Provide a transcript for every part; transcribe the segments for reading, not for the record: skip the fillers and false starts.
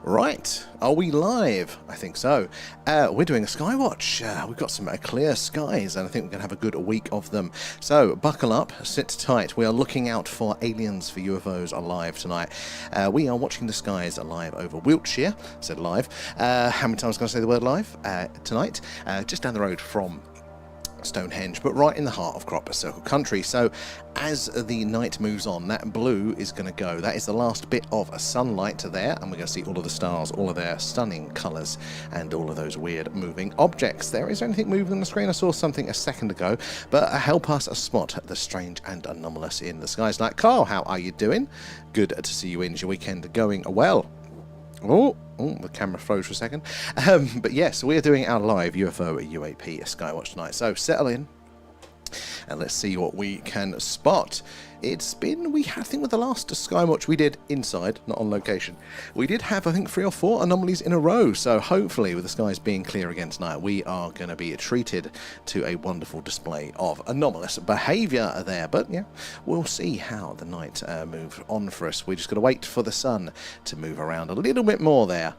Right, are we live? I think so. We're doing a Skywatch. We've got some clear skies, and I think we're going to have a good week of them. So, buckle up, sit tight. We are looking out for aliens, for UFOs alive tonight. We are watching the skies alive over Wiltshire. I said live. How many times can I say the word live? Tonight. Just down the road from Stonehenge, but right in the heart of Cropper Circle Country. So as the night moves on, that blue is going to go. That is the last bit of sunlight there, and we're going to see all of the stars, all of their stunning colours, and all of those weird moving objects. There is anything moving on the screen? I saw something a second ago, but help us spot the strange and anomalous in the skies. Like, Carl, how are you doing? Good to see you in. Is your weekend going well? Oh, the camera froze for a second. But yes, we're doing our live UFO UAP Skywatch tonight. So settle in and let's see what we can spot. It's been, I think with the last Skywatch we did inside, not on location, we did have, I think, 3 or 4 anomalies in a row. So hopefully, with the skies being clear again tonight, we are going to be treated to a wonderful display of anomalous behaviour there. But yeah, we'll see how the night moves on for us. We're just going to wait for the sun to move around a little bit more there,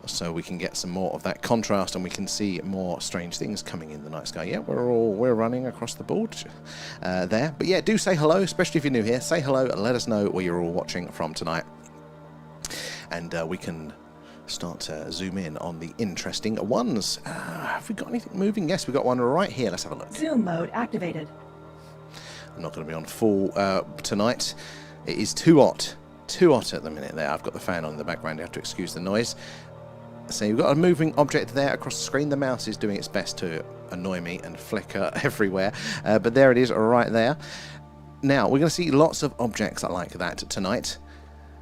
so we can get some more of that contrast and we can see more strange things coming in the night sky. Yeah, we're running across the board there. But yeah, do say hello, especially if you're new here. Say hello and let us know where you're all watching from tonight. And we can start to zoom in on the interesting ones. Have we got anything moving? Yes, we've got one right here. Let's have a look. Zoom mode activated. I'm not going to be on full tonight. It is too hot. Too hot at the minute there. I've got the fan on in the background. You have to excuse the noise. So you've got a moving object there across the screen. The mouse is doing its best to annoy me and flicker everywhere. But there it is right there. Now, we're going to see lots of objects like that tonight.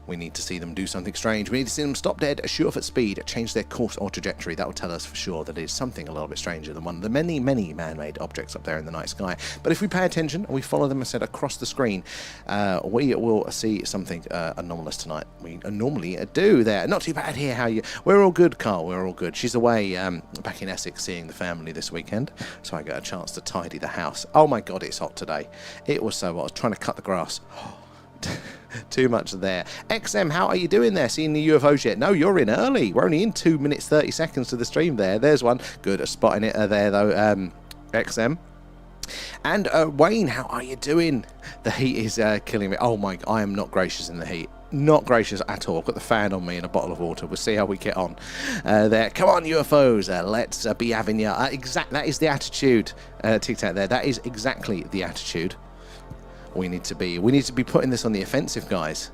We need to see them do something strange. We need to see them stop dead, shoot off at speed, change their course or trajectory. That will tell us for sure that it is something a little bit stranger than one of the many, many man-made objects up there in the night sky. But if we pay attention and we follow them, I said, across the screen, we will see something anomalous tonight. We normally do there. Not too bad here. How you? We're all good, Carl. We're all good. She's away back in Essex seeing the family this weekend, so I got a chance to tidy the house. Oh my God, it's hot today. It was so hot. I was trying to cut the grass. Too much there. XM, how are you doing there? Seeing the UFOs yet? No, you're in early. We're only in 2 minutes 30 seconds to the stream there. There's one. Good at spotting it there though, XM. And Wayne, how are you doing? The heat is killing me. Oh my, I am not gracious in the heat. Not gracious at all. I've got the fan on me and a bottle of water. We'll see how we get on there. Come on, UFOs. Let's be having you. That is the attitude. Tic Tac there. That is exactly the attitude we need to be putting this on the offensive, guys.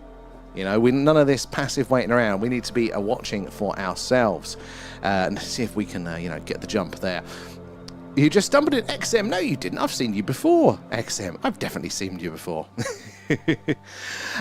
You know, none of this passive waiting around. We need to be watching for ourselves and see if we can, you know, get the jump there. You just stumbled in XM. No, you didn't. I've seen you before, XM. I've definitely seen you before.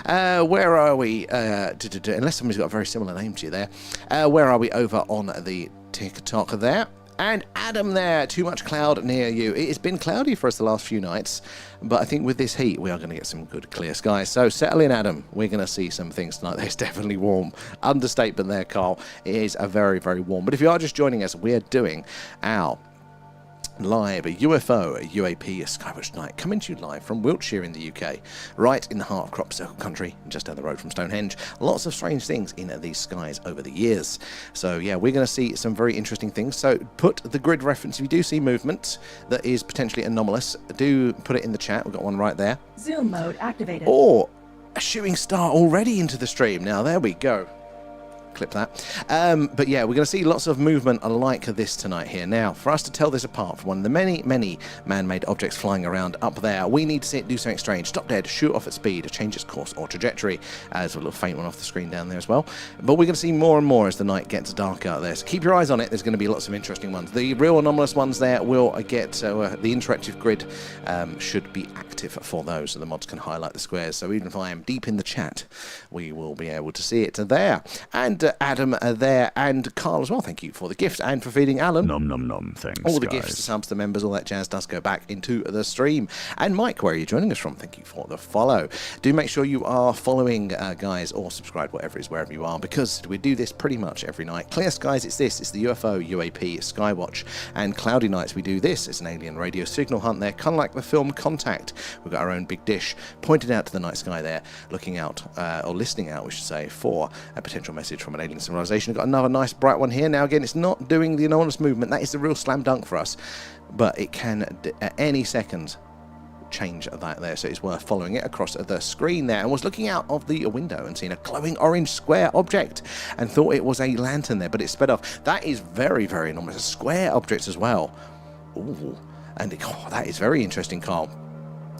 Where are we? Unless somebody's got a very similar name to you there. Where are we over on the TikTok there? And Adam there, too much cloud near you. It has been cloudy for us the last few nights, but I think with this heat, we are going to get some good clear skies. So settle in, Adam. We're going to see some things tonight. It's definitely warm. Understatement there, Carl. It is a very, very warm. But if you are just joining us, we're doing our live UFO UAP Skywatch night, coming to you live from Wiltshire in the UK, right in the heart of Crop Circle Country, just down the road from Stonehenge. Lots of strange things in these skies over the years. So yeah, we're going to see some very interesting things. So put the grid reference, if you do see movement that is potentially anomalous, do put it in the chat. We've got one right there. Zoom mode activated. Or a shooting star already into the stream. Now there we go. Clip that. But yeah, we're going to see lots of movement like this tonight here. Now, for us to tell this apart from one of the many, many man-made objects flying around up there, we need to see it do something strange. Stop dead, shoot off at speed, change its course or trajectory. There's a little faint one off the screen down there as well. But we're going to see more and more as the night gets darker out there. So keep your eyes on it. There's going to be lots of interesting ones. The real anomalous ones there will get, the interactive grid should be active for those, so the mods can highlight the squares. So even if I am deep in the chat, we will be able to see it there. And Adam there, and Carl as well. Thank you for the gift and for feeding Alan. Nom nom nom. Thanks. All the guys. gifts, the subs, the members, all that jazz does go back into the stream. And Mike, where are you joining us from? Thank you for the follow. Do make sure you are following, guys, or subscribe, whatever it is, wherever you are, because we do this pretty much every night. Clear skies, it's this. It's the UFO UAP Skywatch. And cloudy nights, we do this. It's an alien radio signal hunt there, kind of like the film Contact. We've got our own big dish pointed out to the night sky there, looking out, or listening out, we should say, for a potential message from from an alien civilization. We've got another nice bright one here. Now again, it's not doing the anomalous movement. That is the real slam dunk for us, but it can at any second change that there, so it's worth following it across the screen there. And was looking out of the window and seeing a glowing orange square object and thought it was a lantern there, but it sped off. That is very, very enormous. A square object as well. Ooh, and that is very interesting, Carl.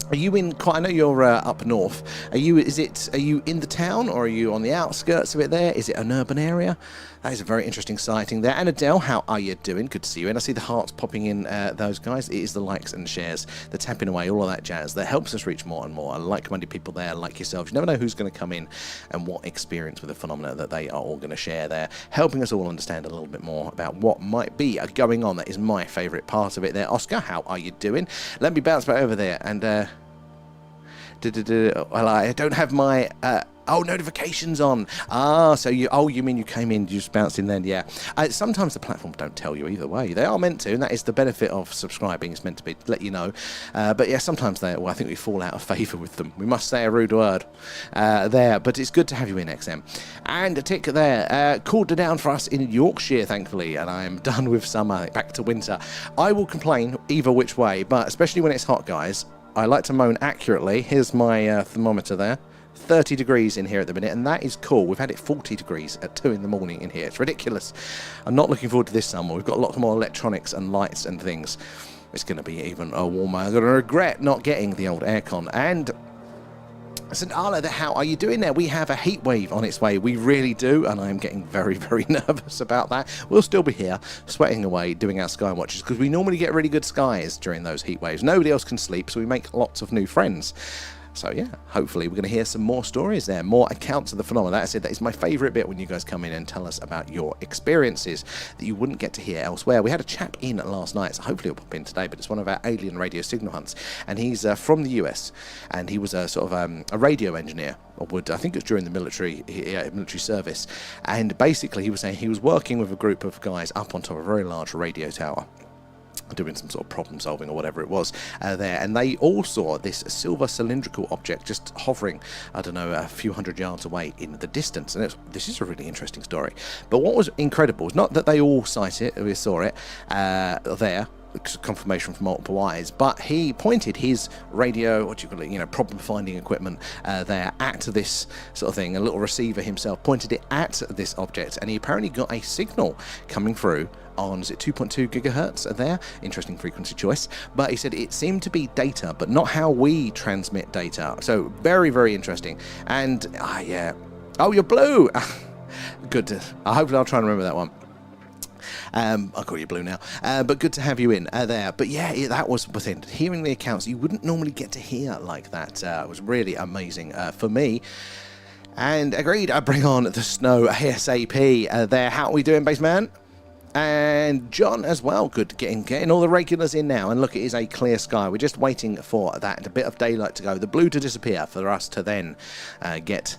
Are you in? I know you're up north. Are you? Are you in the town, or are you on the outskirts of it? There is it an urban area? That is a very interesting sighting there. And Adele, how are you doing? Good to see you. And I see the hearts popping in. Those guys. It is the likes and shares, the tapping away, all of that jazz that helps us reach more and more like-minded people there, like yourselves. You never know who's going to come in and what experience with the phenomena that they are all going to share there, helping us all understand a little bit more about what might be going on. That is my favourite part of it there. Oscar, how are you doing? Let me bounce back over there and. Well, I don't have my notifications on. So you mean you came in, you just bounced in then? Yeah. Sometimes the platforms don't tell you either way. They are meant to, and that is the benefit of subscribing. It's meant to be let you know. But yeah, sometimes I think we fall out of favour with them. We must say a rude word there. But it's good to have you in, XM. And a tick there. Cooled down for us in Yorkshire, thankfully, and I am done with summer, back to winter. I will complain either which way, but especially when it's hot, guys. I like to moan accurately. Here's my thermometer there. 30 degrees in here at the minute, and that is cool. We've had it 40 degrees at 2 in the morning in here. It's ridiculous. I'm not looking forward to this summer. We've got a lot more electronics and lights and things. It's going to be even warmer. I'm going to regret not getting the old aircon. And St. Arla, how are you doing there? We have a heat wave on its way. We really do, and I'm getting very, very nervous about that. We'll still be here, sweating away, doing our sky watches, because we normally get really good skies during those heat waves. Nobody else can sleep, so we make lots of new friends. So yeah, hopefully we're going to hear some more stories there, more accounts of the phenomena. That I said, that is my favourite bit when you guys come in and tell us about your experiences that you wouldn't get to hear elsewhere. We had a chap in last night, so hopefully he'll pop in today, but it's one of our alien radio signal hunts, and he's from the US, and he was a sort of a radio engineer, or I think it was during the military service, and basically he was saying he was working with a group of guys up on top of a very large radio tower, doing some sort of problem solving or whatever it was there, and they all saw this silver cylindrical object just hovering, I don't know, a few hundred yards away in the distance. And this is a really interesting story, but what was incredible is not that they all saw it there, confirmation from multiple eyes, but he pointed his radio, problem finding equipment there at this sort of thing. A little receiver himself pointed it at this object, and he apparently got a signal coming through on, is it 2.2 gigahertz there? Interesting frequency choice. But he said it seemed to be data, but not how we transmit data. So very, very interesting. And yeah. Oh, you're blue. Good. Hopefully I'll try and remember that one. I'll call you Blue now, but good to have you in there. But yeah, that was within hearing the accounts you wouldn't normally get to hear like that. Was really amazing for me. And agreed, I bring on the snow ASAP there. How are we doing, Baseman? And John as well, good, getting all the regulars in now. And look, it is a clear sky. We're just waiting for that, a bit of daylight to go, the blue to disappear, for us to then get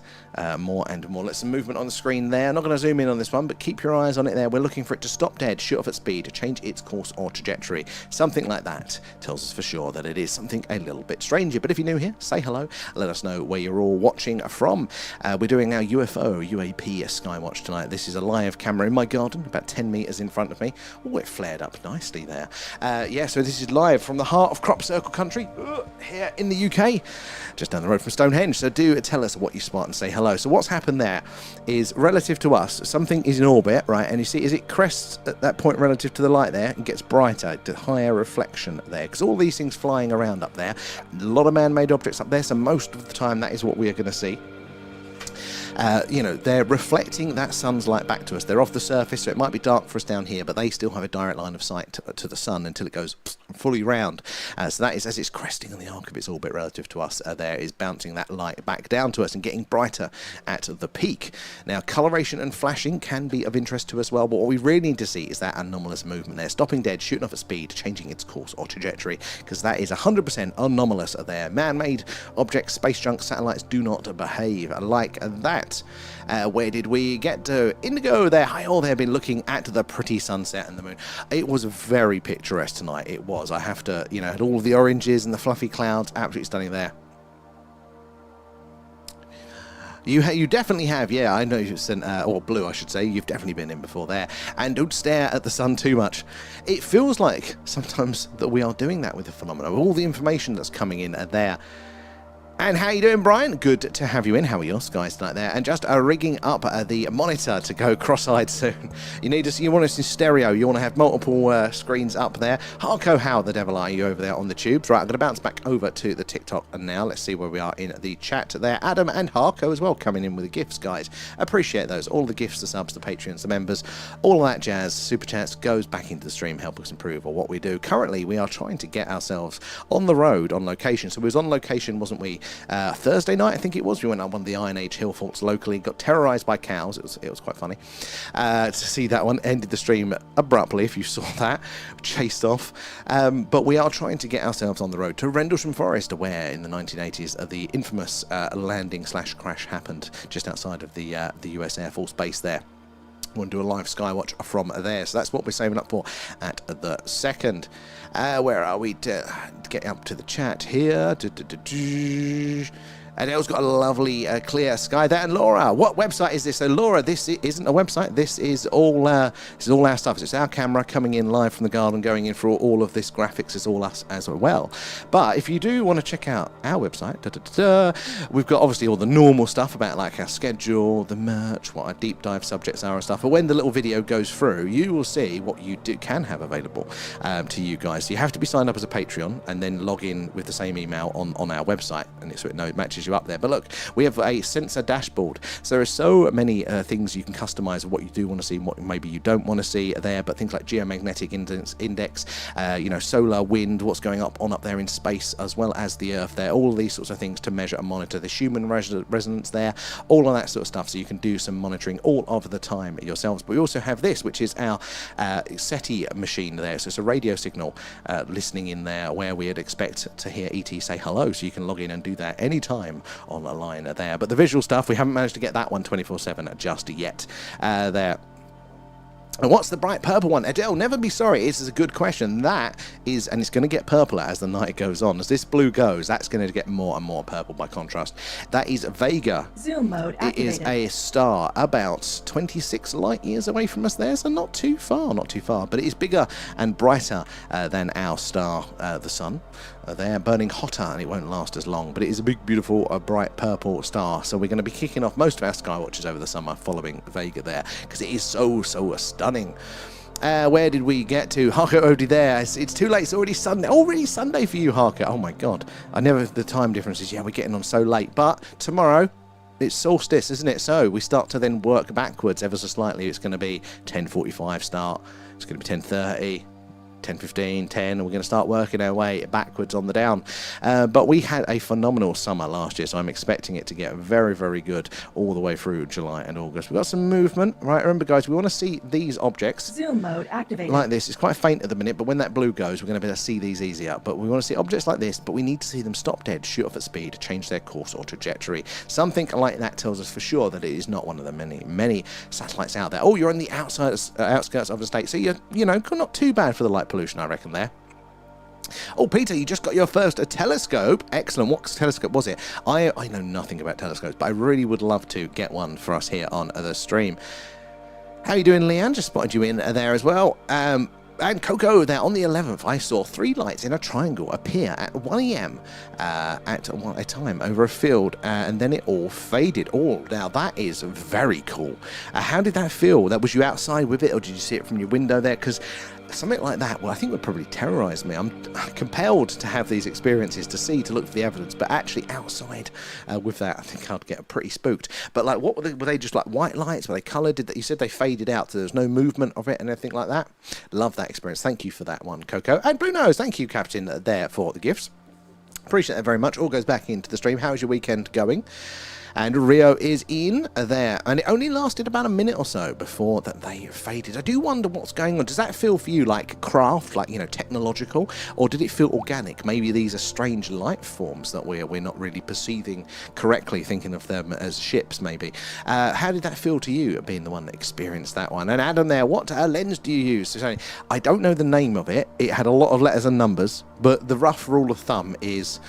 more and more. Let's some movement on the screen there. I'm not going to zoom in on this one, but keep your eyes on it there. We're looking for it to stop dead, shoot off at speed, to change its course or trajectory. Something like that tells us for sure that it is something a little bit stranger. But if you're new here, say hello. Let us know where you're all watching from. We're doing our UFO UAP Skywatch tonight. This is a live camera in my garden, about 10 meters in front of me. Oh, it flared up nicely there. Yeah, so this is live from the heart of Crop Circle country here in the UK, just down the road from Stonehenge. So do tell us what you spot and say hello. So what's happened there is, relative to us, something is in orbit, right? And you see, as it crests at that point relative to the light there, it gets brighter, to higher reflection there, because all these things flying around up there, a lot of man-made objects up there, so most of the time that is what we are going to see. They're reflecting that sun's light back to us. They're off the surface, so it might be dark for us down here, but they still have a direct line of sight to the sun until it goes fully round. So that is, as it's cresting on the arc of its orbit relative to us, there is bouncing that light back down to us and getting brighter at the peak. Now, coloration and flashing can be of interest to us as well, but what we really need to see is that anomalous movement there, stopping dead, shooting off at speed, changing its course or trajectory, because that is 100% anomalous there. Man-made objects, space junk, satellites do not behave like that. Where did we get to? Indigo there. Hi all there. Been looking at the pretty sunset and the moon. It was very picturesque tonight. It was. I have to, had all of the oranges and the fluffy clouds. Absolutely stunning there. You definitely have, yeah. I know you've sent, or Blue, I should say. You've definitely been in before there. And don't stare at the sun too much. It feels like sometimes that we are doing that with the phenomena. All the information that's coming in there. And how you doing, Brian? Good to have you in. How are your skies tonight there? And just rigging up the monitor to go cross-eyed soon. You want us in stereo. You want to have multiple screens up there. Harco, how the devil are you over there on the tubes? Right, I'm going to bounce back over to the TikTok now. Let's see where we are in the chat there. Adam and Harco as well coming in with the gifts, guys. Appreciate those. All the gifts, the subs, the Patreons, the members, all of that jazz, super chats goes back into the stream, help us improve on what we do. Currently, we are trying to get ourselves on the road, on location. So we was on location, wasn't we? Thursday night, I think it was. We went up one of the Iron Age hill forts locally, got terrorised by cows. It was quite funny to see that one. Ended the stream abruptly, if you saw that, chased off. But we are trying to get ourselves on the road to Rendlesham Forest, where in the 1980s the infamous landing/crash happened just outside of the US Air Force Base there. We'll do a live Skywatch from there. So that's what we're saving up for at the second. Where are we? Get up to the chat here. Adele's got a lovely clear sky there. And Laura, what website is this? So Laura, this isn't a website. This is all our stuff. It's our camera coming in live from the garden, going in for all of this graphics. Is all us as well. But if you do want to check out our website, we've got obviously all the normal stuff about like our schedule, the merch, what our deep dive subjects are and stuff. But when the little video goes through, you will see what you can have available to you guys. So you have to be signed up as a Patreon and then log in with the same email on our website, and it matches you up there. But look, we have a sensor dashboard, so there are so many things you can customize of what you do want to see and what maybe you don't want to see there. But things like geomagnetic index, solar, wind, what's going up there in space, as well as the Earth there, all of these sorts of things to measure and monitor the human resonance there, all of that sort of stuff, so you can do some monitoring all of the time yourselves. But we also have this, which is our SETI machine there, so it's a radio signal listening in there where we'd expect to hear ET say hello, so you can log in and do that anytime on a line there. But the visual stuff, we haven't managed to get that one 24/7 just yet there. And what's the bright purple one? Adele, never be sorry. This is a good question. That is, and it's going to get purpler as the night goes on. As this blue goes, that's going to get more and more purple by contrast. That is Vega. Zoom mode activated. It is a star about 26 light years away from us there, so not too far. But it is bigger and brighter than our star, the sun. There, burning hotter, and it won't last as long. But it is a big, beautiful, bright purple star. So we're going to be kicking off most of our Skywatches over the summer following Vega there, because it is so stunning. Where did we get to? Harko already there. It's too late. It's already Sunday. Already Sunday for you, Harko. Oh my God. The time differences. Yeah, we're getting on so late. But tomorrow, it's solstice, isn't it? So we start to then work backwards ever so slightly. It's going to be 10:45 start. It's going to be 10:30. 10:15, 10, and we're going to start working our way backwards on the down. But we had a phenomenal summer last year, so I'm expecting it to get very, very good all the way through July and August. We've got some movement, right? Remember, guys, we want to see these objects. Zoom mode activated. Like this. It's quite faint at the minute, but when that blue goes, we're going to be able to see these easier. But we want to see objects like this, but we need to see them stop dead, shoot off at speed, change their course or trajectory. Something like that tells us for sure that it is not one of the many satellites out there. Oh, you're on the outskirts of the state, so you're not too bad for the light pollution, I reckon, there. Oh, Peter, you just got your first telescope. Excellent. What telescope was it? I know nothing about telescopes, but I really would love to get one for us here on the stream. How you doing, Leanne? Just spotted you in there as well. And Coco, there on the 11th, I saw 3 lights in a triangle appear at 1 a.m. At a time over a field, and then it all faded. Oh, now that is very cool. How did that feel? Was you outside with it, or did you see it from your window there? Because something like that, well, I think would probably terrorise me. I'm compelled to have these experiences to look for the evidence, but actually outside with that, I think I'd get pretty spooked. But like, what were they just like white lights? Were they coloured? You said they faded out, so there was no movement of it and everything like that. Love that experience. Thank you for that one, Coco. And Blue Nose, thank you, Captain, there for the gifts. Appreciate that very much. All goes back into the stream. How's your weekend going? And Rio is in there, and it only lasted about a minute or so before that they faded. I do wonder what's going on. Does that feel for you like craft, like, technological, or did it feel organic? Maybe these are strange life forms that we're not really perceiving correctly, thinking of them as ships, maybe. How did that feel to you, being the one that experienced that one? And Adam there, what lens do you use? So, I don't know the name of it. It had a lot of letters and numbers, but the rough rule of thumb is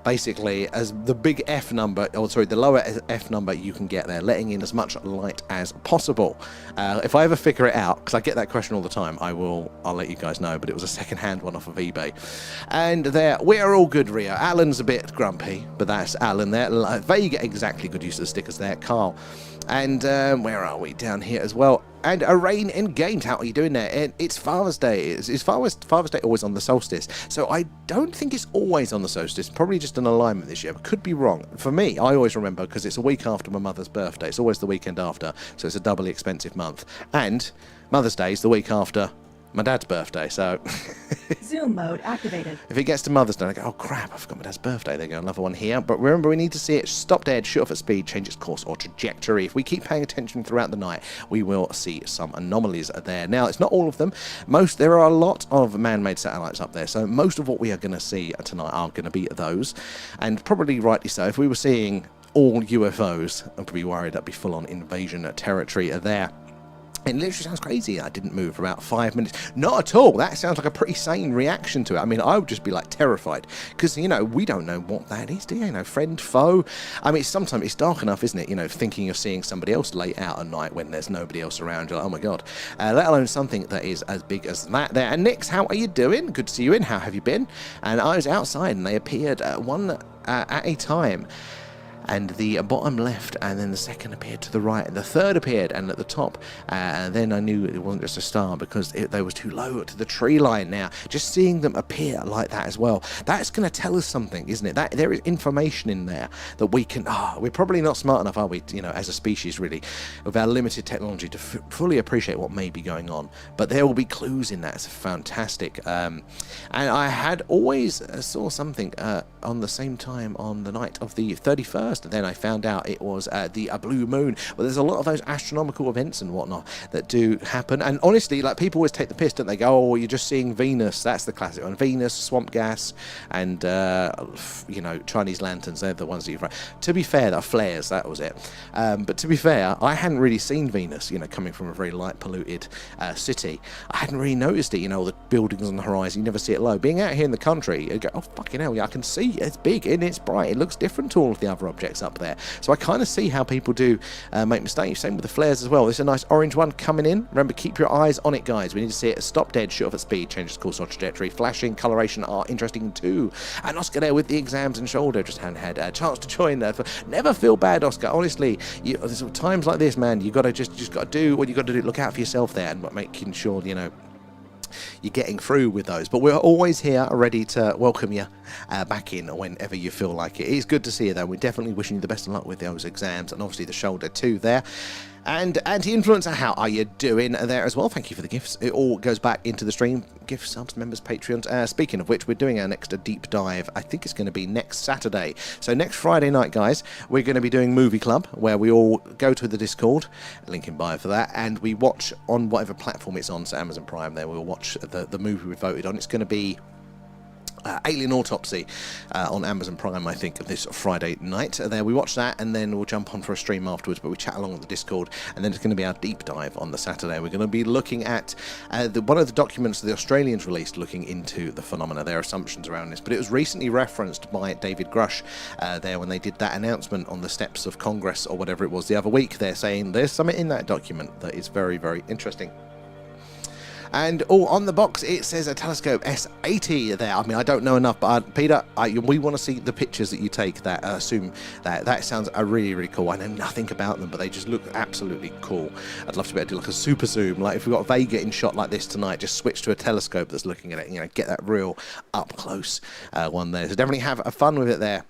basically as the big F number, or sorry, the lower F number you can get there, letting in as much light as possible. If I ever figure it out, because I get that question all the time, I'll let you guys know, but it was a second-hand one off of eBay. And there, we are all good, Rio. Alan's a bit grumpy, but that's Alan there. Vega, exactly, good use of the stickers there. Carl. And where are we? Down here as well. And Arain in Games, how are you doing there? And it's Father's Day. Is Father's Day always on the solstice? So I don't think it's always on the solstice. Probably just an alignment this year. But could be wrong. For me, I always remember, because it's a week after my mother's birthday. It's always the weekend after. So it's a doubly expensive month. And Mother's Day is the week after my dad's birthday, so Zoom mode activated. if it gets to Mother's Day, I go, oh crap, I forgot my dad's birthday. There you go, another one here. But remember, we need to see it stop dead, shoot off at speed, change its course or trajectory. If we keep paying attention throughout the night, we will see some anomalies there. Now, it's not all of them. There are a lot of man-made satellites up there, so most of what we are going to see tonight are going to be those, and probably rightly so. If we were seeing all UFOs, I'd be worried that'd be full-on invasion territory there. It literally sounds crazy. I didn't move for about 5 minutes. Not at all. That sounds like a pretty sane reaction to it. I mean, I would just be like terrified because, you know, we don't know what that is, do you? You know, friend, foe. I mean, sometimes it's dark enough, isn't it? You know, thinking you're seeing somebody else late out at night when there's nobody else around. You're like, oh my God. Let alone something that is as big as that there. And Nix, how are you doing? Good to see you in. How have you been? And I was outside and they appeared one at a time. And the bottom left, and then the second appeared to the right, and the third appeared, and at the top, and then I knew it wasn't just a star because they was too low to the tree line. Now, just seeing them appear like that as well, that's going to tell us something, isn't it? That there is information in there that we can. We're probably not smart enough, are we? You know, as a species, really, with our limited technology, to fully appreciate what may be going on. But there will be clues in that. It's fantastic. And I had always saw something on the same time on the night of the 31st. And then I found out it was the blue moon. Well, there's a lot of those astronomical events and whatnot that do happen. And honestly, like, people always take the piss, don't they? Go, oh, you're just seeing Venus. That's the classic one. Venus, swamp gas, and you know, Chinese lanterns. They're the ones that you've. To be fair, that flares. That was it. But to be fair, I hadn't really seen Venus. You know, coming from a very light polluted city, I hadn't really noticed it. You know, all the buildings on the horizon. You never see it low. Being out here in the country, you go, oh fucking hell, yeah, I can see it. It's big and it's bright. It looks different to all of the other objects up there, so I kind of see how people do make mistakes. Same with the flares as well. There's a nice orange one coming in. Remember, keep your eyes on it, guys. We need to see it stop dead, shoot off at speed, change its course or trajectory. Flashing, coloration are interesting too. And Oscar there with the exams and shoulder, just had a chance to join there. Never feel bad, Oscar. Honestly, there's times like this, man. You gotta just gotta do what you gotta do. Look out for yourself there, and making sure, you know, you're getting through with those. But we're always here ready to welcome you back in whenever you feel like it. It's good to see you, though. We're definitely wishing you the best of luck with those exams, and obviously the shoulder too there. And Anti-Influencer, how are you doing there as well? Thank you for the gifts. It all goes back into the stream. Gift subs, members, Patreons. Speaking of which, we're doing our next deep dive. I think it's going to be next Saturday. So next Friday night, guys, we're going to be doing Movie Club, where we all go to the Discord, link in bio for that, and we watch on whatever platform it's on, so Amazon Prime there, we'll watch the movie we voted on. It's going to be Alien Autopsy on Amazon Prime, I think, this Friday night. There we watch that, and then we'll jump on for a stream afterwards, but we chat along on the Discord, and then it's going to be our deep dive on the Saturday. We're going to be looking at one of the documents the Australians released looking into the phenomena, their assumptions around this, but it was recently referenced by David Grush there when they did that announcement on the steps of Congress or whatever it was the other week. They're saying there's something in that document that is very, very interesting. And on the box it says a telescope S80 there. I mean, I don't know enough, but Peter, we want to see the pictures that you take. That assume that sounds really, really cool. I know nothing about them, but they just look absolutely cool. I'd love to be able to do like a super zoom, like if we've got Vega in shot like this tonight, just switch to a telescope that's looking at it. You know, get that real up close one there. So definitely have fun with it there.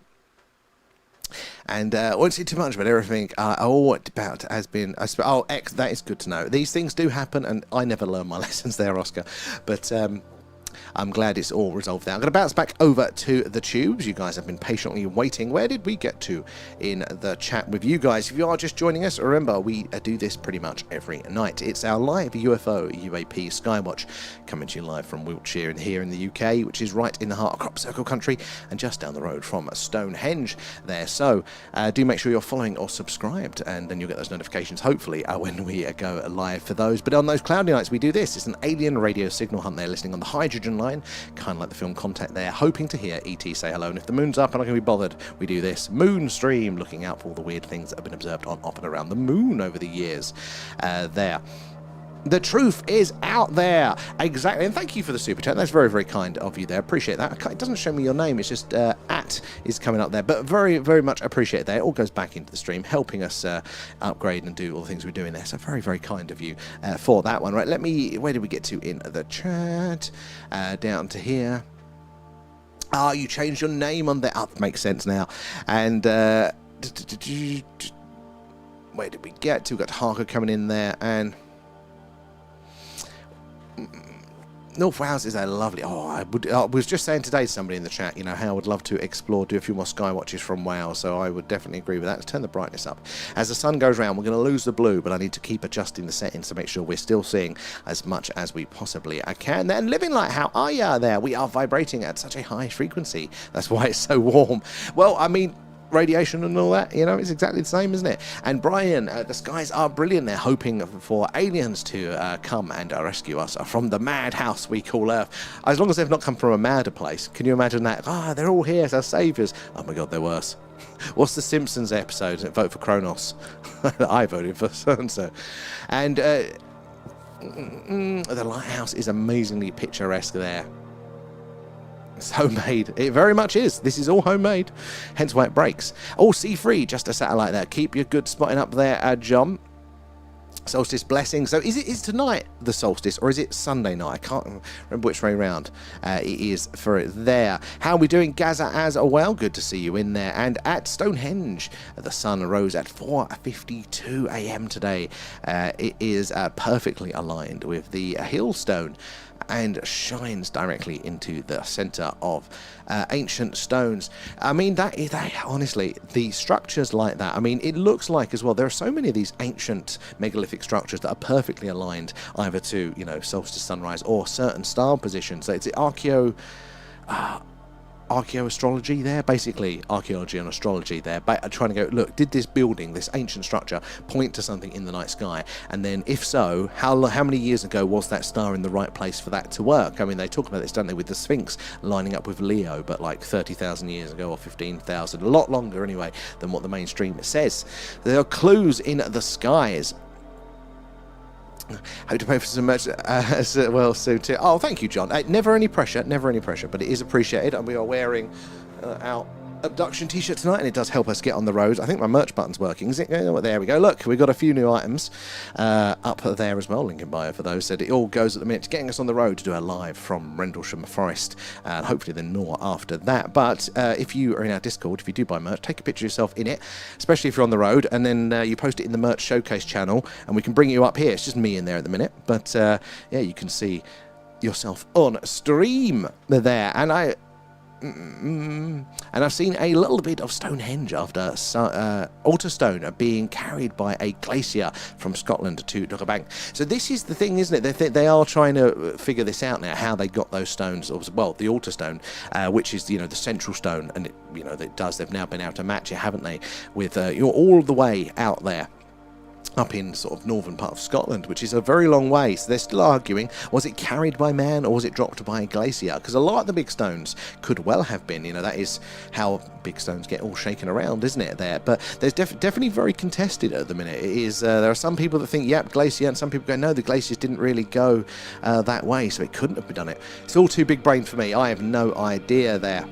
And I won't say too much about everything. About has been. X. That is good to know. These things do happen, and I never learn my lessons there, Oscar. But I'm glad it's all resolved now. I'm going to bounce back over to the tubes. You guys have been patiently waiting. Where did we get to in the chat with you guys? If you are just joining us, remember, we do this pretty much every night. It's our live UFO UAP Skywatch coming to you live from Wiltshire and here in the UK, which is right in the heart of Crop Circle country and just down the road from Stonehenge there. So do make sure you're following or subscribed, and then you'll get those notifications, hopefully, when we go live for those. But on those cloudy nights, we do this. It's an alien radio signal hunt there, listening on the hydrogen oxygen line, kind of like the film Contact there, hoping to hear E.T. say hello. And if the moon's up and I'm not going to be bothered, we do this moon stream, looking out for all the weird things that have been observed on, off and around the moon over the years there. The truth is out there. Exactly. And thank you for the super chat. That's very, very kind of you there. Appreciate that. It doesn't show me your name. It's just at is coming up there. But very, very much appreciate that. It all goes back into the stream, helping us upgrade and do all the things we're doing there. So very, very kind of you for that one. Right, where did we get to in the chat? Down to here. You changed your name on there. Makes sense now. And where did we get to? We've got Harker coming in there, and North Wales is a lovely... I was just saying today to somebody in the chat, how I would love to explore, do a few more skywatches from Wales, so I would definitely agree with that. Let's turn the brightness up. As the sun goes round, we're going to lose the blue, but I need to keep adjusting the settings to make sure we're still seeing as much as we possibly can. Then, Living Light, how are you there? We are vibrating at such a high frequency. That's why it's so warm. Well, I mean, radiation and all that, it's exactly the same, isn't it? And Brian, the skies are brilliant. They're hoping for aliens to come and rescue us from the madhouse we call Earth. As long as they've not come from a madder place. Can you imagine that? They're all here as our saviours. Oh my God, they're worse. What's the Simpsons episode? Vote for Kronos. I voted for so-and-so. And the lighthouse is amazingly picturesque there. It's homemade. It very much is. This is all homemade. Hence why it breaks. All C3, just a satellite there. Keep your good spotting up there, John. Solstice blessing. So is tonight the solstice, or is it Sunday night? I can't remember which way round it is for it there. How are we doing, Gaza, as well? Good to see you in there. And at Stonehenge, the sun rose at 4:52 a.m. today. It is perfectly aligned with the Hillstone and shines directly into the center of ancient stones. I mean, that honestly, the structures like that, I mean, it looks like as well, there are so many of these ancient megalithic structures that are perfectly aligned either to, solstice, sunrise, or certain star positions. So it's archaeoastrology there, basically archaeology and astrology there, trying to go, look, did this building, this ancient structure, point to something in the night sky? And then if so, how many years ago was that star in the right place for that to work? I mean, they talk about this, don't they, with the Sphinx lining up with Leo, but like 30,000 years ago or 15,000, a lot longer anyway than what the mainstream says. There are clues in the skies. Hope to pay for some merch as well soon too. Oh, thank you, John. Never any pressure, but it is appreciated. And we are wearing our abduction t-shirt tonight, and it does help us get on the road. I think my merch button's working. Is it? Oh, there we go. Look, we've got a few new items up there as well. Link in bio for those. Said it all goes at the minute to getting us on the road to do a live from Rendlesham Forest, and hopefully the Nor after that. But if you are in our Discord, if you do buy merch, take a picture of yourself in it, especially if you're on the road, and then you post it in the merch showcase channel, and we can bring you up here. It's just me in there at the minute, but yeah, you can see yourself on stream there. And I've seen a little bit of Stonehenge after altar stone being carried by a glacier from Scotland to Doggerbank. So this is the thing, isn't it? They are trying to figure this out now, how they got those stones. Well, the altar stone, which is the central stone, and they've now been able to match it, haven't they? With all the way out there, up in sort of northern part of Scotland, which is a very long way. So they're still arguing, was it carried by man or was it dropped by a glacier? Because a lot of the big stones could well have been, that is how big stones get all shaken around, isn't it, there? But there's definitely very contested at the minute. It is, there are some people that think, yep, glacier, and some people go, no, the glaciers didn't really go that way, so it couldn't have done it. It's all too big brain for me. I have no idea there.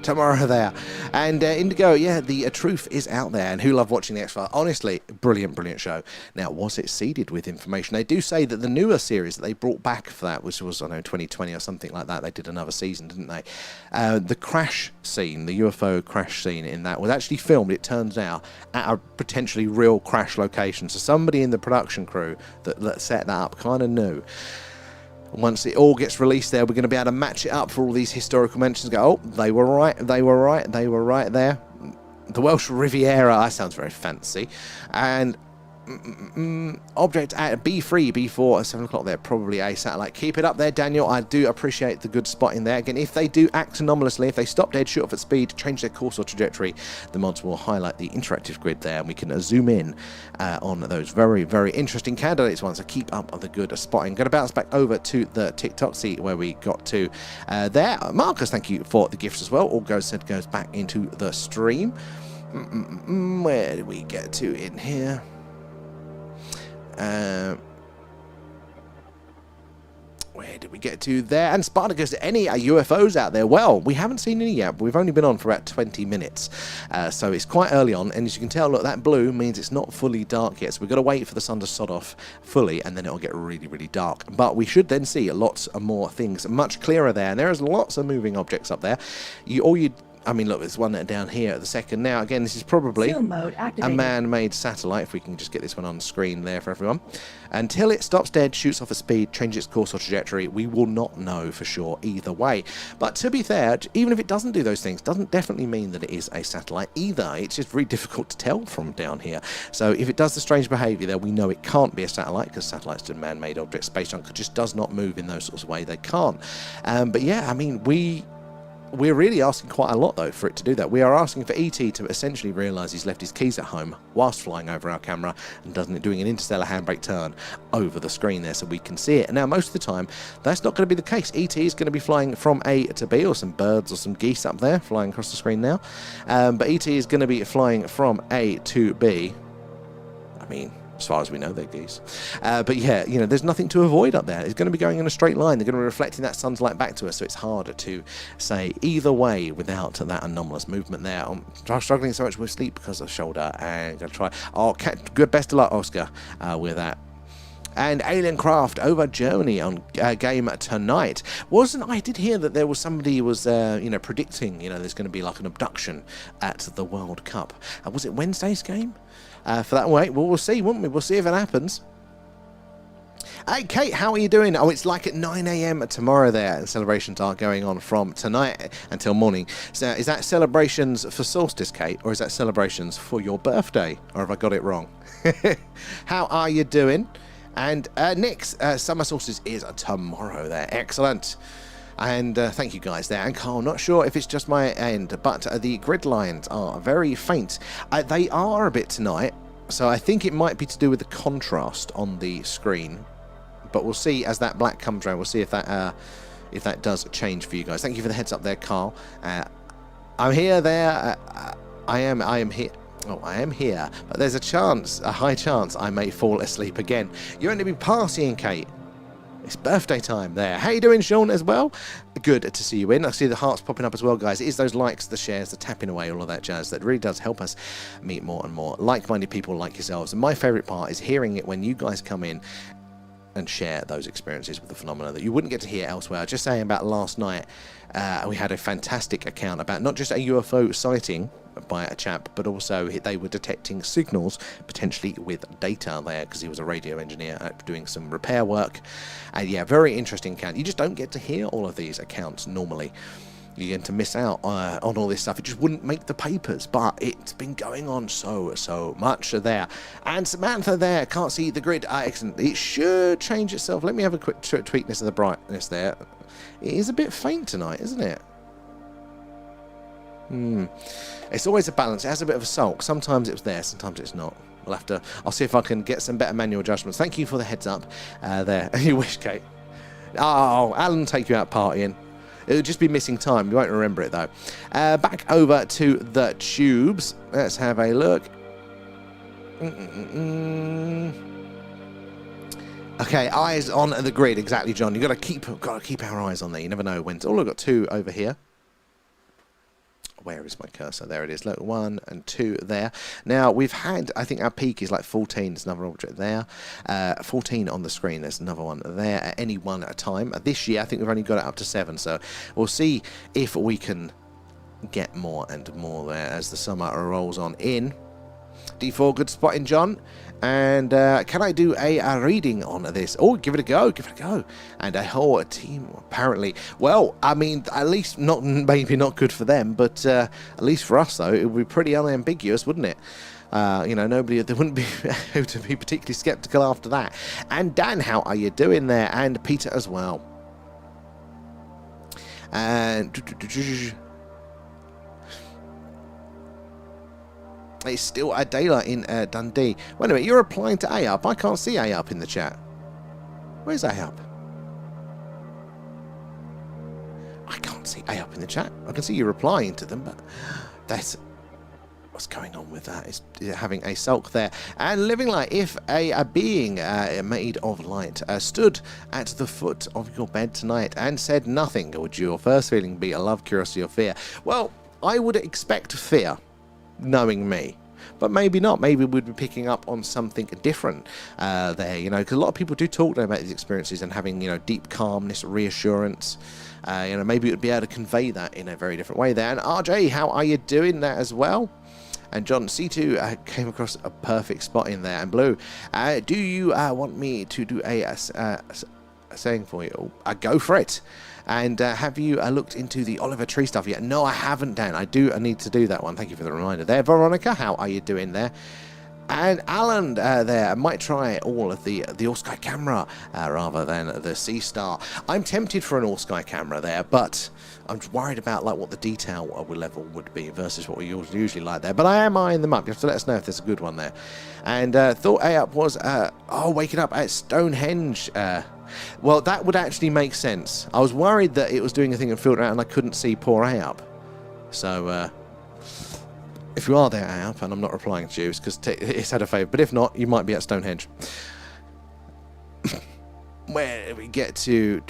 Tomorrow there. And Indigo, yeah, the truth is out there. And who love watching the X-Files? Honestly, brilliant show. Now, was it seeded with information? They do say that the newer series that they brought back for that, which was, 2020 or something like that, they did another season, didn't they? The crash scene, the UFO crash scene in that was actually filmed, it turns out, at a potentially real crash location. So somebody in the production crew that set that up kind of knew. Once it all gets released there, we're going to be able to match it up for all these historical mentions. Go, oh, they were right there. The Welsh Riviera, that sounds very fancy. And Object at B3, B4 at 7 o'clock there, probably a satellite. Keep it up there, Daniel. I do appreciate the good spotting there. Again, if they do act anomalously, if they stop dead, shoot off at speed, change their course or trajectory, the mods will highlight the interactive grid there, and we can zoom in on those very, very interesting candidates ones. So keep up the good spotting. Going to bounce back over to the TikTok, see where we got to there. Marcus, thank you for the gifts as well. All goes back into the stream. Where did we get to in here? Where did we get to there? And Spartacus, any UFOs out there? Well, we haven't seen any yet, but we've only been on for about 20 minutes. So it's quite early on, and as you can tell, look, that blue means it's not fully dark yet. So we've got to wait for the sun to sod off fully, and then it'll get really, really dark. But we should then see lots more things, much clearer there. And there's lots of moving objects up there. I mean, look, there's one down here at the second. Now, again, this is probably a man-made satellite, if we can just get this one on screen there for everyone. Until it stops dead, shoots off at speed, changes its course or trajectory, we will not know for sure either way. But to be fair, even if it doesn't do those things, doesn't definitely mean that it is a satellite either. It's just very difficult to tell from down here. So if it does the strange behaviour there, we know it can't be a satellite, because satellites are man-made objects. Space junk just does not move in those sorts of ways. They can't. But yeah, I mean, we're really asking quite a lot, though, for it to do that. We are asking for ET to essentially realise he's left his keys at home whilst flying over our camera and doing an interstellar handbrake turn over the screen there so we can see it. Now, most of the time, that's not going to be the case. ET is going to be flying from A to B, or some birds or some geese up there flying across the screen now. But ET is going to be flying from A to B. I mean, as far as we know, they're geese. But yeah, you know, there's nothing to avoid up there. It's going to be going in a straight line. They're going to be reflecting that sun's light back to us, so it's harder to say either way without that anomalous movement there. I'm struggling so much with sleep because of shoulder, and going to try. Oh, good. Best of luck, Oscar, with that. And Alien Craft over Germany on game tonight. I did hear that there was somebody was predicting, there's going to be like an abduction at the World Cup. Was it Wednesday's game? For that way, well, we'll see, won't we? We'll see if it happens. Hey, Kate, how are you doing? Oh, it's like at 9 a.m. tomorrow there, and celebrations are going on from tonight until morning. So is that celebrations for solstice, Kate, or is that celebrations for your birthday? Or have I got it wrong? How are you doing? And Nick's summer solstice is tomorrow there. Excellent. And thank you guys there. And Carl, not sure if it's just my end, but the grid lines are very faint. They are a bit tonight, so I think it might be to do with the contrast on the screen. But we'll see as that black comes around. We'll see if that does change for you guys. Thank you for the heads up there, Carl. I'm here there. I am here. Oh, I am here, but there's a high chance I may fall asleep again. You're going to be partying, Kate. It's birthday time there. How you doing, Sean, as well? Good to see you in. I see the hearts popping up as well, guys. It is those likes, the shares, the tapping away, all of that jazz that really does help us meet more and more like-minded people like yourselves. And my favourite part is hearing it when you guys come in and share those experiences with the phenomena that you wouldn't get to hear elsewhere. Just saying about last night, we had a fantastic account about not just a UFO sighting by a chap, but also they were detecting signals potentially with data there, because he was a radio engineer doing some repair work. And yeah, very interesting account. You just don't get to hear all of these accounts normally. You get to miss out on all this stuff. It just wouldn't make the papers, but it's been going on so much there. And Samantha there, can't see the grid. Excellent. It should change itself. Let me have a quick tweakness of the brightness there. It is a bit faint tonight, isn't it? It's always a balance. It has a bit of a sulk. Sometimes it's there, sometimes it's not. I'll see if I can get some better manual adjustments. Thank you for the heads up there. You wish, Kate. Oh, Alan will take you out partying. It'll just be missing time. You won't remember it, though. Back over to the tubes. Let's have a look. Okay, eyes on the grid. Exactly, John. You've got to keep our eyes on there. You never know when. Oh, look, I've got two over here. Where is my cursor? There it is. Look, 1 and 2 there. Now, we've had, I think our peak is like 14. There's another object there. 14 on the screen. There's another one there at any one at a time. This year, I think we've only got it up to 7. So we'll see if we can get more and more there as the summer rolls on in. D4, good spotting, John. And can I do a reading on this? Oh, give it a go. And a whole team, apparently. Well, I mean, at least maybe not good for them, but at least for us, though, it would be pretty unambiguous, wouldn't it? You know, they wouldn't be able to be particularly skeptical after that. And Dan, how are you doing there? And Peter as well. And it's still a daylight in Dundee. Wait a minute, you're replying to A-Up. I can't see A-Up in the chat. Where's A-Up? I can't see A-Up in the chat. I can see you replying to them, but that's... What's going on with that? Is having a sulk there. And Living Light, if a being made of light stood at the foot of your bed tonight and said nothing, would your first feeling be a love, curiosity, or fear? Well, I would expect fear, knowing me. But maybe not. Maybe we'd be picking up on something different there, you know, because a lot of people do talk about these experiences and having, you know, deep calmness, reassurance. You know, maybe it would be able to convey that in a very different way there. And RJ, how are you doing that as well? And John, C2 came across a perfect spot in there. And Blue, do you want me to do a saying for you? Go for it. And have you looked into the Oliver Tree stuff yet? No, I haven't, Dan. I need to do that one. Thank you for the reminder there. Veronica, how are you doing there? And Alan there might try all of the all-sky camera rather than the Sea Star. I'm tempted for an all-sky camera there, but I'm worried about like what the detail level would be versus what we usually like there. But I am eyeing them up. You have to let us know if there's a good one there. And thought A-Up was waking up at Stonehenge. Well, that would actually make sense. I was worried that it was doing a thing and filter out and I couldn't see poor A-Up. So if you are there, A-Up, and I'm not replying to you, it's because it's had a favour. But if not, you might be at Stonehenge. Where we get to...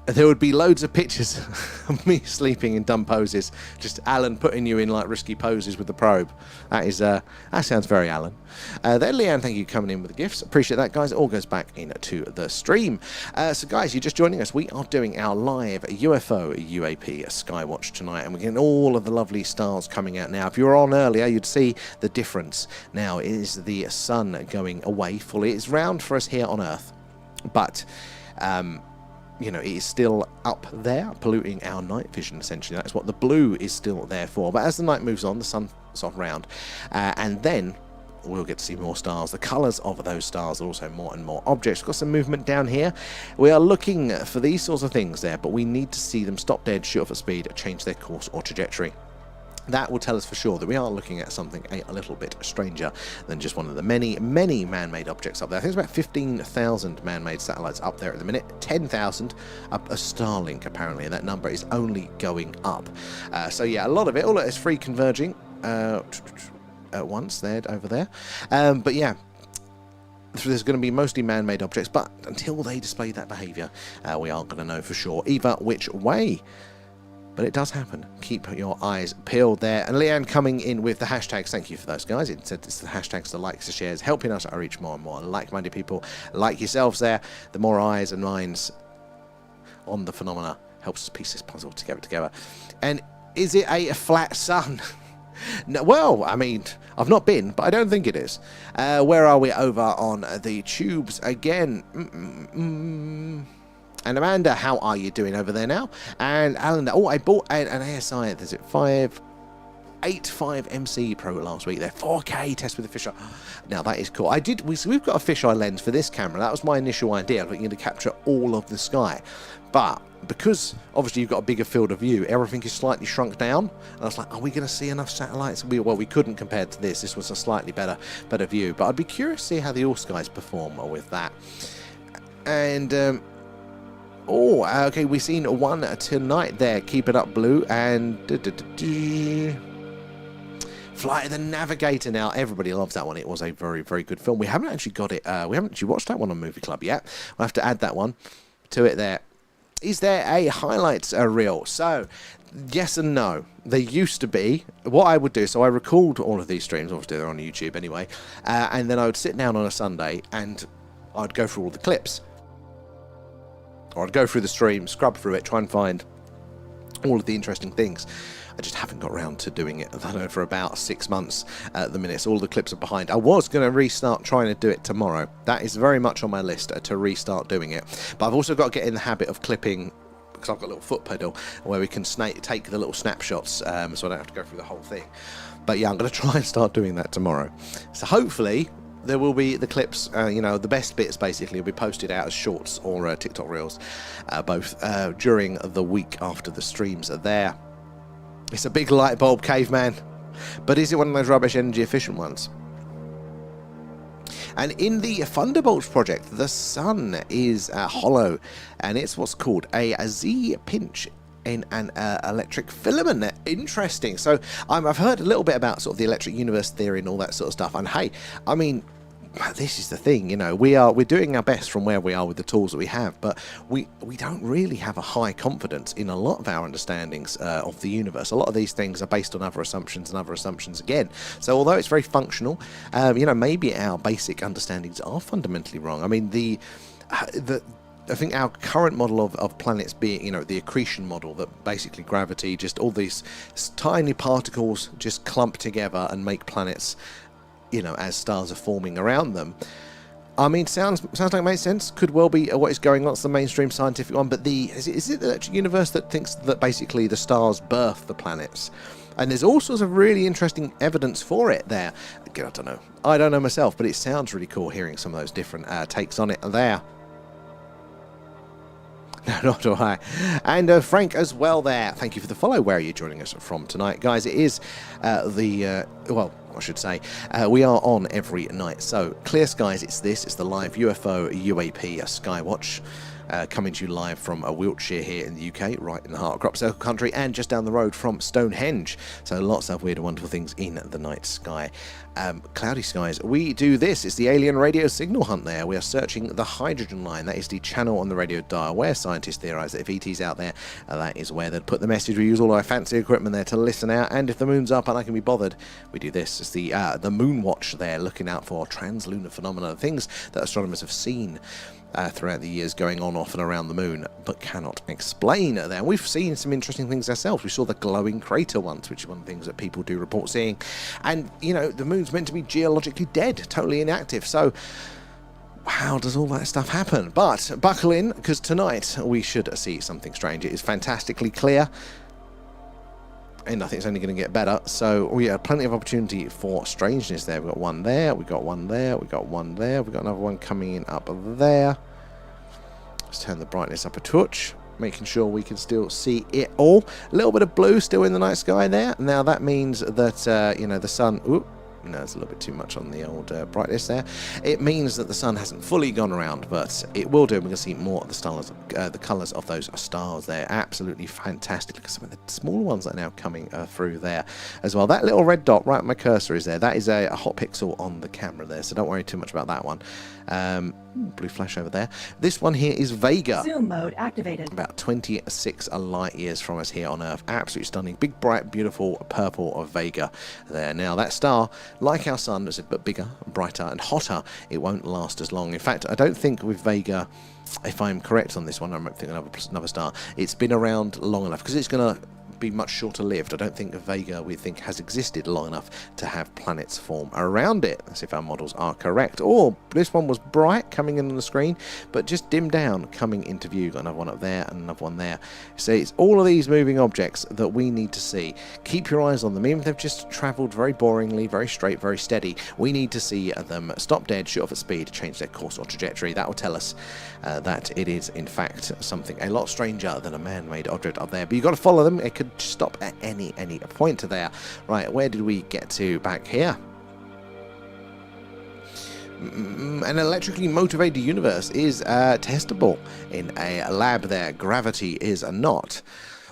There would be loads of pictures of me sleeping in dumb poses. Just Alan putting you in like risky poses with the probe. That is that sounds very Alan. There, Leanne, thank you for coming in with the gifts. Appreciate that, guys. It all goes back into the stream. So, guys, you're just joining us. We are doing our live UFO UAP Skywatch tonight, and we're getting all of the lovely stars coming out now. If you were on earlier, you'd see the difference. Now, it is the sun going away fully. It's round for us here on Earth, but... you know, it is still up there, polluting our night vision, essentially. That's what the blue is still there for. But as the night moves on, the sun's off round, and then we'll get to see more stars. The colours of those stars are also more and more objects. We've got some movement down here. We are looking for these sorts of things there, but we need to see them stop dead, shoot off at speed, change their course or trajectory. That will tell us for sure that we are looking at something a little bit stranger than just one of the many, many man-made objects up there. I think it's about 15,000 man-made satellites up there at the minute. 10,000 up a Starlink, apparently, and that number is only going up. So, yeah, a lot of it, all is free converging at once there, over there. But, yeah, there's going to be mostly man-made objects, but until they display that behaviour, we aren't going to know for sure either which way. But it does happen. Keep your eyes peeled there. And Leanne coming in with the hashtags. Thank you for those, guys. It said it's the hashtags, the likes, the shares, helping us to reach more and more like-minded people like yourselves there. The more eyes and minds on the phenomena helps us piece this puzzle together. And is it a flat sun? No, well, I mean, I've not been, but I don't think it is. Where are we over on the tubes again? And Amanda, how are you doing over there now? And Alan, I bought an ASI, is it 585 MC Pro last week there. 4K test with the fisheye. Now that is cool. So we've got a fisheye lens for this camera. That was my initial idea, looking to capture all of the sky. But because obviously you've got a bigger field of view, everything is slightly shrunk down. And I was like, are we going to see enough satellites? Well, we couldn't compared to this. This was a slightly better view. But I'd be curious to see how the All Skies perform with that. And okay, we've seen one tonight there. Keep it up, Blue. And Flight of the Navigator. Now, everybody loves that one. It was a very, very good film. We haven't actually got it. We haven't actually watched that one on Movie Club yet. We'll have to add that one to it there. Is there a highlights reel? So, yes and no. There used to be. What I would do, so I recalled all of these streams. Obviously, they're on YouTube anyway. And then I would sit down on a Sunday and I'd go through all the clips. Or I'd go through the stream, scrub through it, try and find all of the interesting things. I just haven't got around to doing it. I don't know, for about 6 months at the minute. So all the clips are behind. I was going to restart trying to do it tomorrow. That is very much on my list to restart doing it. But I've also got to get in the habit of clipping, because I've got a little foot pedal where we can take the little snapshots, so I don't have to go through the whole thing. But yeah, I'm going to try and start doing that tomorrow. So hopefully there will be the clips, the best bits basically will be posted out as shorts or TikTok reels, both during the week after the streams are there. It's a big light bulb, caveman. But is it one of those rubbish energy efficient ones? And in the Thunderbolts project, the sun is hollow, and it's what's called a Z-pinch in an electric filament. Interesting. So I've heard a little bit about sort of the electric universe theory and all that sort of stuff. And hey, I mean, this is the thing, we're doing our best from where we are with the tools that we have, but we don't really have a high confidence in a lot of our understandings of the universe. A lot of these things are based on other assumptions and other assumptions again. So although it's very functional, maybe our basic understandings are fundamentally wrong. I mean, I think our current model of planets being, the accretion model, that basically gravity, just all these tiny particles just clump together and make planets, as stars are forming around them. I mean, sounds like it makes sense. Could well be what is going on. It's the mainstream scientific one. But is it the electric universe that thinks that basically the stars birth the planets? And there's all sorts of really interesting evidence for it there. Again, I don't know myself, but it sounds really cool hearing some of those different takes on it there. No, not do I. And Frank as well there. Thank you for the follow. Where are you joining us from tonight? Guys, it is I should say, we are on every night. So, clear skies, it's the live UFO UAP Skywatch. Coming to you live from Wiltshire here in the UK, right in the heart of crop circle country, and just down the road from Stonehenge. So lots of weird and wonderful things in the night sky. Cloudy skies. We do this. It's the alien radio signal hunt there. We are searching the hydrogen line. That is the channel on the radio dial where scientists theorize that if ET's out there, that is where they'd put the message. We use all our fancy equipment there to listen out, and if the moon's up and I can be bothered, we do this. It's the moon watch there, looking out for translunar phenomena, things that astronomers have seen throughout the years going on off and around the moon, but cannot explain there. And we've seen some interesting things ourselves. We saw the glowing crater once, which is one of the things that people do report seeing. And, the moon's meant to be geologically dead, totally inactive. So how does all that stuff happen? But buckle in, because tonight we should see something strange. It is fantastically clear, and I think it's only going to get better. So we have plenty of opportunity for strangeness there. We've got one there, we've got one there, we've got one there, we've got another one coming in up there. Let's turn the brightness up a touch, making sure we can still see it all. A little bit of blue still in the night sky there. Now that means that, the sun... Ooh, no, it's a little bit too much on the old brightness there. It means that the sun hasn't fully gone around, but it will do. We can see more of the stars, the colours of those stars there. Absolutely fantastic. Look at some of the smaller ones that are now coming through there as well. That little red dot right where my cursor is there, that is a hot pixel on the camera there, so don't worry too much about that one. Blue flash over there. This one here is Vega. Zoom mode activated. About 26 light years from us here on Earth. Absolutely stunning. Big, bright, beautiful purple of Vega there. Now, that star, like our sun, is a bit bigger, brighter, and hotter. It won't last as long. In fact, I don't think with Vega, if I'm correct on this one, I might think another star, it's been around long enough, because it's going to be much shorter lived. I don't think Vega, we think, has existed long enough to have planets form around it. Let's see if our models are correct. Or this one was bright coming in on the screen, but just dimmed down coming into view. Got another one up there and another one there. So it's all of these moving objects that we need to see. Keep your eyes on them, even if they've just travelled very boringly, very straight, very steady. We need to see them stop dead, shoot off at speed, change their course or trajectory. That will tell us that it is in fact something a lot stranger than a man-made object up there. But you've got to follow them. It could stop at any point there. Right, where did we get to? Back here. An electrically motivated universe is testable in a lab there. Gravity is not.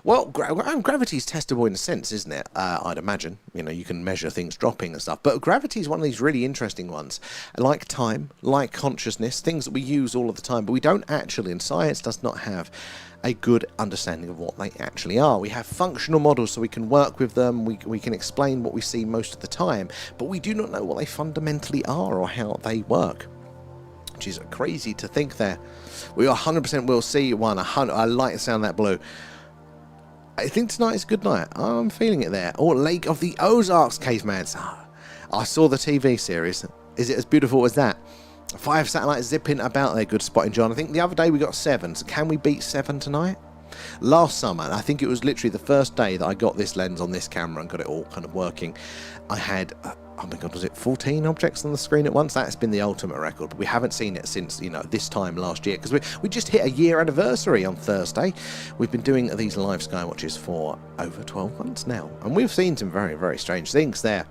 Well, gravity is testable in a sense, isn't it? I'd imagine. You can measure things dropping and stuff. But gravity is one of these really interesting ones. Like time, like consciousness, things that we use all of the time, but we don't actually, and science does not have a good understanding of what they actually are. We have functional models so we can work with them, we can explain what we see most of the time, but we do not know what they fundamentally are or how they work. Which is crazy to think there. We 100% will see one. I like the sound of that blue. I think tonight is a good night. I'm feeling it there. Oh, Lake of the Ozarks, caveman. I saw the TV series. Is it as beautiful as that? 5 satellites zipping about there. Good spotting, John. I think the other day we got 7. So can we beat 7 tonight? last summer. I think it was literally the first day that I got this lens on this camera and got it all kind of working. I had, oh my god, was it 14 objects on the screen at once? That's been the ultimate record, but we haven't seen it since, you know, this time last year, because we just hit a year anniversary on Thursday. We've been doing these live skywatches for over 12 months now, and we've seen some very, very strange things there.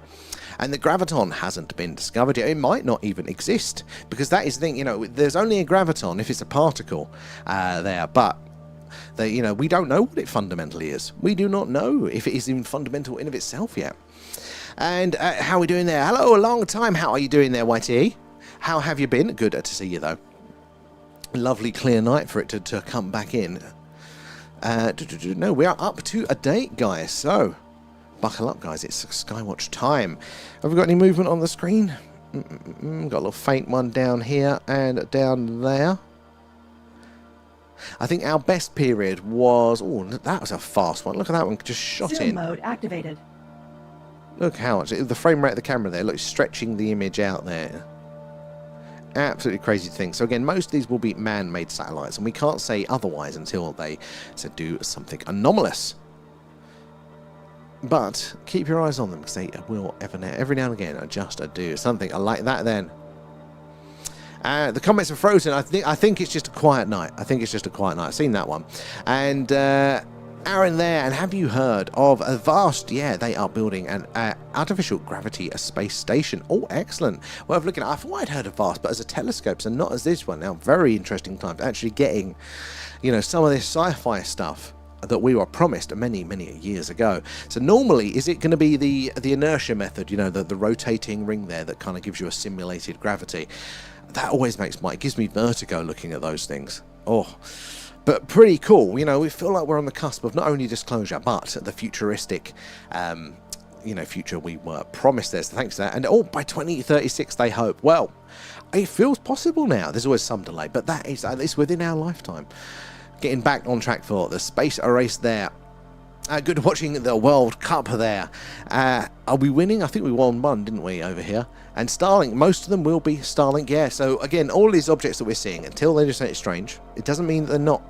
And the graviton hasn't been discovered yet. It might not even exist, because that is the thing, you know, there's only a graviton if it's a particle there, but you know, we don't know what it fundamentally is. We do not know if it is even fundamental in of itself yet. And how are we doing there? Hello, a long time. How are you doing there, YTE? How have you been? Good to see you, though. Lovely clear night for it to come back in. No, we are up to a date, guys. So, buckle up, guys. It's Skywatch time. Have we got any movement on the screen? Got a little faint one down here and down there. I think our best period was... Oh, that was a fast one. Look at that one. Just shot Zoom in. mode activated. Look how much... The frame rate of the camera there. Look, stretching the image out there. Absolutely crazy thing. So again, most of these will be man-made satellites, and we can't say otherwise until they do something anomalous. But keep your eyes on them, because they will every now and again just do something like that then. The comments are frozen. I think it's just a quiet night. I've seen that one. And Aaron there, and have you heard of a vast... Yeah, they are building an artificial gravity space station. Oh, excellent. Worth looking at. I thought I'd heard of vast, but as a telescope, so not as this one. Now, very interesting times. Actually getting, you know, some of this sci-fi stuff that we were promised many, many years ago. So normally, is it going to be the inertia method, you know, the rotating ring there that kind of gives you a simulated gravity? That always gives me vertigo looking at those things. Oh, but pretty cool. You know, we feel like we're on the cusp of not only disclosure, but the futuristic, you know, future we were promised there. So thanks to that. And by 2036, they hope. Well, it feels possible now. There's always some delay, but that is it's within our lifetime. Getting back on track for the space race there. Good watching the World Cup there. Are we winning? I think we won one, didn't we, over here? And Starlink, most of them will be Starlink, yeah. So again, all these objects that we're seeing, until they do something strange, it doesn't mean that they're not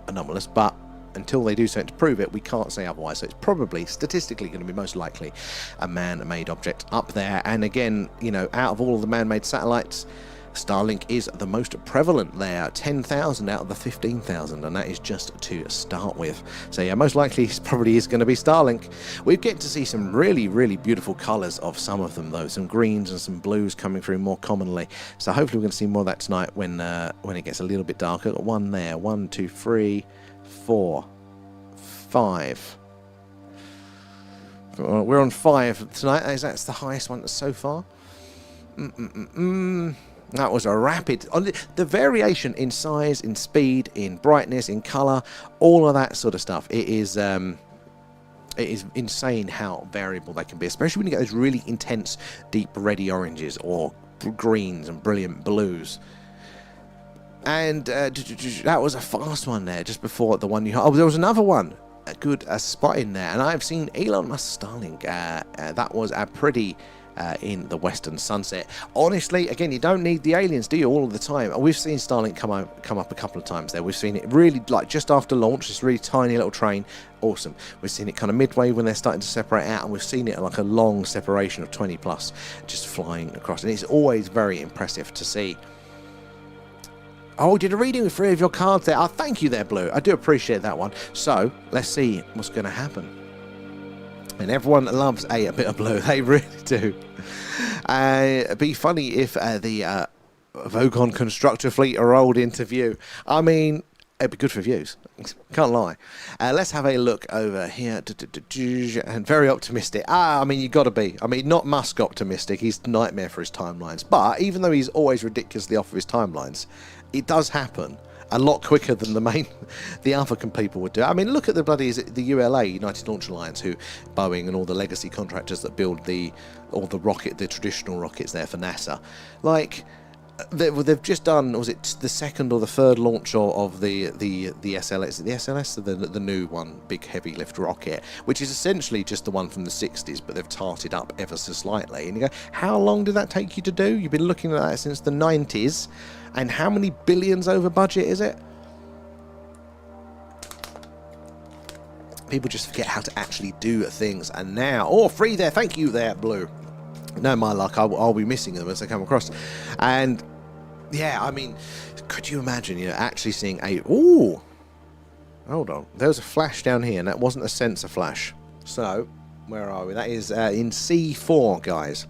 anomalous, but until they do something to prove it, we can't say otherwise. So it's probably, statistically, going to be most likely a man-made object up there. And again, you know, out of all of the man-made satellites, Starlink is the most prevalent there, 10,000 out of the 15,000, and that is just to start with. So yeah, most likely it probably is going to be Starlink. We get to see some really, really beautiful colours of some of them, though. Some greens and some blues coming through more commonly. So hopefully we're going to see more of that tonight when it gets a little bit darker. Got one there, 1, 2, 3, 4, 5. We're on 5 tonight. That's the highest one so far. That was a rapid... The variation in size, in speed, in brightness, in colour, all of that sort of stuff. It is insane how variable they can be, especially when you get those really intense, deep reddy oranges or greens and brilliant blues. And that was a fast one there, just before the one you... Oh, there was another one. A good spot in there. And I've seen Elon Musk Starlink. That was a pretty... in the western sunset. Honestly, again, you don't need the aliens, do you, all of the time? We've seen Starlink come up a couple of times there. We've seen it really, like, just after launch, this really tiny little train. Awesome. We've seen it kind of midway when they're starting to separate out, and we've seen it like a long separation of 20 plus just flying across, and it's always very impressive to see. Oh, did a reading with 3 of your cards there. Oh, thank you there, Blue. I do appreciate that one. So let's see what's going to happen. And everyone loves a bit of blue. They really do. It'd be funny if the Vogon constructor fleet rolled into view. I mean, it'd be good for views. Can't lie. Let's have a look over here. And very optimistic. I mean, you got to be. I mean, not Musk optimistic. He's a nightmare for his timelines. But even though he's always ridiculously off of his timelines, it does happen a lot quicker than the other people would do. I mean, look at the bloody the ULA, United Launch Alliance, who Boeing and all the legacy contractors that build the traditional rockets there for NASA. Like, they've just done, was it the second or the third launch of the SLS? The SLS, the new one, big heavy lift rocket, which is essentially just the one from the 60s, but they've tarted up ever so slightly. And you go, how long did that take you to do? You've been looking at that since the 90s. And how many billions over budget is it? People just forget how to actually do things. And now, oh, free there. Thank you there, Blue. No, my luck, I'll be missing them as they come across. And yeah, I mean, could you imagine, actually seeing a... Ooh, hold on. There was a flash down here, and that wasn't a sensor flash. So, where are we? That is in C4, guys.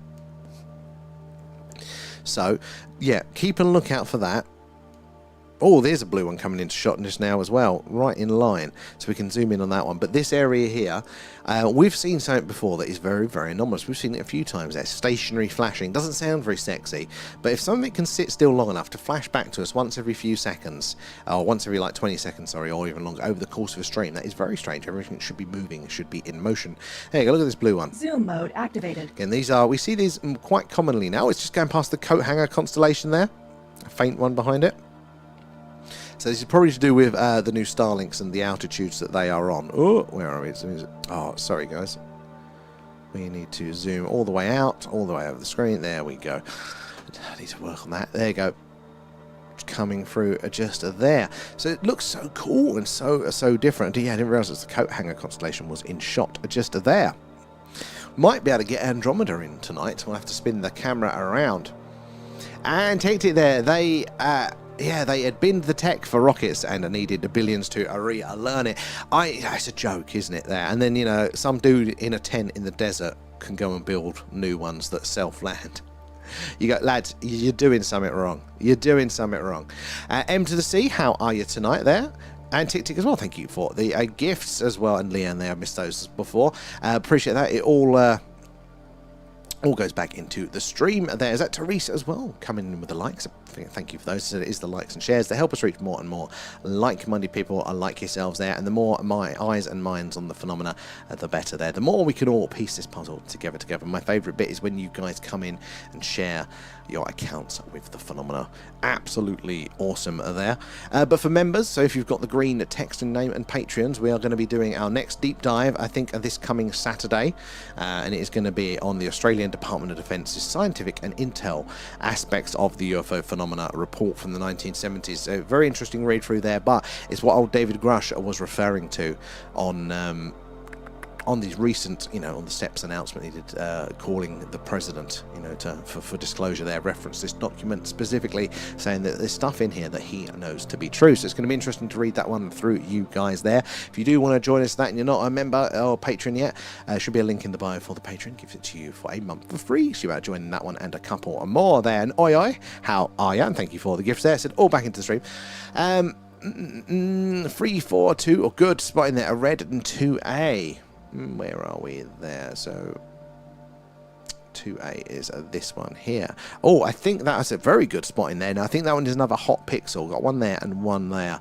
So, yeah, keep a lookout for that. Oh, there's a blue one coming into shot just now as well, right in line, so we can zoom in on that one. But this area here, we've seen something before that is very, very anomalous. We've seen it a few times. That stationary flashing doesn't sound very sexy, but if something can sit still long enough to flash back to us once every few seconds, or once every like 20 seconds, sorry, or even longer over the course of a stream, that is very strange. Everything should be moving, should be in motion. There you go. Look at this blue one. Zoom mode activated. Again, we see these quite commonly now. It's just going past the coat hanger constellation there, a faint one behind it. So this is probably to do with the new Starlinks and the altitudes that they are on. Oh, where are we? Oh, sorry, guys. We need to zoom all the way out, all the way over the screen. There we go. I need to work on that. There you go. Coming through just there. So it looks so cool and so different. Yeah, I didn't realise the coat hanger constellation was in shot just there. Might be able to get Andromeda in tonight. We'll have to spin the camera around. And take it there. They had binned the tech for rockets and needed the billions to relearn it. It's a joke, isn't it, there? And then, some dude in a tent in the desert can go and build new ones that self-land. You go, lads, you're doing something wrong. You're doing something wrong. M to the C, how are you tonight there? And Tick Tick as well, thank you for the gifts as well. And Leanne there, I missed those before. Appreciate that. It all goes back into the stream. There is that Teresa as well, coming in with the likes. Thank you for those. So it is the likes and shares that help us reach more and more like-minded people like yourselves there. And the more my eyes and minds on the phenomena, the better there. The more we can all piece this puzzle together. My favourite bit is when you guys come in and share your accounts with the phenomena. Absolutely awesome there. But for members, so if you've got the green text and name and Patreons, we are going to be doing our next deep dive, I think, this coming Saturday. And it is going to be on the Australian Department of Defence's scientific and intel aspects of the UFO phenomena report from the 1970s. So very interesting read through there, but it's what old David Grush was referring to on these recent, on the STEPS announcement he did, calling the president, for disclosure there, referenced this document specifically, saying that there's stuff in here that he knows to be true. So it's going to be interesting to read that one through you guys there. If you do want to join us that and you're not a member or patron yet, should be a link in the bio for the patron. Gives it to you for a month for free. So you're about joining that one and a couple more there. And oi, how are you? And thank you for the gifts there. Said all back into the stream. 3, 4, 2, or good spot in there, a red and 2A. Where are we there? So 2A is this one here. Oh, I think that's a very good spot in there. Now I think that one is another hot pixel. Got one there and one there.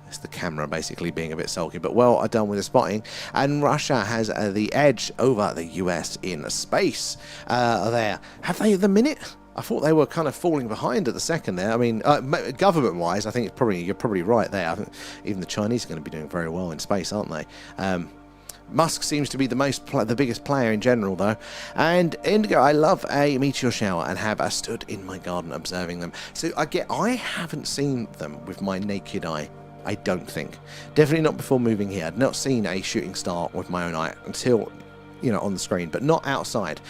It's the camera basically being a bit sulky, but well done with the spotting. And Russia has the edge over the US in space there. Have they at the minute? I thought they were kind of falling behind at the second there. I mean, government-wise, I think you're probably right there. I think even the Chinese are going to be doing very well in space, aren't they? Musk seems to be the biggest player in general, though. And Indigo, I love a meteor shower and have stood in my garden observing them. So I haven't seen them with my naked eye. I don't think. Definitely not before moving here. I'd not seen a shooting star with my own eye until, on the screen, but not outside.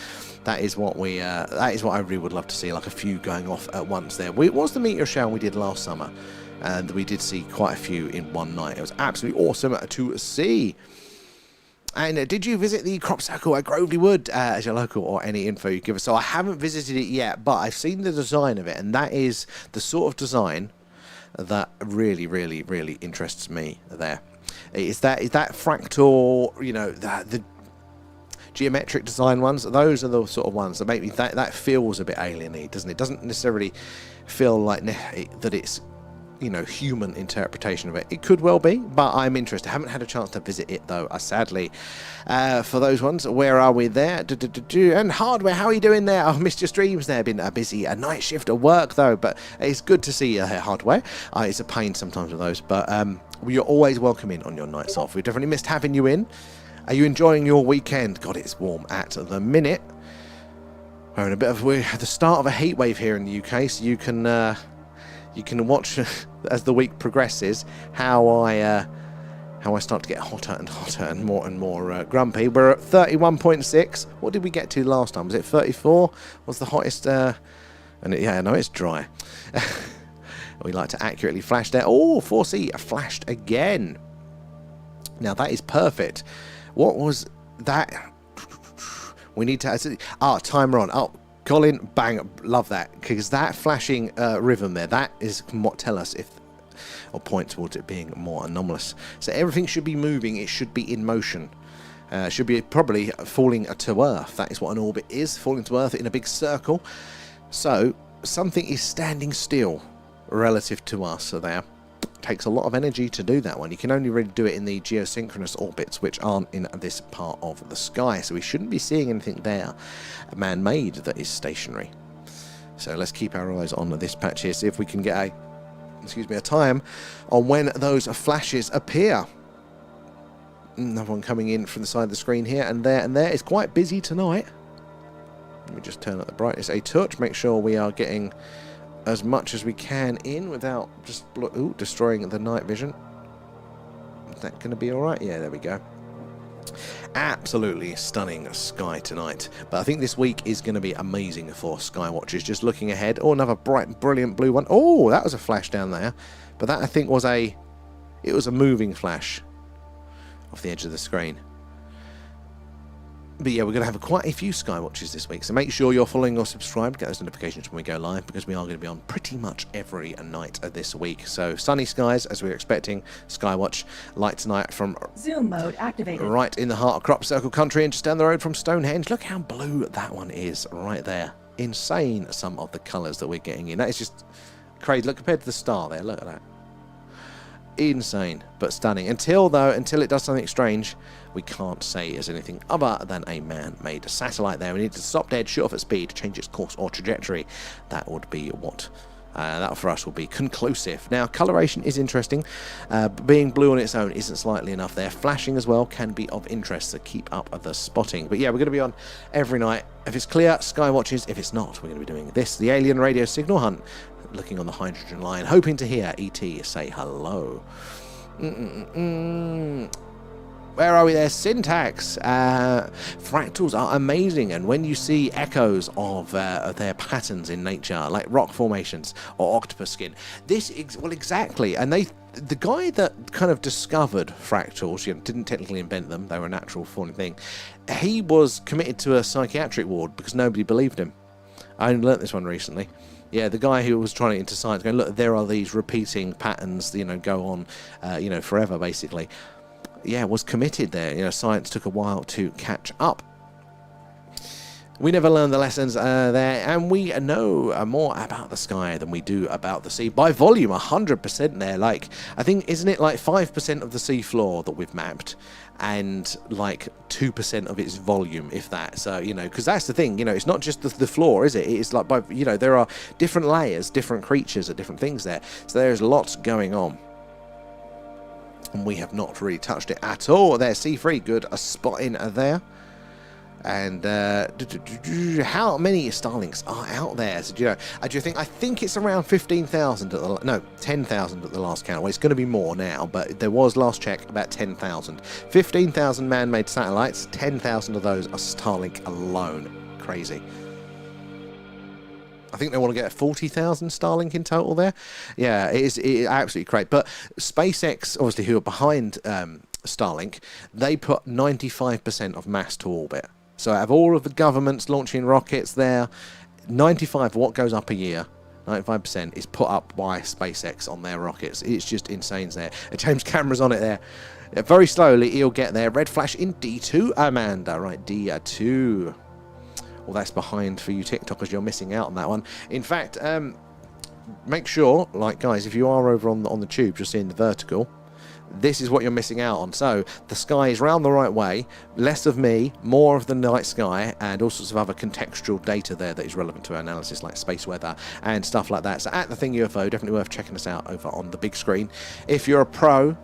That is what that is what I really would love to see, like a few going off at once there. It was the meteor shower we did last summer, and we did see quite a few in one night. It was absolutely awesome to see. And did you visit the crop circle at Grovely Wood as your local, or any info you give us? So I haven't visited it yet, but I've seen the design of it, and that is the sort of design that really, really, really interests me there. Is that fractal, the geometric design ones? Those are the sort of ones that make me, that feels a bit alien-y, doesn't it? Doesn't necessarily feel like that it's, human interpretation of it. It could well be, but I'm interested. I haven't had a chance to visit it, though, sadly. For those ones, where are we there? And Hardware, how are you doing there? I missed your streams there. Been busy, a night shift of work, though, but it's good to see you here, Hardware. It's a pain sometimes with those, but you're always welcome in on your nights off. We definitely missed having you in. Are you enjoying your weekend? God, it's warm at the minute. We're at the start of a heat wave here in the UK, so you can watch as the week progresses how how I start to get hotter and hotter and more grumpy. We're at 31.6. What did we get to last time? Was it 34? Was the hottest? Yeah, no, it's dry. We like to accurately flash there. Oh, 4C flashed again. Now that is perfect. What was that? We need to... timer on. Oh, Colin, bang, love that. Because that flashing rhythm there, that is what tell us if... or point towards it being more anomalous. So everything should be moving. It should be in motion. Should be probably falling to Earth. That is what an orbit is. Falling to Earth in a big circle. So something is standing still relative to us. So there takes a lot of energy to do that one. You can only really do it in the geosynchronous orbits, which aren't in this part of the sky. So we shouldn't be seeing anything there man-made that is stationary. So let's keep our eyes on this patch here. See if we can get a time on when those flashes appear. Another one coming in from the side of the screen here and there and there. It's quite busy tonight. Let me just turn up the brightness a touch, make sure we are getting as much as we can in without just destroying the night vision. Is that going to be alright? Yeah, there we go. Absolutely stunning sky tonight. But I think this week is going to be amazing for sky watchers. Just looking ahead. Oh, another bright, brilliant blue one. Oh, that was a flash down there. But that, I think, was a moving flash off the edge of the screen. But yeah, we're going to have quite a few sky watches this week. So make sure you're following or subscribed. Get those notifications when we go live, because we are going to be on pretty much every night of this week. So sunny skies, as we're expecting. Skywatch light tonight from zoom mode activated. Right in the heart of Crop Circle Country and just down the road from Stonehenge. Look how blue that one is right there. Insane, some of the colours that we're getting in. That is just crazy. Look, compared to the star there. Look at that. Insane, but stunning. Until it does something strange, we can't say it's anything other than a man-made satellite there. We need to stop dead, shoot off at speed, change its course or trajectory. That would be what that for us will be conclusive. Now, coloration is interesting. Being blue on its own isn't slightly enough there. Flashing as well can be of interest, so keep up the spotting. But yeah, we're going to be on every night. If it's clear, sky watches. If it's not, we're going to be doing this, the alien radio signal hunt, looking on the hydrogen line, hoping to hear ET say hello. Where are we there? Syntax. Fractals are amazing, and when you see echoes of their patterns in nature, like rock formations or octopus skin, well, exactly. And the guy that kind of discovered fractals, didn't technically invent them; they were a natural falling thing. He was committed to a psychiatric ward because nobody believed him. I only learnt this one recently. Yeah, the guy who was trying to into science, going, look, there are these repeating patterns, go on, forever, basically. Yeah, was committed there. Science took a while to catch up. We never learned the lessons there, and we know more about the sky than we do about the sea by volume. 100% there. Like, I think, isn't it like 5% of the sea floor that we've mapped, and like 2% of its volume, if that. So because that's the thing. It's not just the floor, is it? It's like there are different layers, different creatures, and different things there. So there's lots going on. And we have not really touched it at all. There, C3, good. A spot in there. And how many Starlinks are out there? So, I think it's around 15,000 no, 10,000 at the last count. Well, it's going to be more now, but there was last check about 10,000. 15,000 man-made satellites. 10,000 of those are Starlink alone. Crazy. I think they want to get 40,000 Starlink in total there. Yeah, it is absolutely great. But SpaceX, obviously, who are behind Starlink, they put 95% of mass to orbit. So out of all of the governments launching rockets there, 95% of what goes up a year, 95% is put up by SpaceX on their rockets. It's just insane there. James Cameron's on it there. Very slowly, he'll get there. Red flash in D2, Amanda. Right, D2. Well, that's behind for you TikTokers. You're missing out on that one. In fact, make sure, guys, if you are over on the tube, you're seeing the vertical. This is what you're missing out on. So the sky is round the right way, less of me, more of the night sky, and all sorts of other contextual data there that is relevant to our analysis, like space weather and stuff like that. So at The Thing UFO, definitely worth checking us out over on the big screen. If you're a pro,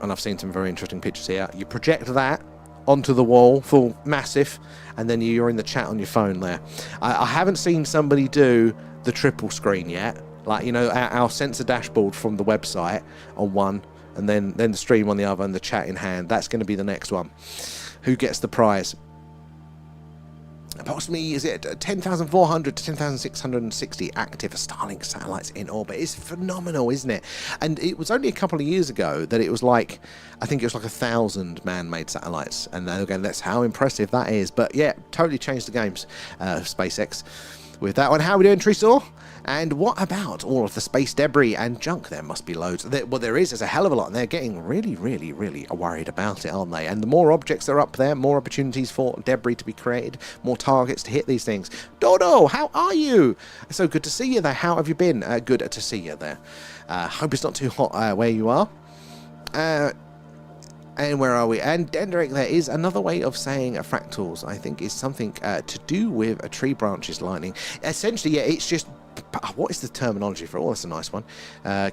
and I've seen some very interesting pictures here, you project that onto the wall, full massive, and then you're in the chat on your phone there. I haven't seen somebody do the triple screen yet. Like, our sensor dashboard from the website on one, and then the stream on the other and the chat in hand. That's going to be the next one. Who gets the prize? Approximately, is it 10,400 to 10,660 active Starlink satellites in orbit? It's phenomenal, isn't it? And it was only a couple of years ago that it was like, I think it was like 1,000 man-made satellites. And again, that's how impressive that is. But yeah, totally changed the games, SpaceX. With that one, how are we doing, Tresor? And what about all of the space debris and junk? There must be loads. Well, there is. There's a hell of a lot, and they're getting really, really, really worried about it, aren't they? And the more objects that are up there, more opportunities for debris to be created, more targets to hit these things. Dodo, how are you? So good to see you there. How have you been? Good to see you there. Hope it's not too hot where you are. And where are we? And Dendrick, there is another way of saying fractals. I think is something to do with a tree branches lightning. Essentially, yeah, it's just... What is the terminology for it? Oh, that's a nice one.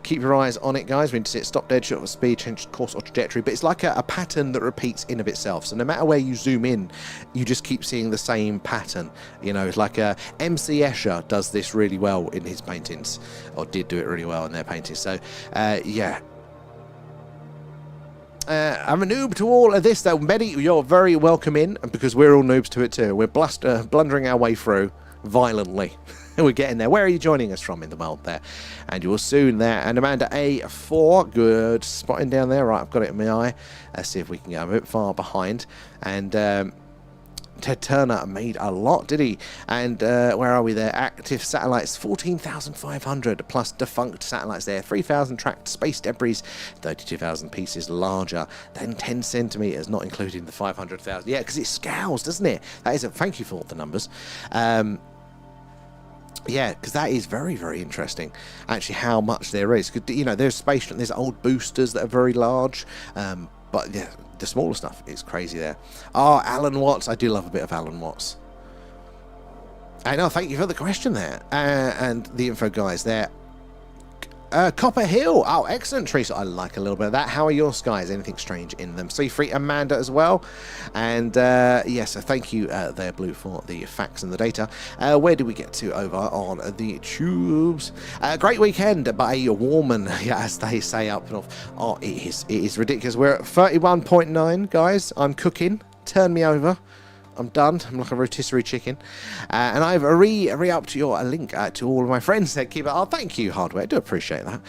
Keep your eyes on it, guys. We need to see it stop dead, short of speed, change course or trajectory. But it's like a pattern that repeats in of itself. So no matter where you zoom in, you just keep seeing the same pattern. You know, it's like MC Escher does this really well in his paintings, or did do it really well in their paintings. So, yeah. I'm a noob to all of this, though. Betty, you're very welcome in, because we're all noobs to it too. We're blundering our way through violently. We're getting there. Where are you joining us from in the world there? And you will soon there. And Amanda A4, good spotting down there. Right, I've got it in my eye. Let's see if we can go a bit far behind. And Ted Turner made a lot, did he? And where are we there? Active satellites, 14,500 plus defunct satellites there. 3,000 tracked space debris, 32,000 pieces larger than 10 centimeters, not including the 500,000. Yeah, because it scales, doesn't it? That is thank you for the numbers. Yeah, because that is very, very interesting, actually, how much there is. You know, there's there's old boosters that are very large, but yeah, the smaller stuff is crazy there. Oh, Alan Watts. I do love a bit of Alan Watts. I know, thank you for the question there. And the info guys there. Copper Hill. Oh, excellent, Teresa. I like a little bit of that. How are your skies? Anything strange in them? See free Amanda as well. And yes, so thank you there, Blue, for the facts and the data. Where do we get to over on the tubes? Great weekend, but a warm one, yeah, as they say up north. Oh, it is ridiculous. We're at 31.9, guys. I'm cooking. Turn me over. I'm done. I'm like a rotisserie chicken. And I've re-upped your link to all of my friends that keep it. Oh, thank you, Hardware. I do appreciate that.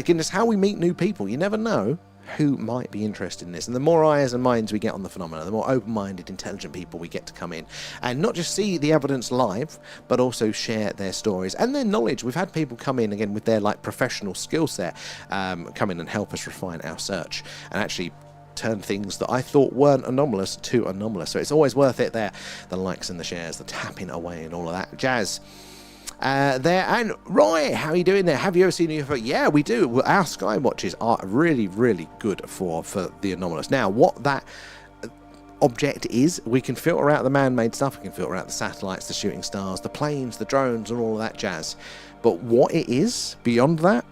Goodness, how we meet new people. You never know who might be interested in this. And the more eyes and minds we get on the phenomena, the more open-minded, intelligent people we get to come in. And not just see the evidence live, but also share their stories and their knowledge. We've had people come in, again, with their professional skill set, come in and help us refine our search. And actually turn things that I thought weren't anomalous to anomalous. So it's always worth it there. The likes and the shares, the tapping away and all of that jazz. There. And Roy, how are you doing there? Have you ever seen a UFO? Yeah, we do. Well, our skywatches are really, really good for the anomalous. Now, what that object is, we can filter out the man-made stuff. We can filter out the satellites, the shooting stars, the planes, the drones, and all of that jazz. But what it is beyond that,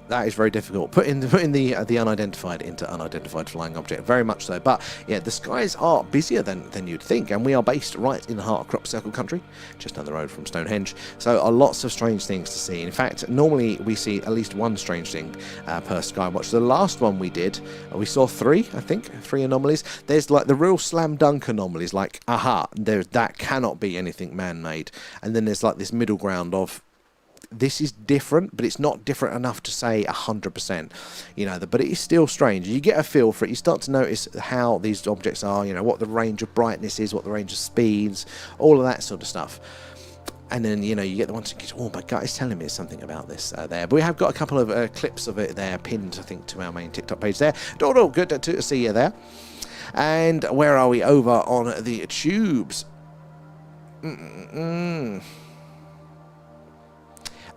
that is very difficult. Putting the unidentified into unidentified flying object, very much so. But yeah, the skies are busier than you'd think, and we are based right in the heart of Crop Circle country, just down the road from Stonehenge. So lots of strange things to see. In fact, normally we see at least one strange thing per Skywatch. The last one we did, we saw three anomalies. There's like the real slam dunk anomalies, like that cannot be anything man-made, and then there's like this middle ground of, this is different, but it's not different enough to say 100%, you know, but it is still strange. You get a feel for it. You start to notice how these objects are, you know, what the range of brightness is, what the range of speeds, all of that sort of stuff. And then, you know, you get the ones that get, oh, my gut is telling me something about this there. But we have got a couple of clips of it there pinned, I think, to our main TikTok page there. Dodo, good to see you there. And where are we? Over on the tubes.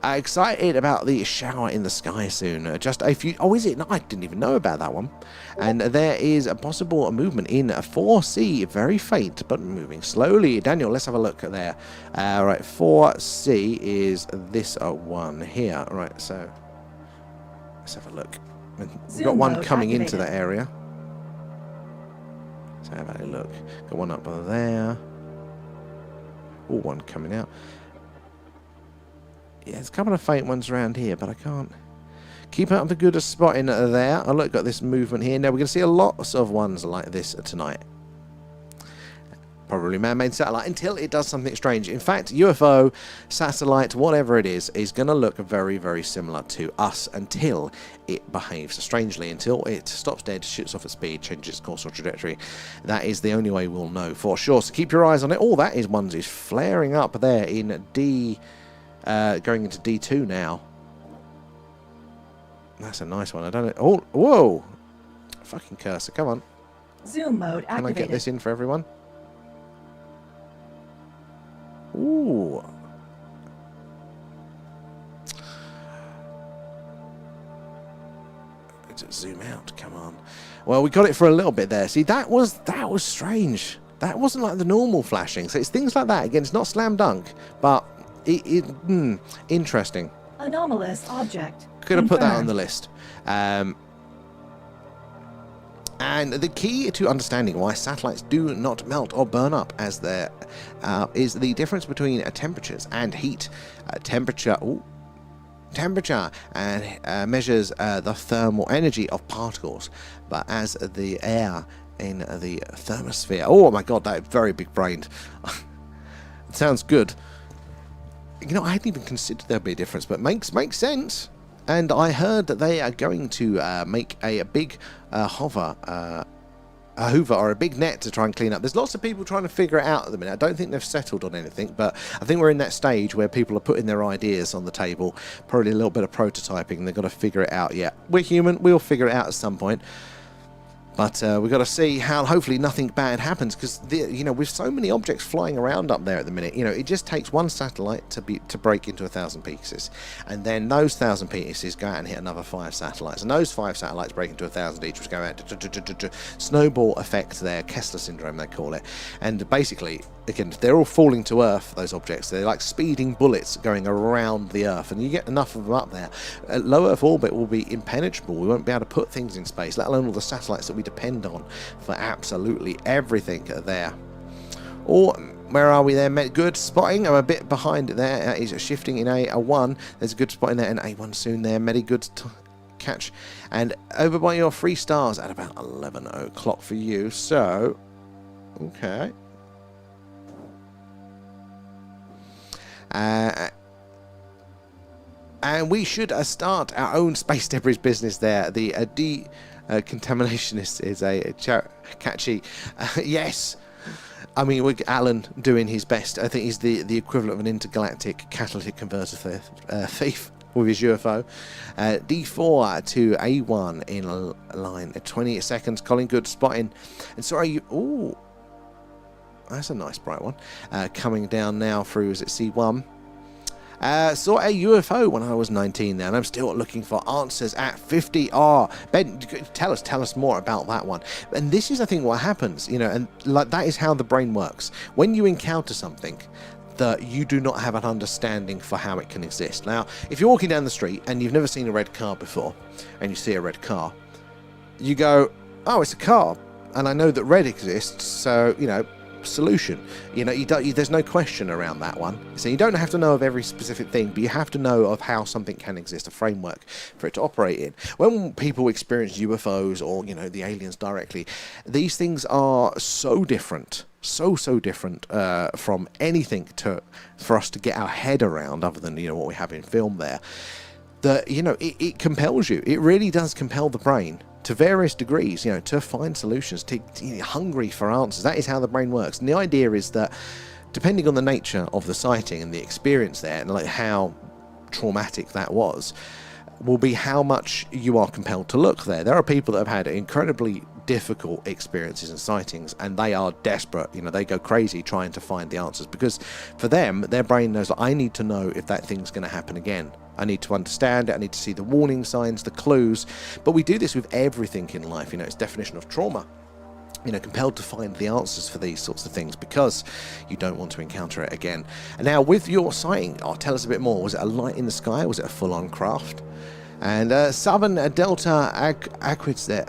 Excited about the shower in the sky soon. Just a few. Oh, is it? No, I didn't even know about that one. And there is a possible movement in 4C, very faint, but moving slowly. Daniel, let's have a look there. Right, 4C is this one here. Right, so let's have a look. We've got one coming into the area. So have a look. Got one up there. Oh, one coming out. Yeah, there's a couple of faint ones around here, but I can't Keep up the good spotting there. Oh, look, got this movement here. Now, we're going to see a lot of ones like this tonight. Probably man-made satellite, until it does something strange. In fact, UFO, satellite, whatever it is going to look very, very similar to us until it behaves strangely, until it stops dead, shoots off at speed, changes its course or trajectory. That is the only way we'll know for sure. So keep your eyes on it. All that is ones is flaring up there in D, going into D2 now. That's a nice one. I don't know. Oh, whoa! Fucking cursor. Come on. Zoom mode activated. Can I get this in for everyone? Ooh. Let's zoom out. Come on. Well, we got it for a little bit there. See, that was strange. That wasn't like the normal flashing. So it's things like that. Again, it's not slam dunk, but interesting. Anomalous object. Could have put that on the list. And the key to understanding why satellites do not melt or burn up as there is the difference between temperatures and heat. Temperature and measures the thermal energy of particles, but as the air in the thermosphere. Oh my god, that very big brained. It sounds good. You know, I hadn't even considered there'd be a difference, but makes sense. And I heard that they are going to make a big hoover or a big net to try and clean up. There's lots of people trying to figure it out at the minute. I don't think they've settled on anything, but I think we're in that stage where people are putting their ideas on the table, probably a little bit of prototyping, and they've got to figure it out yet. We're human, we'll figure it out at some point. But we've got to see how hopefully nothing bad happens, because with so many objects flying around up there at the minute, it just takes one satellite to break into 1,000 pieces, and then those 1,000 pieces go out and hit another 5 satellites, and those 5 satellites break into 1,000 each, which go out snowball effect there, Kessler syndrome they call it, and basically, again, they're all falling to Earth. Those objects, they're like speeding bullets going around the Earth, and you get enough of them up there. Low Earth orbit will be impenetrable. We won't be able to put things in space, let alone all the satellites that we depend on for absolutely everything there. Or where are we there? Good spotting. I'm a bit behind it there. He's shifting in A1. There's a good spot in there, and A1 soon there. Medi good catch, and over by your 3 stars at about 11 o'clock for you. So, okay. And we should start our own space debris business there. The decontaminationist is a catchy. Yes. I mean, with Alan doing his best. I think he's the equivalent of an intergalactic catalytic converter thief with his UFO. D4 to A1 in a line at 20 seconds. Colin Good spotting. And sorry, ooh. That's a nice bright one. Coming down now through, is it C1? Saw a UFO when I was 19 there, and I'm still looking for answers at 50. Ben, tell us more about that one. And this is, I think, what happens, and like that is how the brain works. When you encounter something that you do not have an understanding for how it can exist. Now, if you're walking down the street and you've never seen a red car before, and you see a red car, you go, oh, it's a car, and I know that red exists, so, solution. There's no question around that one. So you don't have to know of every specific thing, but you have to know of how something can exist, a framework for it to operate in. When people experience UFOs or the aliens directly, these things are so different, so different from anything for us to get our head around, other than what we have in film there. That it compels you. It really does compel the brain to various degrees, to find solutions, to hungry for answers. That is how the brain works. And the idea is that, depending on the nature of the sighting and the experience there, and like how traumatic that was, will be how much you are compelled to look there. There are people that have had incredibly difficult experiences and sightings, and they are desperate. They go crazy trying to find the answers, because for them, their brain knows that I need to know if that thing's going to happen again. I need to understand it. I need to see the warning signs, the clues. But we do this with everything in life. It's definition of trauma. Compelled to find the answers for these sorts of things because you don't want to encounter it again. And now with your sighting, tell us a bit more. Was it a light in the sky? Was it a full-on craft? And Southern Delta Aquarids there.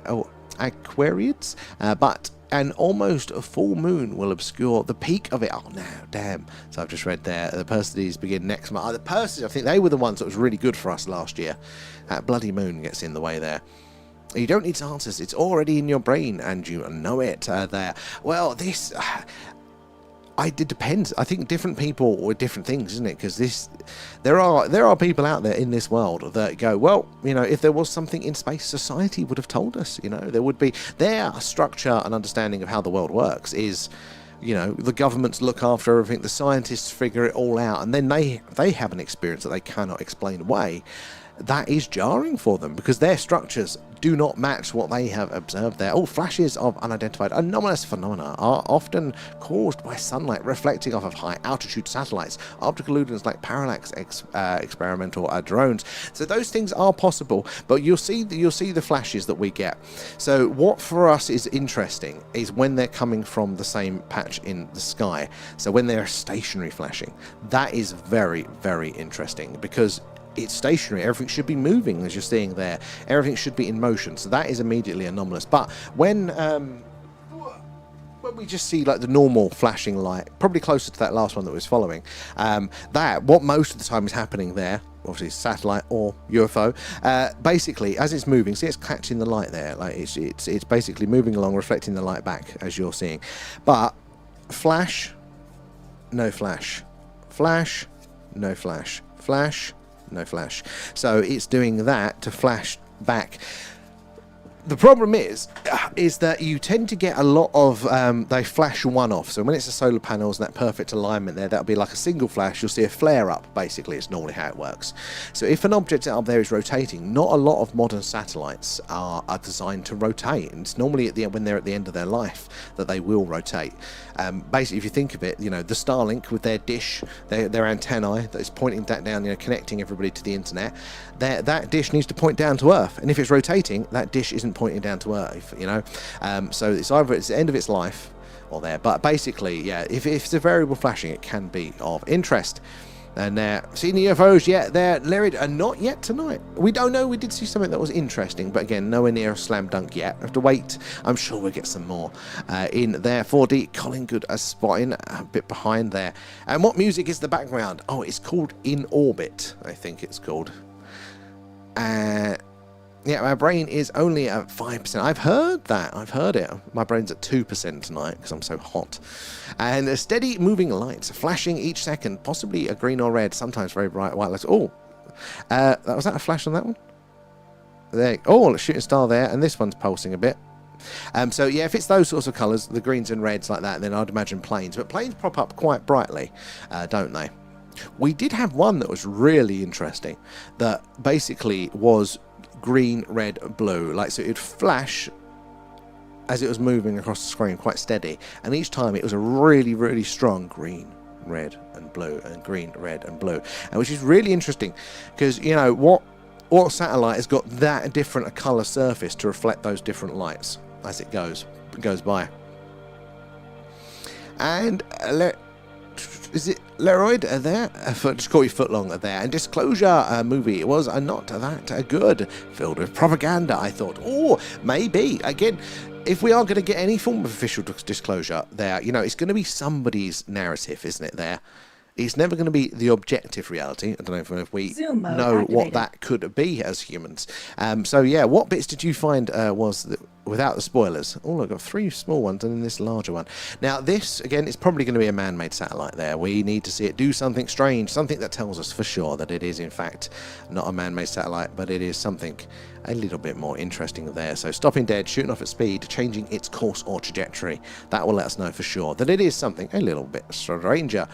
Aquarids. But an almost a full moon will obscure the peak of it. Oh no, damn. So I've just read there, the Perseids begin next month. The Perseids, I think they were the ones that was really good for us last year. That bloody moon gets in the way there. You don't need answers, it's already in your brain and you know it there. Well, this... it depends. I think different people with different things, isn't it? Because there are people out there in this world that go, well, you know, if there was something in space, society would have told us. You know, there would be their structure and understanding of how the world works is, you know, the governments look after everything, the scientists figure it all out, and then they have an experience that they cannot explain away. That is jarring for them because their structures do not match what they have observed there. All flashes of unidentified anomalous phenomena are often caused by sunlight reflecting off of high altitude satellites, optical illusions like parallax experimental drones. So those things are possible, but you'll see the flashes that we get. So what for us is interesting is when they're coming from the same patch in the sky. So when they're stationary flashing, that is very, very interesting because it's stationary. Everything should be moving, as you're seeing there. Everything should be in motion. So that is immediately anomalous. But when we just see like the normal flashing light, probably closer to that last one that was following, what most of the time is happening there, obviously satellite or UFO, basically as it's moving, see it's catching the light there, like it's basically moving along, reflecting the light back as you're seeing. But flash, no flash, flash, no flash, flash, no flash. So it's doing that to flash back. The problem is that you tend to get a lot of, they flash one off. So when it's the solar panels and that perfect alignment there, that'll be like a single flash. You'll see a flare up, basically. It's normally how it works. So if an object up there is rotating, not a lot of modern satellites are designed to rotate. And it's normally when they're at the end of their life that they will rotate. Basically, if you think of it, you know, the Starlink with their dish, their antennae that is pointing that down, you know, connecting everybody to the internet, that dish needs to point down to Earth. And if it's rotating, that dish isn't pointing down to Earth, you know. So it's either it's the end of its life or there. But basically, yeah, if it's a variable flashing, it can be of interest. And seeing the UFOs yet they're lurid and not yet tonight. We don't know. We did see something that was interesting, but again, nowhere near a slam dunk yet. We have to wait. I'm sure we'll get some more in there. 4D Collingwood spotting a bit behind there. And what music is the background? Oh, it's called In Orbit, I think it's called. Yeah, my brain is only at 5%. I've heard that. I've heard it. My brain's at 2% tonight because I'm so hot. And a steady moving lights flashing each second, possibly a green or red, sometimes very bright white lights. Oh, was that a flash on that one? There. Oh, a shooting star there, and this one's pulsing a bit. So yeah, if it's those sorts of colours, the greens and reds like that, then I'd imagine planes. But planes pop up quite brightly, don't they? We did have one that was really interesting, that basically was green, red, blue, like, so it'd flash as it was moving across the screen, quite steady, and each time it was a really, really strong green, red and blue, and green, red and blue, and which is really interesting because, you know, what satellite has got that different a colour surface to reflect those different lights as it goes by. And is it Leroyd there? Just call you Footlong there. And Disclosure movie, it was not that good, filled with propaganda. I thought, oh, maybe again, if we are going to get any form of official disclosure there, you know, it's going to be somebody's narrative, isn't it? There, it's never going to be the objective reality. I don't know if we know what that could be as humans. So yeah, what bits did you find was that, without the spoilers? Oh, I've got 3 small ones and then this larger one. Now this, again, is probably going to be a man-made satellite there. We need to see it do something strange, something that tells us for sure that it is in fact not a man-made satellite, but it is something a little bit more interesting there. So stopping dead, shooting off at speed, changing its course or trajectory. That will let us know for sure that it is something a little bit stranger.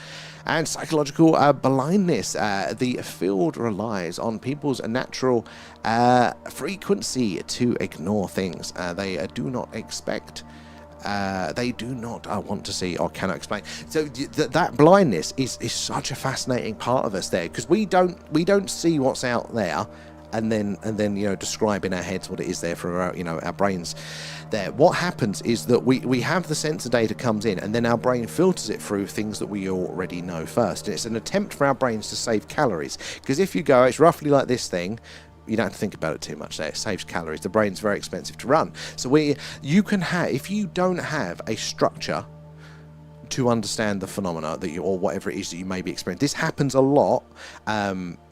And psychological blindness. The field relies on people's natural frequency to ignore things. They do not expect. They do not want to see or cannot explain. So that blindness is such a fascinating part of us there, because we don't see what's out there, and then you know, describe in our heads what it is there for our, you know, our brains there. What happens is that we have the sensor data comes in, and then our brain filters it through things that we already know first. And it's an attempt for our brains to save calories, because if you go, it's roughly like this thing, you don't have to think about it too much there. It saves calories. The brain's very expensive to run. So you can have, if you don't have a structure to understand the phenomena that you, or whatever it is that you may be experiencing, this happens a lot,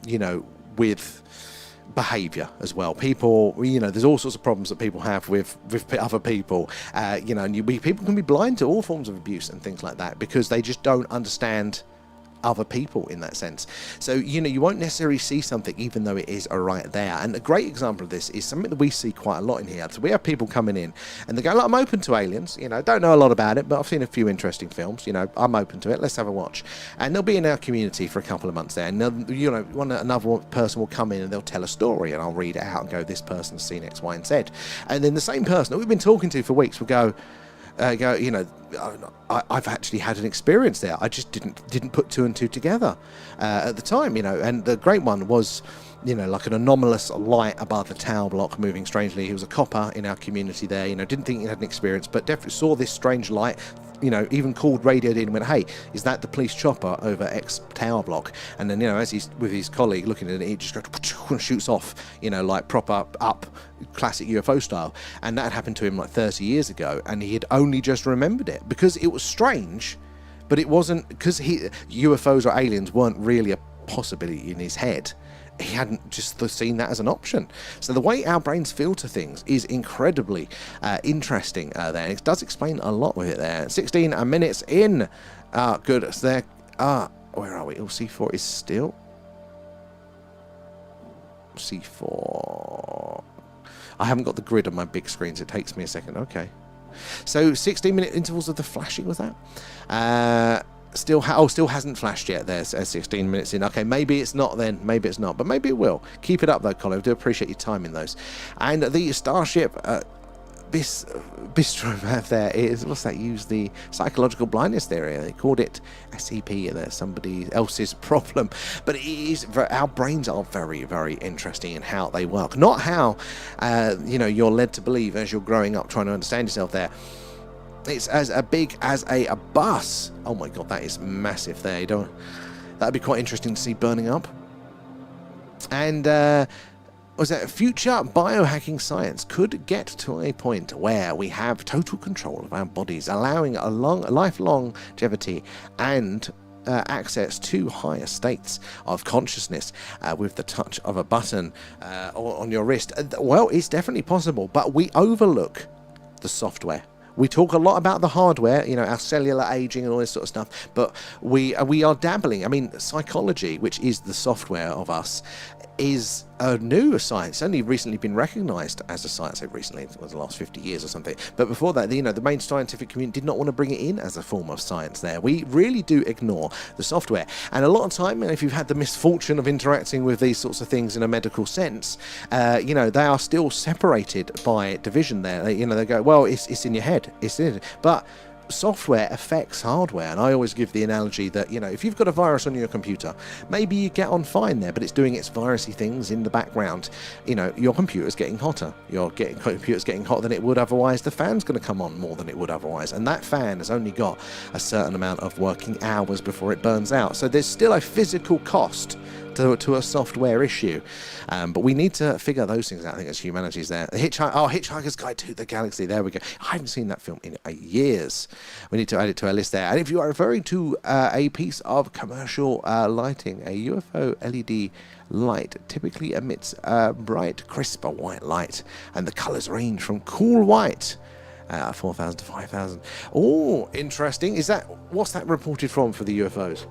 you know, with behavior as well. People, you know, there's all sorts of problems that people have with other people, you know, and people can be blind to all forms of abuse and things like that because they just don't understand other people in that sense. So, you know, you won't necessarily see something even though it is right there. And a great example of this is something that we see quite a lot in here. So we have people coming in and they go, look, I'm open to aliens, you know, don't know a lot about it, but I've seen a few interesting films, you know, I'm open to it, let's have a watch. And they'll be in our community for a couple of months there, and they'll, you know, another person will come in and they'll tell a story, and I'll read it out and go, this person's seen X, Y, and Z. And then the same person that we've been talking to for weeks will go, you know, I've actually had an experience there. I just didn't put two and two together at the time, you know. And the great one was, you know, like an anomalous light above the tower block moving strangely. He was a copper in our community there, you know, didn't think he had an experience, but definitely saw this strange light, you know, even called, radioed in and went, hey, is that the police chopper over X tower block? And then, you know, as he's with his colleague looking at it, he just goes and shoots off, you know, like proper up classic UFO style. And that happened to him like 30 years ago, and he had only just remembered it because it was strange, but it wasn't, because UFOs or aliens weren't really a possibility in his head. He hadn't just seen that as an option. So the way our brains filter things is incredibly interesting there. And it does explain a lot with it there. 16 minutes in. Good. So there. Where are we? Oh, C4 is still. C4. I haven't got the grid on my big screens. It takes me a second. Okay. So 16-minute intervals of the flashing, was that? Still hasn't flashed yet. There's 16 minutes in. Okay, maybe it's not then. Maybe it's not, but maybe it will. Keep it up though, Colin. I do appreciate your time in those. And the Starship Bistro there is, what's that? Use the psychological blindness theory. They called it SCP, and that's somebody else's problem. But it is, our brains are very, very interesting in how they work. Not how, you know, you're led to believe as you're growing up trying to understand yourself there. It's as big as a bus. Oh my god, that is massive there. That'd be quite interesting to see burning up. And was that future biohacking science could get to a point where we have total control of our bodies, allowing a lifelong longevity and access to higher states of consciousness with the touch of a button on your wrist. Well, it's definitely possible, but we overlook the software. We talk a lot about the hardware, you know, our cellular aging and all this sort of stuff, but we are dabbling. I mean, psychology, which is the software of us, is a new science. It's only recently been recognized as a science. Recently, it was the last 50 years or something. But before that, you know, the main scientific community did not want to bring it in as a form of science there. We really do ignore the software. And a lot of time, if you've had the misfortune of interacting with these sorts of things in a medical sense, you know, they are still separated by division there. You know, they go, well, it's in your head. It's in it. But software affects hardware, and I always give the analogy that, you know, if you've got a virus on your computer, maybe you get on fine there, but it's doing its virusy things in the background. You know, your computer's getting hotter. Your computer's getting hotter than it would otherwise. The fan's going to come on more than it would otherwise, and that fan has only got a certain amount of working hours before it burns out. So there's still a physical cost to a software issue, but we need to figure those things out. I think as humanities there. Hitchhiker's Guide to the Galaxy. There we go. I haven't seen that film in years. We need to add it to our list there. And if you are referring to a piece of commercial lighting, a UFO LED light typically emits a bright, crisper white light, and the colours range from cool white 4,000 to 5,000. Oh, interesting. What's that reported from for the UFOs?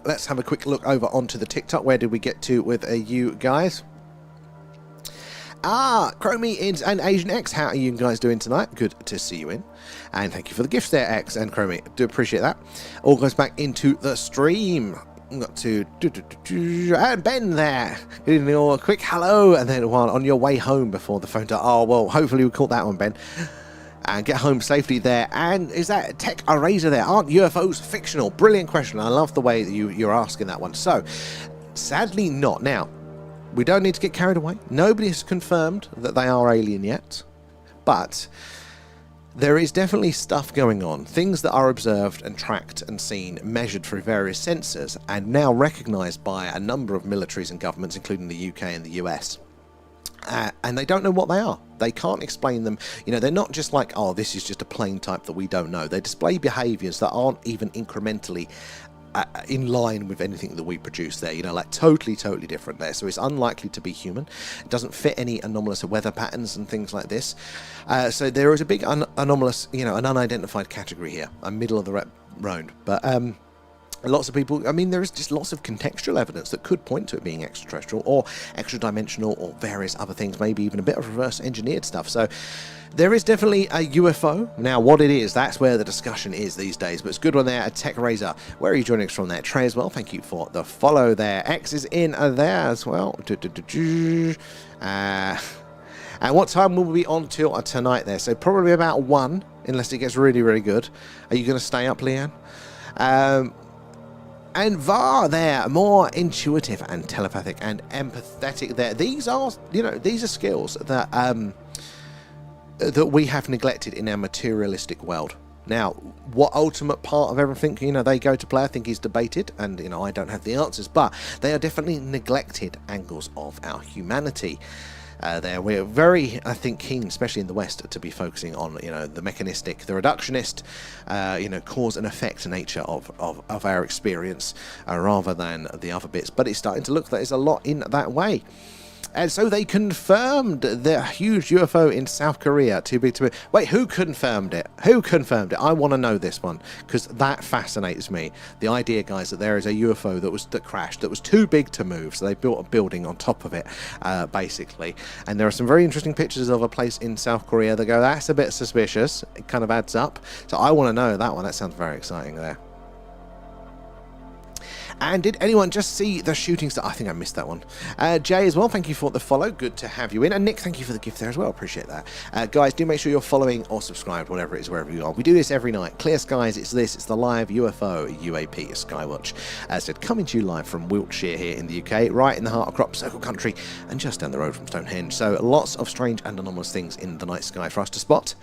Let's have a quick look over onto the TikTok. Where did we get to with you guys? Chromie and Asian X, how are you guys doing tonight? Good to see you in. And thank you for the gift there, X and Chromie. Do appreciate that. All goes back into the stream. Got to and Ben there. Giving you all a quick hello, and then one on your way home before the phone. Oh well, hopefully we caught that one, Ben. And get home safely there. And is that Tech Eraser there? Aren't UFOs fictional? Brilliant question. I love the way that you're asking that one. So, sadly not. Now, we don't need to get carried away. Nobody has confirmed that they are alien yet. But there is definitely stuff going on, things that are observed and tracked and seen, measured through various sensors, and now recognised by a number of militaries and governments, including the UK and the US. And they don't know what they are. They can't explain them. You know, they're not just like, oh, this is just a plane type that we don't know. They display behaviours that aren't even incrementally in line with anything that we produce there, you know, like totally different there. So it's unlikely to be human. It doesn't fit any anomalous weather patterns and things like this. So there is a big anomalous, you know, an unidentified category here, a middle of the road. But lots of people, I mean, there is just lots of contextual evidence that could point to it being extraterrestrial or extra-dimensional or various other things, maybe even a bit of reverse-engineered stuff. So there is definitely a UFO. Now, what it is, that's where the discussion is these days. But it's a good one there at Tech Razor. Where are you joining us from there? Trey as well, thank you for the follow there. X is in there as well. And what time will we be on till tonight there? So probably about 1, unless it gets really good. Are you going to stay up, Leanne? And VAR there, more intuitive and telepathic and empathetic there. These are, you know, these are skills that that we have neglected in our materialistic world. Now, what ultimate part of everything, you know, they go to play, I think is debated, and, you know, I don't have the answers, but they are definitely neglected angles of our humanity. There we're very, I think, keen, especially in the West, to be focusing on, you know, the mechanistic, the reductionist, you know, cause and effect nature of our experience, rather than the other bits. But it's starting to look that there's a lot in that way. And so they confirmed the huge UFO in South Korea too big to move. Wait, who confirmed it? Who confirmed it? I want to know this one, because that fascinates me. The idea, guys, that there is a UFO that crashed, that was too big to move, so they built a building on top of it, basically. And there are some very interesting pictures of a place in South Korea that go, that's a bit suspicious. It kind of adds up. So I want to know that one. That sounds very exciting there. And did anyone just see the shooting star? I think I missed that one. Jay as well, thank you for the follow. Good to have you in. And Nick, thank you for the gift there as well. Appreciate that. Guys, do make sure you're following or subscribed, whatever it is, wherever you are. We do this every night. Clear skies, it's this. It's the live UFO UAP Skywatch. As said, coming to you live from Wiltshire here in the UK, right in the heart of crop circle country, and just down the road from Stonehenge. So lots of strange and anomalous things in the night sky for us to spot.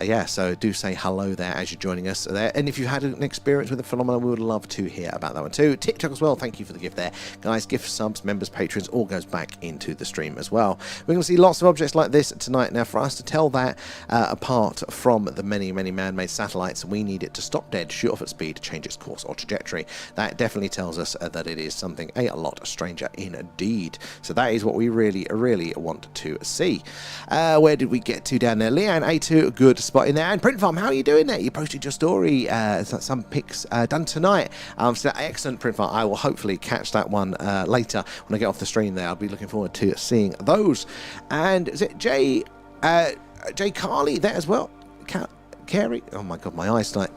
Yeah, so do say hello there as you're joining us there. And if you had an experience with the phenomenon, we would love to hear about that one too. TikTok as well, thank you for the gift there. Guys, gift subs, members, patrons, all goes back into the stream as well. We're going to see lots of objects like this tonight. Now, for us to tell that apart from the many man-made satellites, we need it to stop dead, shoot off at speed, change its course or trajectory. That definitely tells us that it is something a lot stranger indeed. So that is what we really want to see. Where did we get to down there? Leanne A2, good spot in there. And Print Farm, how are you doing there? You posted your story, some pics done tonight. So excellent, Print Farm. I will hopefully catch that one later when I get off the stream there. I'll be looking forward to seeing those. And is it Jay Carley there as well? Carey? Oh my god, my eyes like.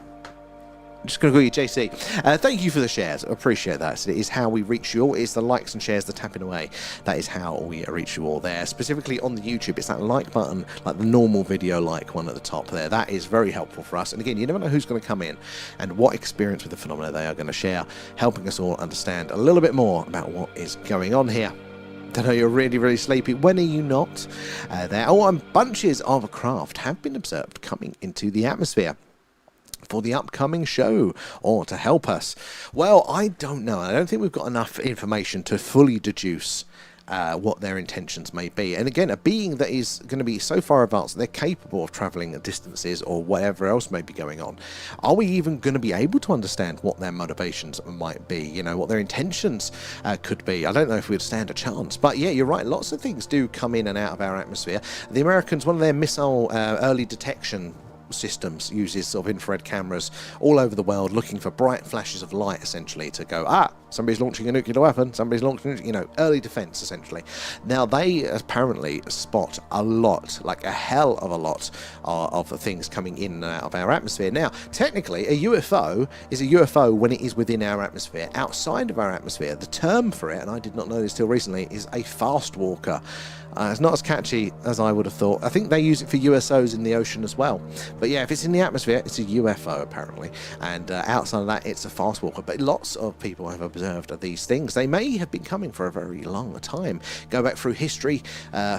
I'm just going to call you JC. Thank you for the shares. I appreciate that. So it is how we reach you all. It's the likes and shares, the tapping away. That is how we reach you all there. Specifically on the YouTube, it's that like button, like the normal video like one at the top there. That is very helpful for us. And again, you never know who's going to come in and what experience with the phenomena they are going to share, helping us all understand a little bit more about what is going on here. Don't know, you're really sleepy. When are you not? There. Oh, and bunches of craft have been observed coming into the atmosphere for the upcoming show, or to help us. Well, I don't know. I don't think we've got enough information to fully deduce what their intentions may be. And again, a being that is going to be so far advanced that they're capable of traveling distances or whatever else may be going on. Are we even going to be able to understand what their motivations might be? You know, what their intentions could be? I don't know if we'd stand a chance. But yeah, you're right. Lots of things do come in and out of our atmosphere. The Americans, one of their missile early detection systems uses sort of infrared cameras all over the world, looking for bright flashes of light, essentially, to go, somebody's launching a nuclear weapon, somebody's launching, you know, early defense, essentially. Now, they apparently spot a lot, like a hell of a lot of things coming in and out of our atmosphere. Now, technically, a UFO is a UFO when it is within our atmosphere. Outside of our atmosphere, the term for it, and I did not know this till recently, is a fast walker. It's not as catchy as I would have thought. I think they use it for USOs in the ocean as well. But yeah, if it's in the atmosphere, it's a UFO apparently. And outside of that, it's a fast walker. But lots of people have observed these things. They may have been coming for a very long time. Go back through history,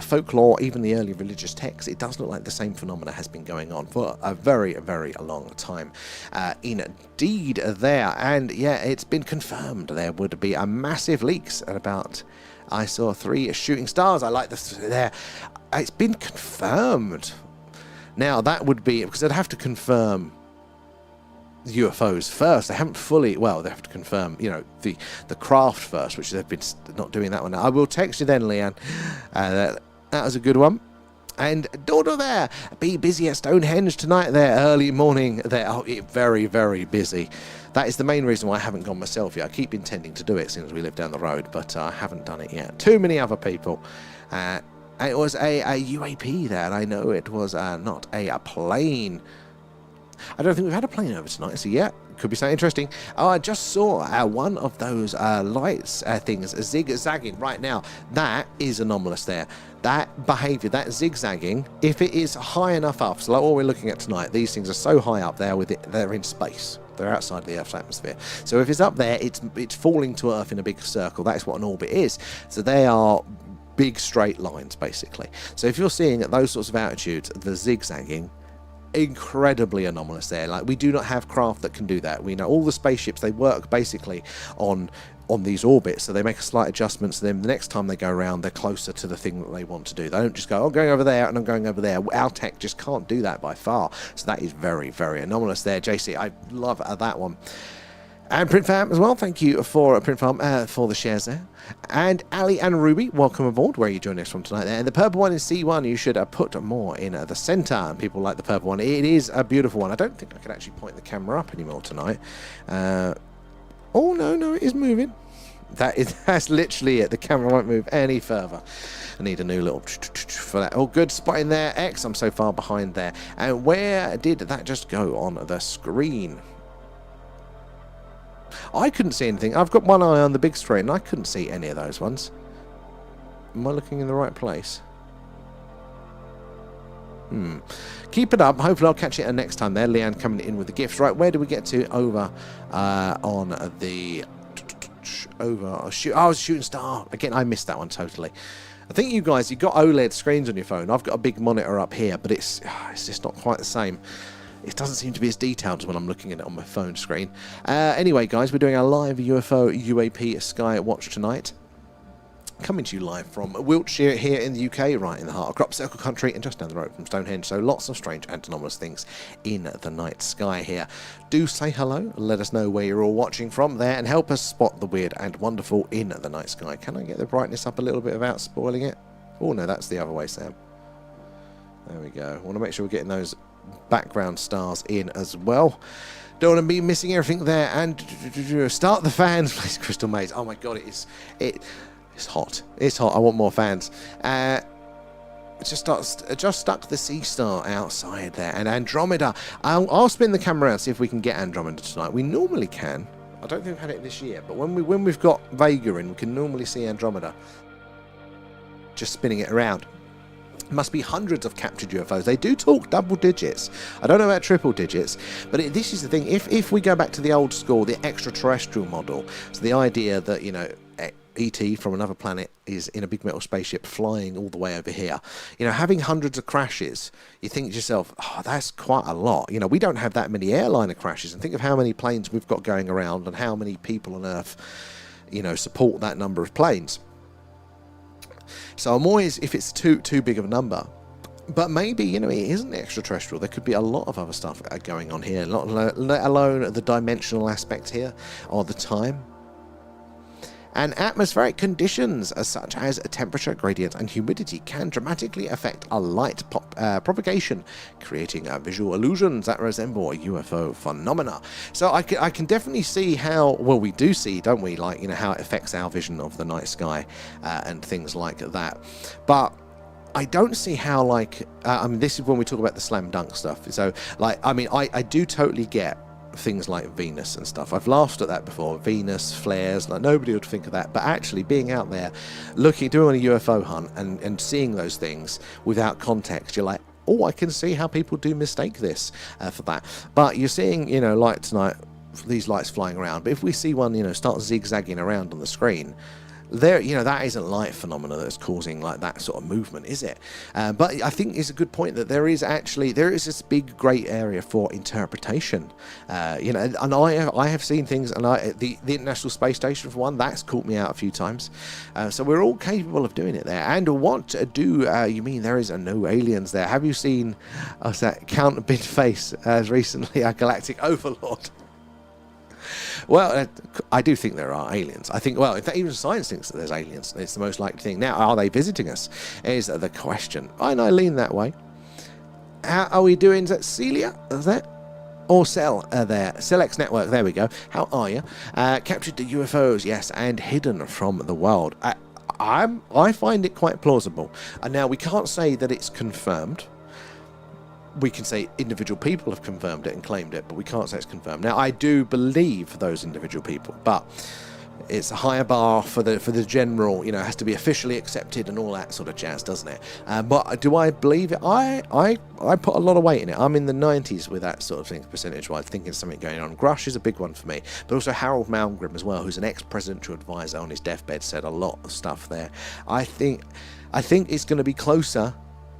folklore, even the early religious texts. It does look like the same phenomena has been going on for a very, very long time. Indeed there. And yeah, it's been confirmed there would be a massive leaks at about... I saw 3 shooting stars. I like this there. It's been confirmed. Now, that would be... Because they'd have to confirm UFOs first. They haven't fully... Well, they have to confirm, you know, the craft first, which they've been not doing that one now. I will text you then, Leanne. That was a good one. And Dodo there. Be busy at Stonehenge tonight there. Early morning there. Oh, very, very busy. That is the main reason why I haven't gone myself yet. I keep intending to do it since we live down the road, but I haven't done it yet. Too many other people. It was a UAP there, and I know it was not a plane. I don't think we've had a plane over tonight, so yeah, could be something interesting. Oh, I just saw one of those lights things zigzagging right now. That is anomalous there. That behavior, that zigzagging, if it is high enough up, so like what we're looking at tonight, these things are so high up there with it, they're in space. They're outside the Earth's atmosphere. So if it's up there, it's falling to Earth in a big circle. That's what an orbit is. So they are big straight lines, basically. So if you're seeing at those sorts of altitudes, the zigzagging, incredibly anomalous there. Like, we do not have craft that can do that. We know all the spaceships, they work basically on these orbits, so they make a slight adjustment, so then the next time they go around, they're closer to the thing that they want to do. They don't just go, I'm going over there and I'm going over there. Our tech just can't do that by far. So that is very, very anomalous there, JC. I love that one. And Print Farm as well. Thank you for Print Farm for the shares there. And Ali and Ruby, welcome aboard. Where are you joining us from tonight there? And the purple one is C1. You should put more in the center. And people like the purple one. It is a beautiful one. I don't think I can actually point the camera up anymore tonight. Oh, no, it is moving. That's literally it. The camera won't move any further. I need a new little for that. Oh, good spot in there. X, I'm so far behind there. And where did that just go on the screen? I couldn't see anything. I've got one eye on the big screen, and I couldn't see any of those ones. Am I looking in the right place? Keep it up. Hopefully I'll catch it next time there. Leanne coming in with the gifts. Right, where do we get to over on the... shooting star. Again, I missed that one totally. I think you guys, you've got OLED screens on your phone. I've got a big monitor up here, but it's just not quite the same. It doesn't seem to be as detailed as when I'm looking at it on my phone screen. Anyway, guys, we're doing our live UFO UAP Skywatch tonight. Coming to you live from Wiltshire here in the UK, right in the heart of Crop Circle country and just down the road from Stonehenge. So lots of strange and anomalous things in the night sky here. Do say hello, let us know where you're all watching from there, and help us spot the weird and wonderful in the night sky. Can I get the brightness up a little bit without spoiling it? Oh no, that's the other way, Sam. There we go. Want to make sure we're getting those background stars in as well. Don't want to be missing everything there. And start the fans, please, Crystal Maze. Oh my god, it's hot. It's hot. I want more fans. Just stuck the sea star outside there. And Andromeda. I'll spin the camera around, see if we can get Andromeda tonight. We normally can. I don't think we've had it this year, but when we've got Vega in, we can normally see Andromeda. Just spinning it around. Must be hundreds of captured UFOs. They do talk double digits. I don't know about triple digits, but this is the thing. If we go back to the old school, the extraterrestrial model, so the idea that, you know, ET from another planet is in a big metal spaceship flying all the way over here, you know, having hundreds of crashes, you think to yourself, oh, that's quite a lot. You know, we don't have that many airliner crashes, and think of how many planes we've got going around and how many people on Earth, you know, support that number of planes. So I'm always, if it's too big of a number, but maybe, you know, it isn't extraterrestrial. There could be a lot of other stuff going on here, let alone the dimensional aspect here, or the time. And atmospheric conditions, such as temperature, gradient, and humidity, can dramatically affect a light propagation, creating visual illusions that resemble UFO phenomena. So I can definitely see how, well, we do see, don't we, like, you know, how it affects our vision of the night sky and things like that. But I don't see how, like, I mean, this is when we talk about the slam dunk stuff. So, like, I mean, I do totally get things like Venus and stuff. I've laughed at that before. Venus, flares, like nobody would think of that. But actually being out there, doing a UFO hunt and seeing those things without context, you're like, oh, I can see how people do mistake this for that. But you're seeing, like tonight, these lights flying around. But if we see one, start zigzagging around on the screen, there, that isn't light phenomena that's causing like that sort of movement, is it? But I think it's a good point that there is this big grey area for interpretation. And I have seen things, and the International Space Station, for one, that's caught me out a few times. So we're all capable of doing it there. And what do you mean there is no aliens there? Have you seen that counter-bid face as recently a galactic overlord? Well, I do think there are aliens. I think, in fact, even science thinks that there's aliens. It's the most likely thing. Now, are they visiting us? Is the question. And I lean that way. How are we doing? Is that Celia? Is that? Or Cell there. Cell-X Network, there we go. How are you? Captured the UFOs, yes, and hidden from the world. I find it quite plausible. And now, we can't say that it's confirmed. We can say individual people have confirmed it and claimed it, but we can't say it's confirmed. Now, I do believe those individual people, but it's a higher bar for the general, it has to be officially accepted and all that sort of jazz, doesn't it? But do I believe it? I put a lot of weight in it. I'm in the 90s with that sort of thing, percentage-wise, thinking something going on. Grush is a big one for me, but also Harold Malmgren as well, who's an ex-presidential advisor on his deathbed, said a lot of stuff there. I think it's going to be closer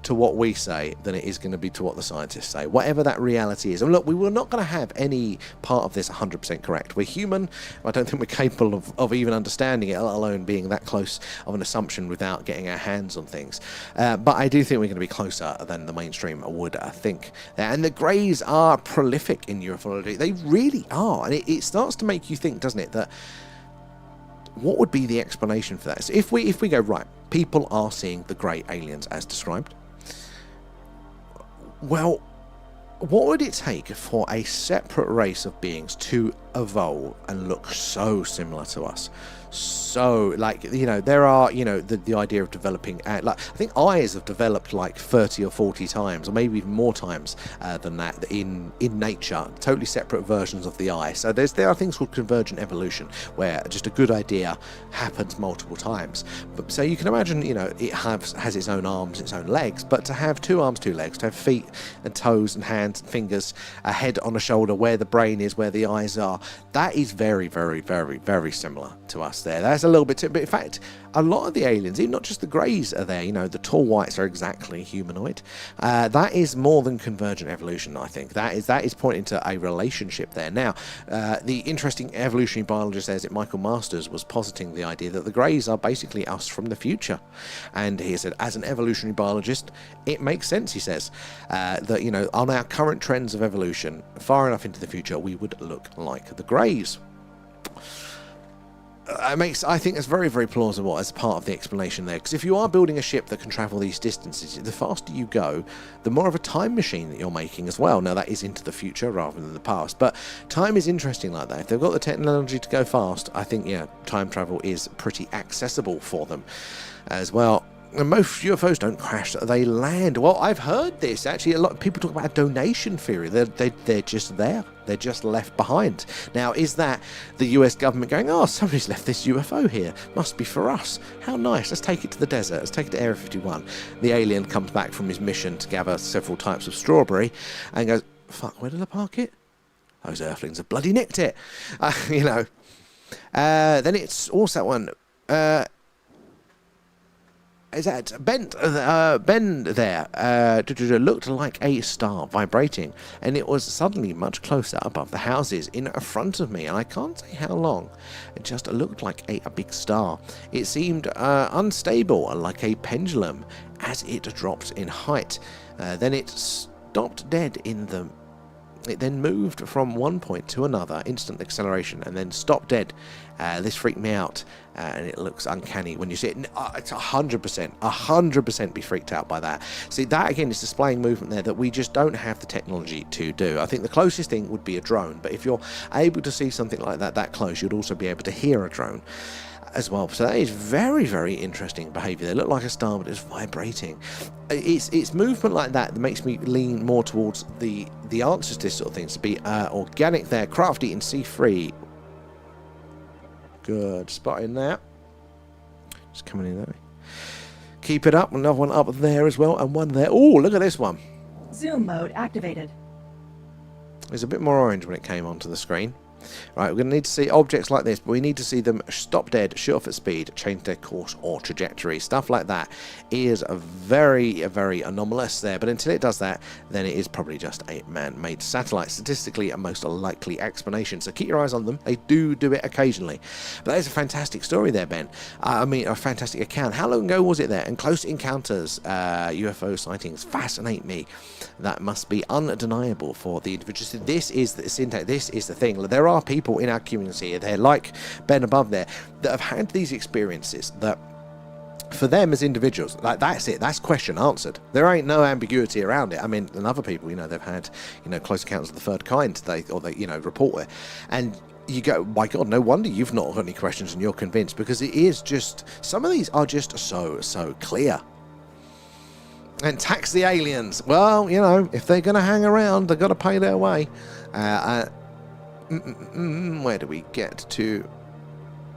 to what we say than it is going to be to what the scientists say, whatever that reality is. And look, we were not going to have any part of this 100% correct. We're human. I don't think we're capable of even understanding it, let alone being that close of an assumption without getting our hands on things. But I do think we're going to be closer than the mainstream would think. And the greys are prolific in ufology. They really are. And it starts to make you think, doesn't it, that what would be the explanation for that? So if we go, right, people are seeing the grey aliens as described. Well, what would it take for a separate race of beings to evolve and look so similar to us? So, there are, the idea of developing, I think eyes have developed like 30 or 40 times, or maybe even more times than that in nature, totally separate versions of the eye. So there are things called convergent evolution, where just a good idea happens multiple times. So you can imagine, it has its own arms, its own legs, but to have 2 arms, 2 legs, to have feet and toes and hands and fingers, a head on a shoulder, where the brain is, where the eyes are, that is very, very, very, very similar to us there. That's a little bit but in fact, a lot of the aliens, even not just the greys are there, the tall whites are exactly humanoid. That is more than convergent evolution, I think. That is pointing to a relationship there. Now, the interesting evolutionary biologist there, Michael Masters, was positing the idea that the greys are basically us from the future. And he said, as an evolutionary biologist, it makes sense, he says, that, on our current trends of evolution, far enough into the future, we would look like the greys. I think that's very, very plausible as part of the explanation there. Because if you are building a ship that can travel these distances, the faster you go, the more of a time machine that you're making as well. Now, that is into the future rather than the past. But time is interesting like that. If they've got the technology to go fast, I think, time travel is pretty accessible for them as well. And most UFOs don't crash, they land. Well, I've heard this, actually. A lot of people talk about a donation theory. They're just there. They're just left behind. Now, is that the US government going, oh, somebody's left this UFO here. Must be for us. How nice. Let's take it to the desert. Let's take it to Area 51. The alien comes back from his mission to gather several types of strawberry and goes, fuck, where did I park it? Those earthlings have bloody nicked it. Then it's also that one... is that Ben there looked like a star vibrating, and it was suddenly much closer above the houses in front of me, and I can't say how long. It just looked like a big star. It seemed unstable, like a pendulum, as it dropped in height. Then it stopped dead in the... It then moved from one point to another, instant acceleration, and then stopped dead. This freaked me out, and it looks uncanny when you see it. It's 100% be freaked out by that. See, that again is displaying movement there that we just don't have the technology to do. I think the closest thing would be a drone, but if you're able to see something like that close, you'd also be able to hear a drone. as well. So that is very, very interesting behaviour. They look like a star, but it's vibrating. It's movement like that makes me lean more towards the answers to this sort of things to be organic there, crafty and sea-free. Good spot in there. Just coming in that way. Keep it up. Another one up there as well, and one there. Oh, look at this one. Zoom mode activated. It's a bit more orange when it came onto the screen. Right, we're going to need to see objects like this, but we need to see them stop dead, shoot off at speed, change their course or trajectory. Stuff like that is very, very anomalous there. But until it does that, then it is probably just a man-made satellite. Statistically, a most likely explanation. So keep your eyes on them. They do it occasionally. But that is a fantastic story there, Ben. I mean, a fantastic account. How long ago was it there? And close encounters, UFO sightings fascinate me. That must be undeniable for the individuals. This is the syntax. This is the thing. There are people in our community, they're like Ben above there, that have had these experiences that for them as individuals, like that's it, that's question answered. There ain't no ambiguity around it. I mean, and other people, they've had, close encounters of the third kind, they report it, and you go, my God, no wonder you've not got any questions and you're convinced, because it is just, some of these are just so clear. And tax the aliens. Well, if they're going to hang around, they've got to pay their way. Where do we get to?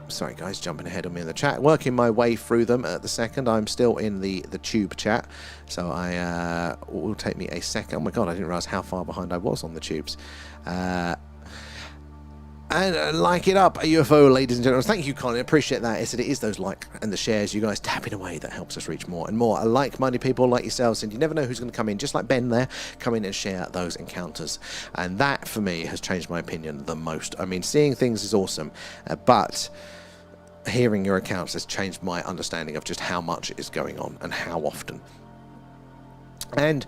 Sorry guys, jumping ahead of me in the chat, working my way through them at the second. I'm still in the tube chat, so I will take me a second. Oh my God, I didn't realize how far behind I was on the tubes. And like it up, a UFO, ladies and gentlemen. Thank you, Colin. Appreciate that. It is those like and the shares, you guys tapping away, that helps us reach more and more like-minded people like yourselves. And you never know who's going to come in, just like Ben there, come in and share those encounters. And that, for me, has changed my opinion the most. I mean, seeing things is awesome, but hearing your accounts has changed my understanding of just how much is going on and how often. And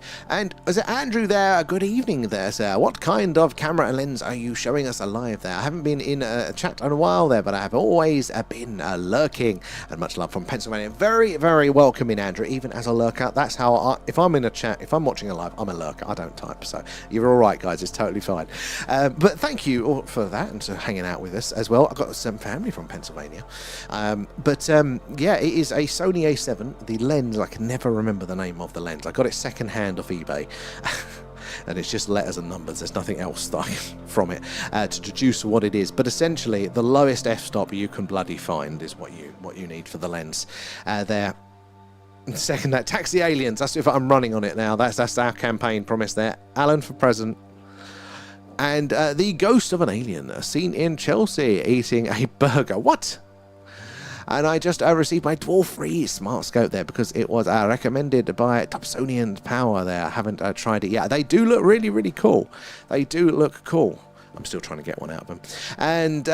is it Andrew there? Good evening there, sir. What kind of camera and lens are you showing us alive there? I haven't been in a chat in a while there, but I have always been lurking. And much love from Pennsylvania. Very, very welcoming, Andrew, even as a lurker. That's how if I'm in a chat, if I'm watching a live, I'm a lurker. I don't type, so you're all right, guys. It's totally fine. But thank you all for that and for hanging out with us as well. I've got some family from Pennsylvania. Yeah, it is a Sony A7. The lens, I can never remember the name of the lens. I got it second hand off eBay. And it's just letters and numbers, there's nothing else from it to deduce what it is, but essentially the lowest f-stop you can bloody find is what you need for the lens there. Second, that tax the aliens, that's if I'm running on it now. That's our campaign promise there. Alan for president. And the ghost of an alien seen in Chelsea eating a burger. What? And I just received my Dwarf Free Smart Scope there because it was recommended by Topsonian Power there. I haven't tried it yet. They do look really, really cool. They do look cool. I'm still trying to get one out of them. And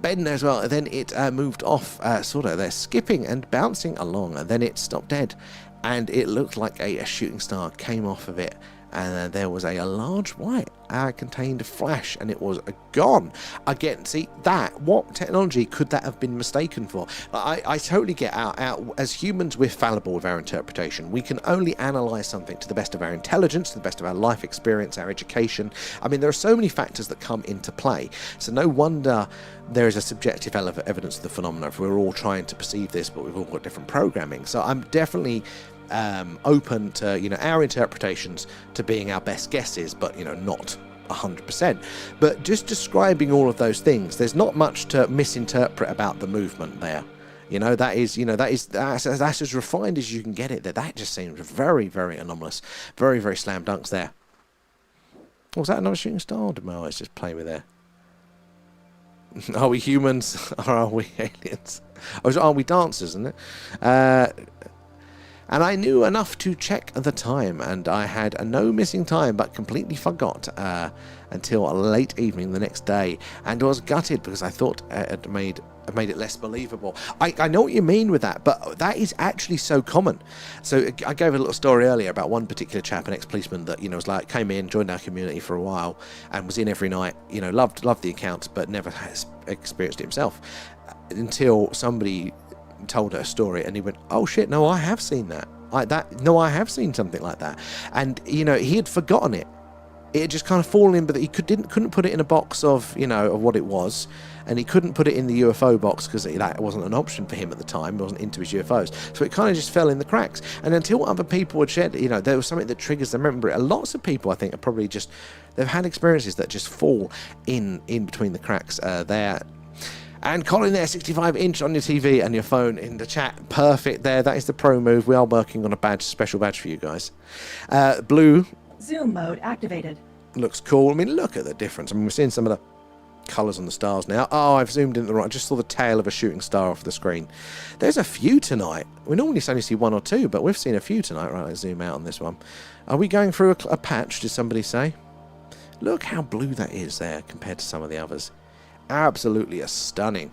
Ben as well. Then it moved off, sort of. They're skipping and bouncing along. And then it stopped dead. And it looked like a shooting star came off of it. And there was a large white contained flash, and it was gone. Again, see that? What technology could that have been mistaken for? I totally get out. As humans, we're fallible with our interpretation. We can only analyze something to the best of our intelligence, to the best of our life experience, our education. I mean, there are so many factors that come into play. So no wonder there is a subjective evidence of the phenomena if we're all trying to perceive this, but we've all got different programming. So I'm definitely open to our interpretations to being our best guesses, but not 100%. But just describing all of those things, there's not much to misinterpret about the movement there. That's as refined as you can get it. That just seems very, very anomalous, very, very slam dunks there. Was that another shooting star? No, let's just play with there. Are we humans or are we aliens? Or are we dancers, isn't it? And I knew enough to check the time, and I had no missing time, but completely forgot until a late evening the next day, and was gutted because I thought it made it less believable. I know what you mean with that, but that is actually so common. So I gave a little story earlier about one particular chap, an ex-policeman that was like came in, joined our community for a while, and was in every night. Loved the account, but never has experienced it himself until somebody told her a story, and he went, "Oh shit, no, I have seen that. I have seen something like that." And he had forgotten it. it had just kind of fallen in, but he couldn't put it in a box of, you know, of what it was, and he couldn't put it in the UFO box because that wasn't an option for him at the time. He wasn't into his UFOs, so it kind of just fell in the cracks. And until other people had shared, you know, there was something that triggers them. Remember, lots of people, I think, are probably just, they've had experiences that just fall in between the cracks there. And Colin there, 65-inch on your TV and your phone in the chat. Perfect there. That is the pro move. We are working on a special badge for you guys. Blue. Zoom mode activated. Looks cool. I mean, look at the difference. I mean, we're seeing some of the colours on the stars now. Oh, I've zoomed in the right. I just saw the tail of a shooting star off the screen. There's a few tonight. We normally only see one or two, but we've seen a few tonight. Right, let's zoom out on this one. Are we going through a patch, did somebody say? Look how blue that is there compared to some of the others. Absolutely stunning.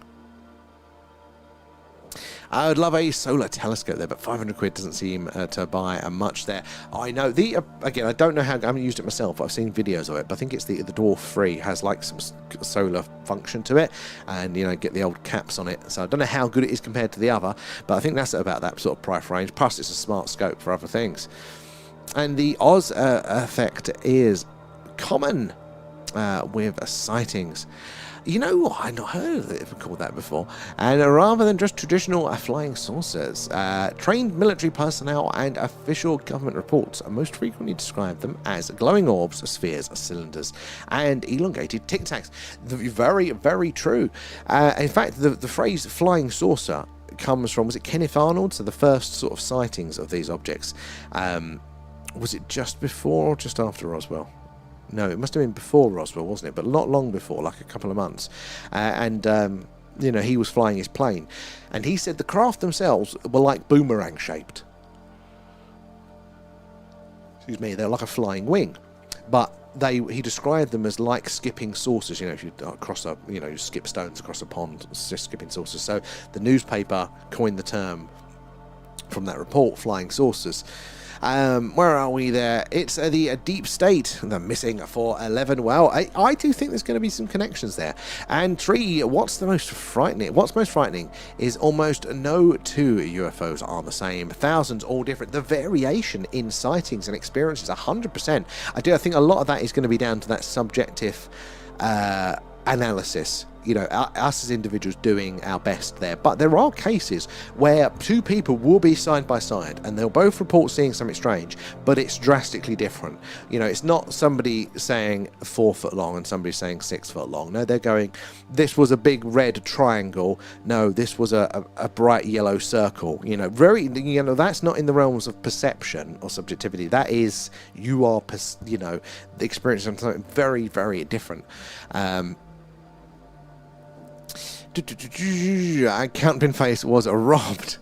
I would love a solar telescope there, but 500 quid doesn't seem to buy much there. I know again, I don't know how, I haven't used it myself, but I've seen videos of it, but I think it's the Dwarf 3 has like some solar function to it, and you know, get the old caps on it. So I don't know how good it is compared to the other, but I think that's about that sort of price range. Plus it's a smart scope for other things. And the Oz effect is common with sightings. You know what? I've not heard of it called that before. And rather than just traditional flying saucers, trained military personnel and official government reports most frequently describe them as glowing orbs, spheres, cylinders, and elongated tic tacs. Very, very true. In fact, the phrase flying saucer comes from, was it Kenneth Arnold? So the first sort of sightings of these objects. Was it just before or just after Roswell? No, it must have been before Roswell, wasn't it? But not long before, like a couple of months. You know, he was flying his plane. And he said the craft themselves were like boomerang shaped. Excuse me, they're like a flying wing. But he described them as like skipping saucers. You know, if you cross a, you know, skip stones across a pond, just skipping saucers. So the newspaper coined the term from that report, flying saucers. Where are we there? It's the deep state, the missing 411. Well, I do think there's going to be some connections there. And Tree, what's most frightening is almost no two UFOs are the same. Thousands all different. The variation in sightings and experiences, 100%. I think a lot of that is going to be down to that subjective analysis. You know, us as individuals doing our best there. But there are cases where two people will be side by side and they'll both report seeing something strange, but it's drastically different. You know, it's not somebody saying 4 foot long and somebody saying 6 foot long. No, they're going, this was a big red triangle. No, this was a bright yellow circle. You know, that's not in the realms of perception or subjectivity. That is, you are, you know, experiencing something very, very different. Countpin Face was robbed.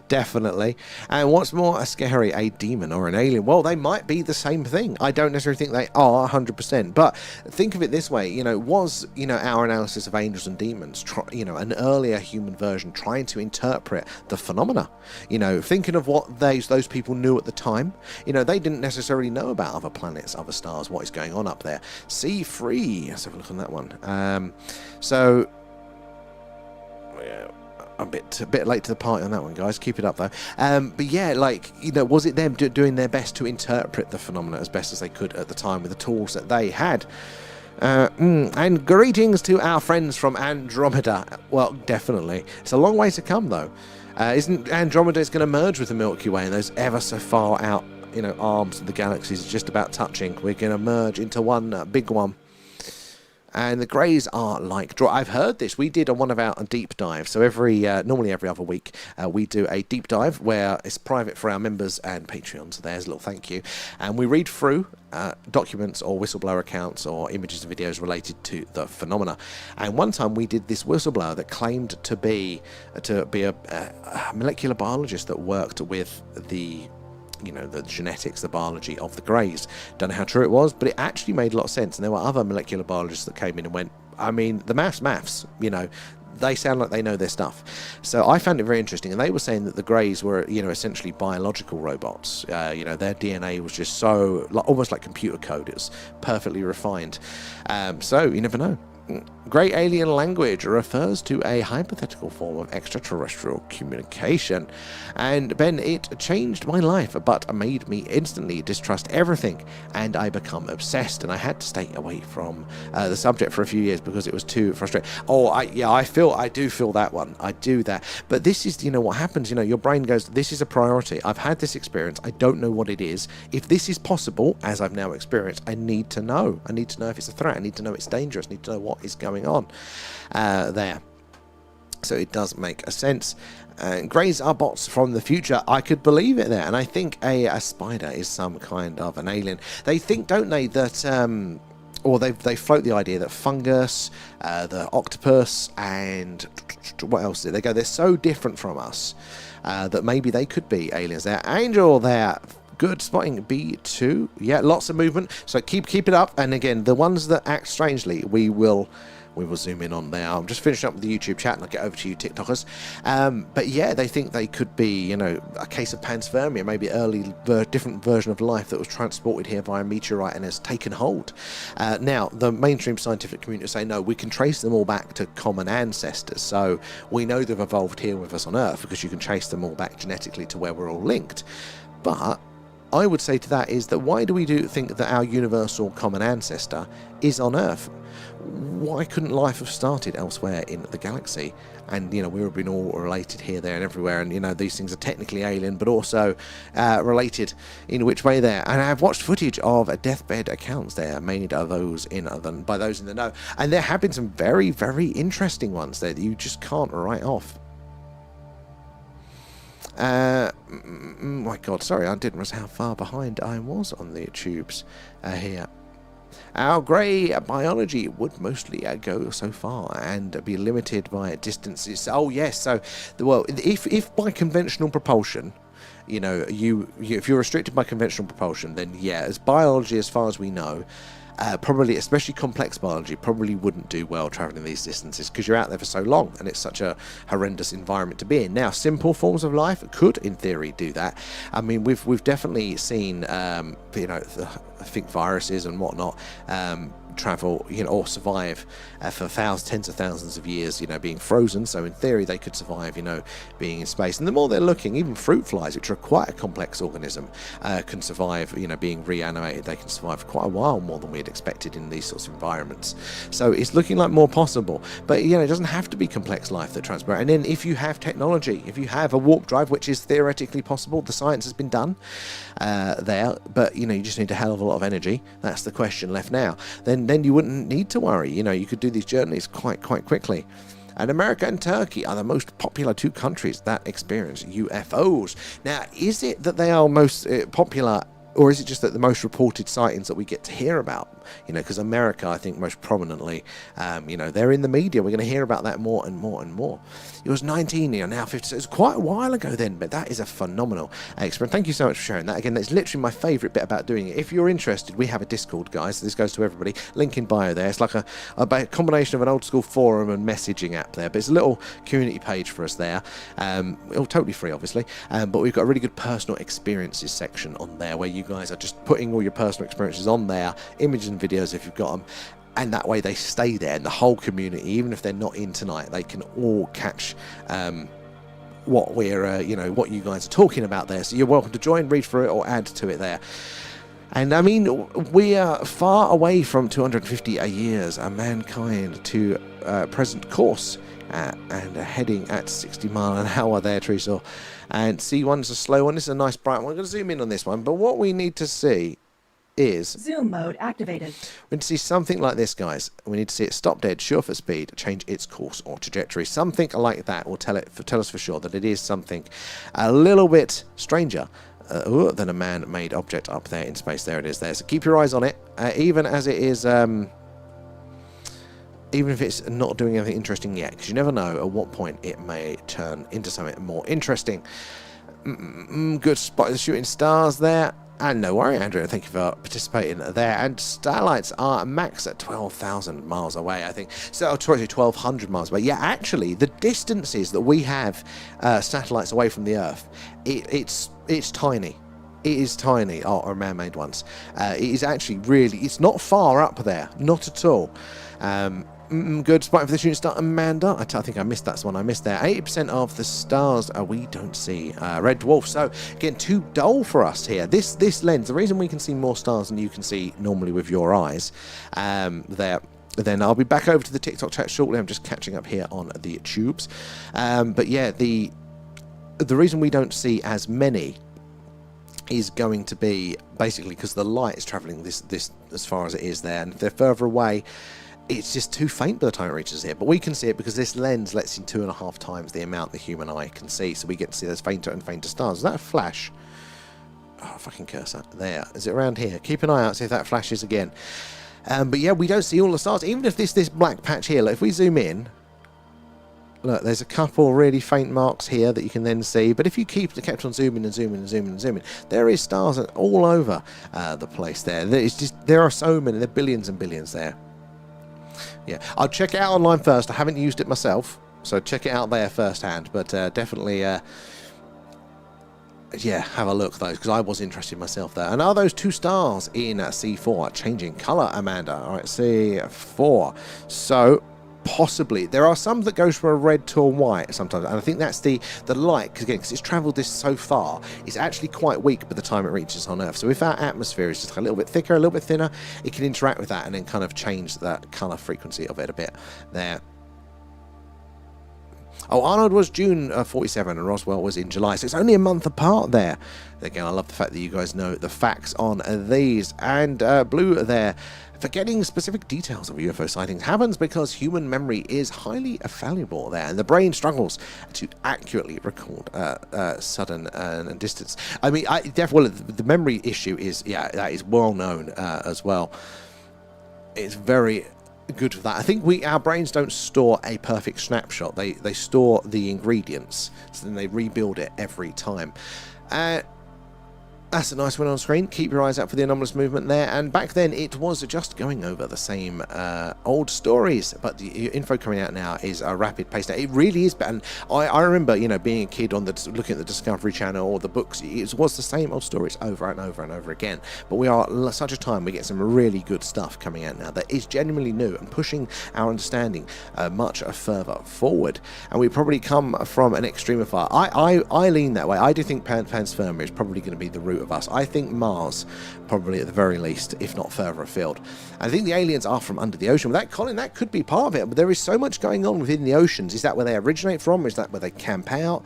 Definitely. And what's more scary, a demon or an alien? Well, they might be the same thing. I don't necessarily think they are 100%. But think of it this way, you know, was, you know, our analysis of angels and demons, you know, an earlier human version trying to interpret the phenomena? You know, thinking of what those people knew at the time. You know, they didn't necessarily know about other planets, other stars, what is going on up there. C3. Let's have a look on that one. So a bit late to the party on that one, guys. Keep it up though. But yeah, like, you know, was it them doing their best to interpret the phenomena as best as they could at the time with the tools that they had? And greetings to our friends from Andromeda. Well, definitely. It's a long way to come though. Isn't Andromeda is going to merge with the Milky Way, and those ever so far out, you know, arms of the galaxies are just about touching. We're going to merge into one big one. And the greys are like I've heard this. We did on one of our deep dives. So normally every other week, we do a deep dive where it's private for our members and Patreons. So there's a little thank you. And we read through documents or whistleblower accounts or images and videos related to the phenomena. And one time we did this whistleblower that claimed to be a molecular biologist that worked with the, you know, the genetics, the biology of the greys. Don't know how true it was, but it actually made a lot of sense. And there were other molecular biologists that came in and went, I mean, the maths, you know, they sound like they know their stuff. So I found it very interesting. And they were saying that the greys were, you know, essentially biological robots. You know, their DNA was just so, almost like computer code. It was perfectly refined. So you never know. Grey alien language refers to a hypothetical form of extraterrestrial communication. And Ben, it changed my life, but made me instantly distrust everything, and I become obsessed, and I had to stay away from the subject for a few years because it was too frustrating. Oh, I do feel that one. I do that. But this is, what happens, your brain goes, this is a priority. I've had this experience. I don't know what it is. If this is possible, as I've now experienced, I need to know. I need to know if it's a threat. I need to know it's dangerous. I need to know what is going on there. So it does make a sense. Greys are bots from the future. I could believe it there. And I think a spider is some kind of an alien. They think, don't they, that... or they float the idea that fungus, the octopus, and what else did they go? They're so different from us that maybe they could be aliens. They're Angel there. Good spotting. B2. Yeah, lots of movement. So keep it up. And again, the ones that act strangely, we will zoom in on there. I'm just finishing up with the YouTube chat and I'll get over to you TikTokers. But yeah, they think they could be, a case of panspermia, maybe early different version of life that was transported here via meteorite and has taken hold. Now, the mainstream scientific community say, no, we can trace them all back to common ancestors. So we know they've evolved here with us on Earth because you can trace them all back genetically to where we're all linked. But I would say to that is that why do we think that our universal common ancestor is on Earth? Why couldn't life have started elsewhere in the galaxy? And, we've been all related here, there, and everywhere. And, these things are technically alien, but also related in which way there. And I've watched footage of deathbed accounts there made by those in the know. And there have been some very, very interesting ones there that you just can't write off. My God, sorry, I didn't realize how far behind I was on the tubes here. Our grey biology would mostly go so far and be limited by distances. Oh yes, so if by conventional propulsion, if you're restricted by conventional propulsion, then yeah, as biology, as far as we know, probably, especially complex biology, probably wouldn't do well traveling these distances because you're out there for so long and it's such a horrendous environment to be in. Now, simple forms of life could, in theory, do that. I mean, we've definitely seen, I think viruses and whatnot travel, or survive for tens of thousands of years, being frozen. So in theory, they could survive, being in space. And the more they're looking, even fruit flies, which are quite a complex organism, can survive, being reanimated. They can survive for quite a while more than we'd expected in these sorts of environments. So it's looking like more possible. But, it doesn't have to be complex life that transpires. And then if you have technology, if you have a warp drive, which is theoretically possible, the science has been done there, but, you just need a hell of a lot of energy. That's the question left now. Then you wouldn't need to worry. You could do these journeys quite quickly. And America and Turkey are the most popular two countries that experience UFOs. Now, is it that they are most popular, or is it just that the most reported sightings that we get to hear about? Because America, I think, most prominently, they're in the media. We're going to hear about that more and more and more. It was 19, now 50. So it was quite a while ago then, but that is a phenomenal experience. Thank you so much for sharing that. Again, that's literally my favourite bit about doing it. If you're interested, we have a Discord, guys. This goes to everybody. Link in bio there. It's like a combination of an old school forum and messaging app there, but it's a little community page for us there. All totally free, obviously. But we've got a really good personal experiences section on there where you guys are just putting all your personal experiences on there, images and videos if you've got them, and that way they stay there, and the whole community, even if they're not in tonight, they can all catch what we're what you guys are talking about there. So you're welcome to join, read through it, or add to it there. And I mean, we are far away from 250 years of mankind to present course, and heading at 60 miles an hour there, Teresa. And C1's a slow one. This is a nice bright one. We're going to zoom in on this one, but what we need to see is zoom mode activated. We need to see something like this, guys. We need to see it stop dead, sure for speed, change its course or trajectory. Something like that will tell us for sure that it is something a little bit stranger than a man-made object up there in space. There it is there. So keep your eyes on it, even as it is, even if it's not doing anything interesting yet, because you never know at what point it may turn into something more interesting. Good spot, shooting stars there. And no worry, Andrew, thank you for participating there. And starlights are max at 12,000 miles away, I think. So, sorry, 1,200 miles away. Yeah, actually, the distances that we have satellites away from the Earth, it's tiny. It is tiny, or man-made ones. It is actually really, it's not far up there, not at all. Good. Spotting for the shooting star, Amanda. I think I missed that one. I missed there. 80% of the stars we don't see. Red dwarf. So again, too dull for us here. This lens. The reason we can see more stars than you can see normally with your eyes. There. Then I'll be back over to the TikTok chat shortly. I'm just catching up here on the tubes. But yeah, the reason we don't see as many is going to be basically because the light is travelling this as far as it is there, and if they're further away, it's just too faint by the time it reaches here. But we can see it because this lens lets in 2.5 times the amount the human eye can see, so we get to see those fainter and fainter stars. Is that a flash? Oh, fucking cursor. There. Is it around here? Keep an eye out, see if that flashes again. But yeah, we don't see all the stars. Even if this black patch here, look, if we zoom in, look, there's a couple really faint marks here that you can then see. But if you kept on zooming and zooming and zooming and zooming, there is stars all over the place there. There are so many. There are billions and billions there. Yeah, I'll check it out online first. I haven't used it myself, so check it out there firsthand. But definitely, yeah, have a look those, because I was interested myself there. And are those 2 stars in C4 changing colour, Amanda? All right, C4. So possibly there are some that goes from a red to a white sometimes, and I think that's the light, because it's travelled this so far, it's actually quite weak by the time it reaches on Earth. So if our atmosphere is just a little bit thicker, a little bit thinner, it can interact with that and then kind of change that colour frequency of it a bit there. Oh, Arnold was June 47 and Roswell was in July, so it's only a month apart there. Again, I love the fact that you guys know the facts on these. And Blue there, forgetting specific details of UFO sightings happens because human memory is highly fallible there, and the brain struggles to accurately record sudden and distance. I mean, definitely the memory issue is, yeah, that is well known as well. It's very good for that. I think our brains don't store a perfect snapshot. They store the ingredients, so then they rebuild it every time. That's a nice one on screen. Keep your eyes out for the anomalous movement there. And back then, it was just going over the same old stories, but the info coming out now is a rapid pace. Now, it really is. And I remember, you know, being a kid on looking at the Discovery Channel or the books. It was the same old stories over and over and over again. But we are such a time. We get some really good stuff coming out now that is genuinely new and pushing our understanding much further forward. And we probably come from an extreme of far. I lean that way. I do think panspermia is probably going to be the root of us. I think Mars, probably at the very least, if not further afield. I think the aliens are from under the ocean. That, Colin, that could be part of it, but there is so much going on within the oceans. Is that where they originate from? Is that where they camp out?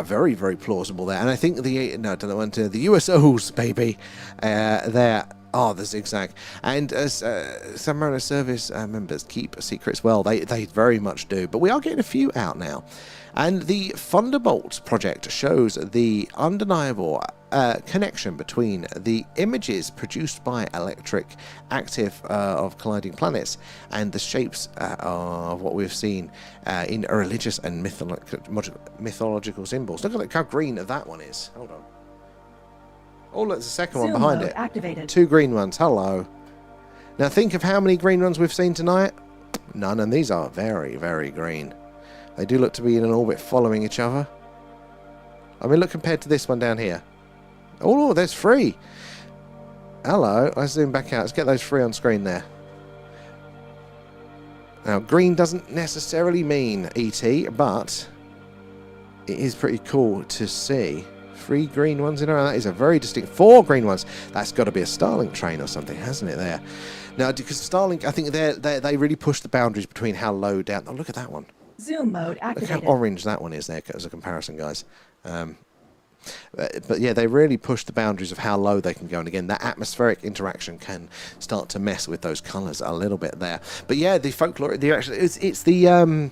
Very, very plausible there. And I think the USOs, baby, there. Oh, the zigzag. And as submariner service members keep secrets well, they very much do. But we are getting a few out now. And the Thunderbolt project shows the undeniable connection between the images produced by electric active of colliding planets and the shapes of what we've seen in religious and mythological symbols. Look at how green that one is. Hold on. Oh, look, there's a second one behind it. Activated. 2 green ones. Hello. Now think of how many green ones we've seen tonight. None, and these are very, very green. They do look to be in an orbit following each other. I mean, look compared to this one down here. Oh, there's 3. Hello. Let's zoom back out. Let's get those 3 on screen there. Now, green doesn't necessarily mean ET, but it is pretty cool to see. 3 green ones in a row. That is a very distinct. 4 green ones. That's got to be a Starlink train or something, hasn't it? There. Now, because Starlink, I think they really push the boundaries between how low down. Oh, look at that one. Zoom mode activated. Look how orange that one is there as a comparison, guys. But yeah, they really push the boundaries of how low they can go. And again, that atmospheric interaction can start to mess with those colours a little bit there. But yeah, the folklore, it's the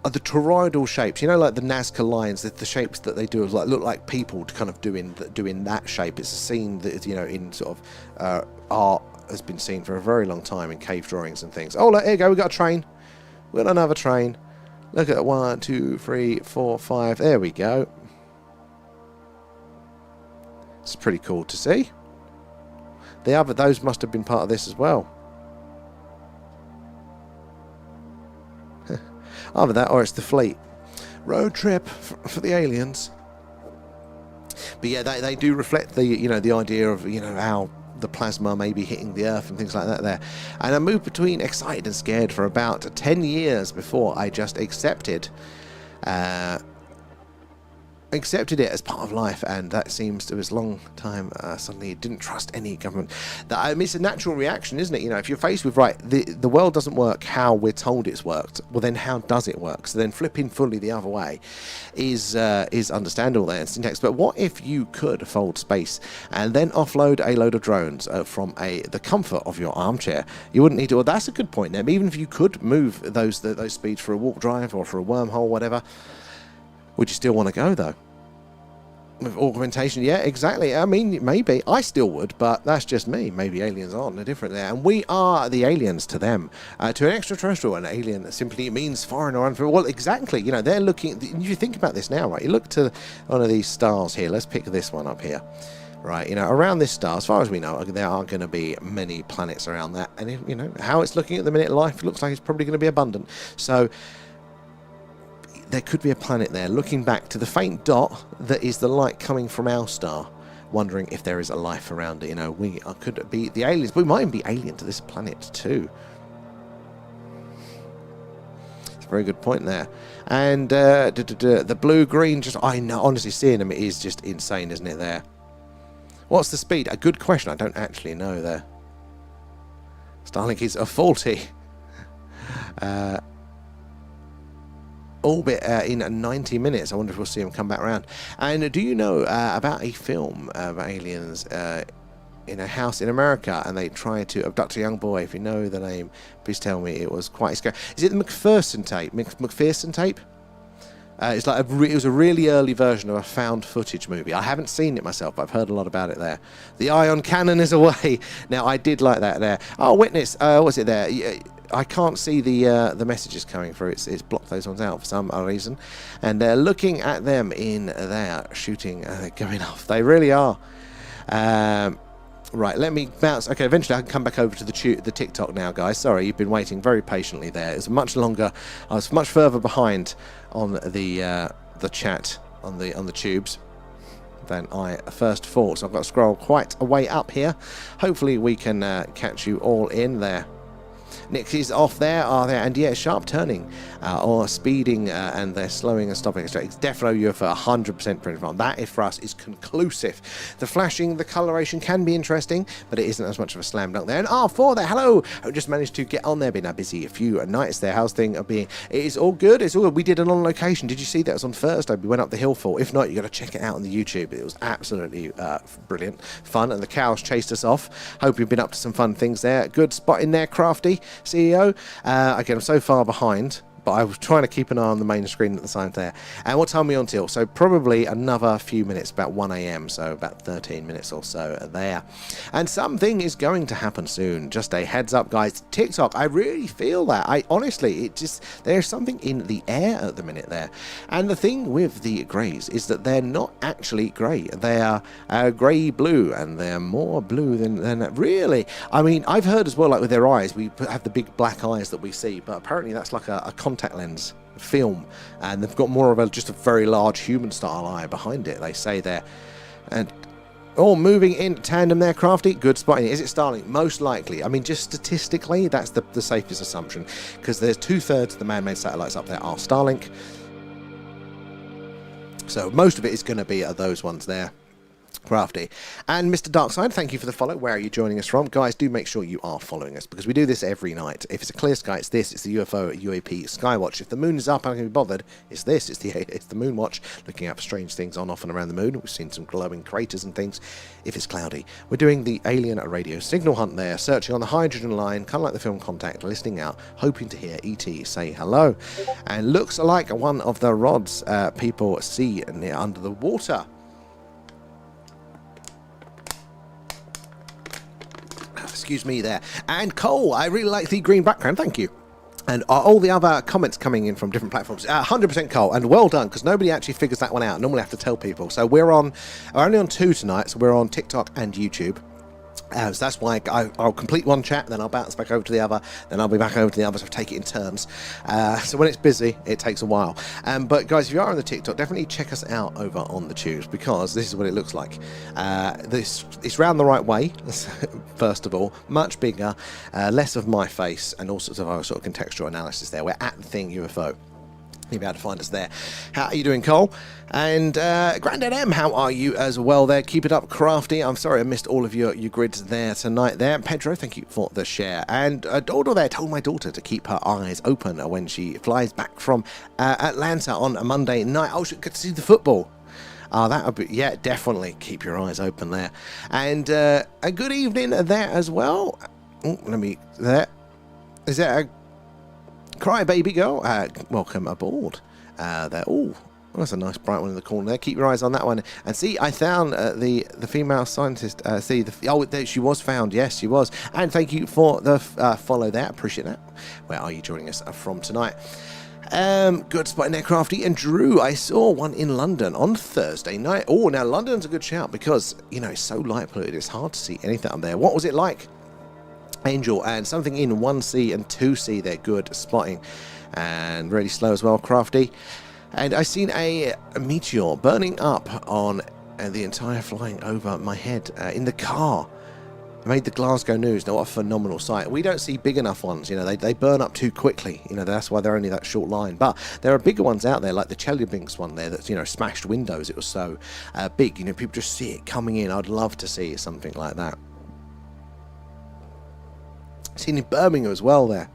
toroidal shapes, you know, like the Nazca lines, the shapes that they do look like people kind of doing that shape. It's a scene that, you know, in sort of art has been seen for a very long time in cave drawings and things. Oh, look, here you go, we got a train. We got another train. Look at 1, 2, 3, 4, 5. There we go. It's pretty cool to see. Those must have been part of this as well. Either that or it's the fleet. Road trip for the aliens. But yeah, they do reflect the, you know, the idea of, you know, how the plasma maybe hitting the Earth and things like that there. And I moved between excited and scared for about 10 years before I just accepted it as part of life, and that seems to was a long time. Suddenly didn't trust any government. I mean, it's a natural reaction, isn't it? You know, if you're faced with, right, the world doesn't work how we're told it's worked, well then how does it work? So then flipping fully the other way is understandable there in syntax. But what if you could fold space and then offload a load of drones from the comfort of your armchair? You wouldn't need to. Well, that's a good point there. Even if you could move those speeds for a walk drive or for a wormhole, whatever, would you still want to go, though? With augmentation, yeah, exactly. I mean, maybe. I still would, but that's just me. Maybe aliens aren't no different there. And we are the aliens to them. To an extraterrestrial, an alien simply means foreign or unfamiliar. Well, exactly. You know, they're looking... You think about this now, right? You look to one of these stars here. Let's pick this one up here. Right, you know, around this star, as far as we know, there are going to be many planets around that. And, if, you know, how it's looking at the minute, life looks like it's probably going to be abundant. So... there could be a planet there, looking back to the faint dot that is the light coming from our star, wondering if there is a life around it. You know, we could be the aliens, but we might even be alien to this planet too. It's a very good point there. And the blue-green, just, I know, honestly, seeing them is just insane, isn't it, there? What's the speed? A good question. I don't actually know there. Starlink is a faulty. Orbit in 90 minutes. I wonder if we'll see him come back around. And do you know about a film of aliens in a house in America, and they try to abduct a young boy? If you know the name, please tell me. It was quite scary. Is it the McPherson tape? McPherson tape? It's like it was a really early version of a found footage movie. I haven't seen it myself, but I've heard a lot about it there. The ion cannon is away. Now, I did like that there. Oh, witness. What's it there? I can't see the messages coming through. It's blocked those ones out for some reason. And they're looking at them in there, shooting, going off. They really are. Right, let me bounce. Okay, eventually I can come back over to the TikTok now, guys. Sorry, you've been waiting very patiently there. It's much longer. I was much further behind on the chat on the tubes than I first thought. So I've got to scroll quite a way up here. Hopefully we can catch you all in there. Nick is off there, and yeah, sharp turning or speeding, and they're slowing and stopping. It's definitely UFO, 100% print from. That, for us, is conclusive. The flashing, the coloration can be interesting, but it isn't as much of a slam dunk there. And R4 there, hello! I just managed to get on there, been busy a few nights there. How's thing being? It is all good. It's all good. We did it on location. Did you see that? It was on Thursday. We went up the hill for. If not, you got to check it out on the YouTube. It was absolutely brilliant, fun, and the cows chased us off. Hope you've been up to some fun things there. Good spot in there, Crafty CEO. Again, I'm so far behind, but I was trying to keep an eye on the main screen at the time there. And what time are we on till? So probably another few minutes, about 1 a.m, so about 13 minutes or so there. And something is going to happen soon. Just a heads up, guys. TikTok, I really feel that. Honestly, there's something in the air at the minute there. And the thing with the greys is that they're not actually grey. They are grey-blue, and they're more blue than really. I mean, I've heard as well, like with their eyes, we have the big black eyes that we see, but apparently that's like a contact lens film, and they've got more of just a very large human style eye behind it, they say there. And all moving in tandem there, Crafty. Good spotting. Is it Starlink? Most likely. I mean, just statistically, that's the safest assumption, because there's 2/3 of the man-made satellites up there are Starlink, so most of it is going to be those ones there. Crafty. And Mr. Darkside, thank you for the follow. Where are you joining us from? Guys, do make sure you are following us, because we do this every night. If it's a clear sky, it's this. It's the UFO UAP Skywatch. If the moon is up, I'm going to be bothered. It's this. It's the moon watch, looking out for strange things on, off, and around the moon. We've seen some glowing craters and things. If it's cloudy, we're doing the alien radio signal hunt there, searching on the hydrogen line, kind of like the film Contact, listening out, hoping to hear ET say hello. And looks like one of the rods people see near under the water. Excuse me there. And Cole, I really like the green background, thank you. And all the other comments coming in from different platforms, 100% Cole, and well done, because nobody actually figures that one out. Normally I have to tell people. So we're only on 2 tonight, so we're on TikTok and YouTube. So that's why I'll complete one chat, then I'll bounce back over to the other, then I'll be back over to the other, so take it in turns. So when it's busy, it takes a while. But guys, if you are on the TikTok, definitely check us out over on the tubes, because this is what it looks like. It's round the right way, first of all, much bigger, less of my face, and all sorts of other sort of contextual analysis there. We're at the thing UFO. You'll be able to find us there. How are you doing, Cole? And Grandad M, how are you as well there? Keep it up, Crafty. I'm sorry I missed all of your grids there tonight there. Pedro, thank you for the share. And Dodo there told my daughter to keep her eyes open when she flies back from Atlanta on a Monday night. Oh, she could see the football. That would be, yeah, definitely keep your eyes open there. And a good evening there as well. Oh, is that a Crybaby girl? Welcome aboard. There. Oh, that's a nice bright one in the corner there. Keep your eyes on that one. And see, I found the female scientist. There she was found. Yes, she was. And thank you for the follow there. Appreciate that. Where are you joining us from tonight? Good spot in there, Crafty. And Drew, I saw one in London on Thursday night. Oh, now London's a good shout because, you know, it's so light polluted. It's hard to see anything up there. What was it like? Angel, and something in 1C and 2C, they're good spotting, and really slow as well, Crafty. And I seen a meteor burning up on the entire flying over my head in the car. It made the Glasgow News. Now, what a phenomenal sight. We don't see big enough ones, you know, they burn up too quickly, you know, that's why they're only that short line. But there are bigger ones out there, like the Chelyabinsk one there that's, you know, smashed windows. It was so big, you know, people just see it coming in. I'd love to see something like that. Seen in Birmingham as well there.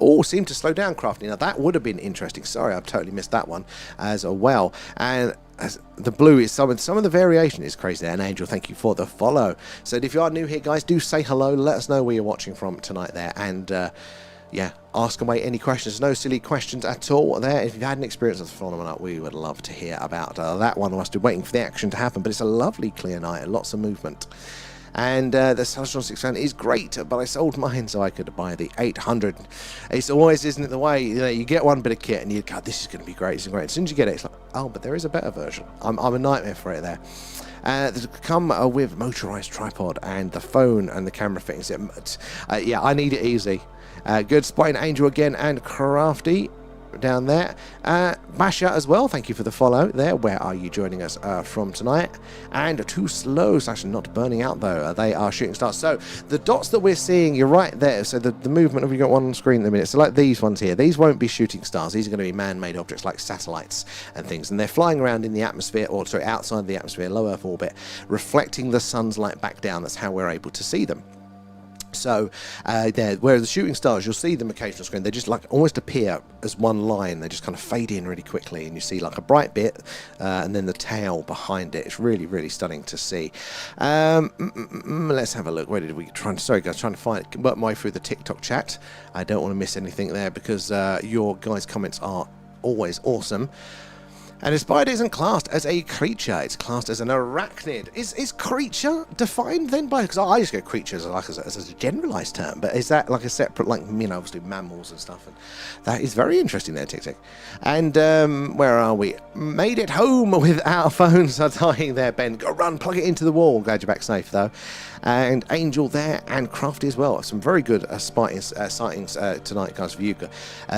Oh, seemed to slow down, Crafty. Now that would have been interesting. Sorry, I've totally missed that one as well. And as the blue is some of the variation is crazy there. And Angel, thank you for the follow. So if you are new here, guys, do say hello. Let us know where you're watching from tonight there. And yeah, ask away any questions. No silly questions at all there. If you've had an experience of the phenomenon, we would love to hear about that one. Whilst we're waiting for the action to happen. But it's a lovely clear night and lots of movement. And the Celestron 610 is great, but I sold mine so I could buy the 800. It's always, isn't it, the way, you know, you get one bit of kit and you go, this is going to be great, it's great. As soon as you get it, it's like, oh, but there is a better version. I'm a nightmare for it there. They come with motorized tripod and the phone and the camera fittings. Yeah, I need it easy. Good spotting, Angel again, and Crafty down there. Masha as well, thank you for the follow there. Where are you joining us from tonight? And too slow, it's actually not burning out though. They are shooting stars. So the dots that we're seeing, you're right there. So the movement, have we got one on screen in a minute? So like these ones here, these won't be shooting stars. These are going to be man-made objects like satellites and things, and they're flying around in the atmosphere, or sorry, outside the atmosphere, low Earth orbit, reflecting the sun's light back down. That's how we're able to see them. So there, whereas the shooting stars, you'll see them occasionally on screen, they just like almost appear as one line. They just kind of fade in really quickly, and you see like a bright bit and then the tail behind it. It's really, really stunning to see. Let's have a look. Where did we sorry guys, trying to work my way through the TikTok chat. I don't want to miss anything there because your guys' comments are always awesome. And a spider isn't classed as a creature, it's classed as an arachnid. Is creature defined then by, because I just go creature as a generalised term, but is that like a separate, like, you know, obviously mammals and stuff, and that is very interesting there, Tic Tic. And where are we? Made it home with our phones are dying there, Ben. Go run, plug it into the wall. Glad you're back safe though. And Angel there, and Crafty as well. Some very good sightings tonight, guys, for you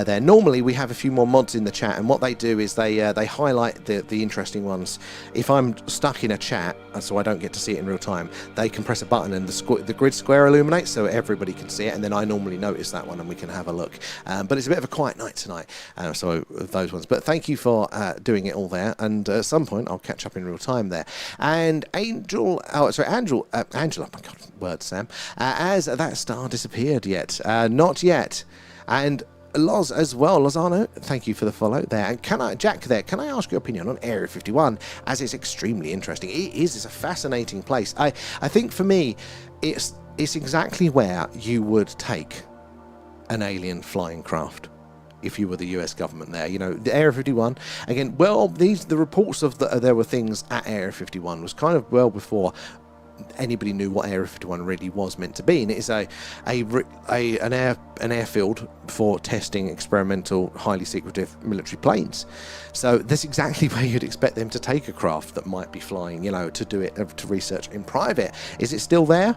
there. Normally we have a few more mods in the chat, and what they do is they highlight the interesting ones. If I'm stuck in a chat, so I don't get to see it in real time, they can press a button and the grid square illuminates so everybody can see it, and then I normally notice that one and we can have a look. But it's a bit of a quiet night tonight, so those ones. But thank you for doing it all there, and at some point I'll catch up in real time there. And Angela, my God, word, Sam. As that star disappeared yet? Not yet. And Loz as well, Lozano, thank you for the follow there. And Jack there, can I ask your opinion on Area 51, as it's extremely interesting. It's a fascinating place. I think for me, it's exactly where you would take an alien flying craft if you were the US government there. You know, the Area 51, again, well, the reports of there were things at Area 51 was kind of well before anybody knew what Area 51 really was meant to be, and it is an airfield for testing experimental, highly secretive military planes. So that's exactly where you'd expect them to take a craft that might be flying, to do it, to research in private. Is it still there?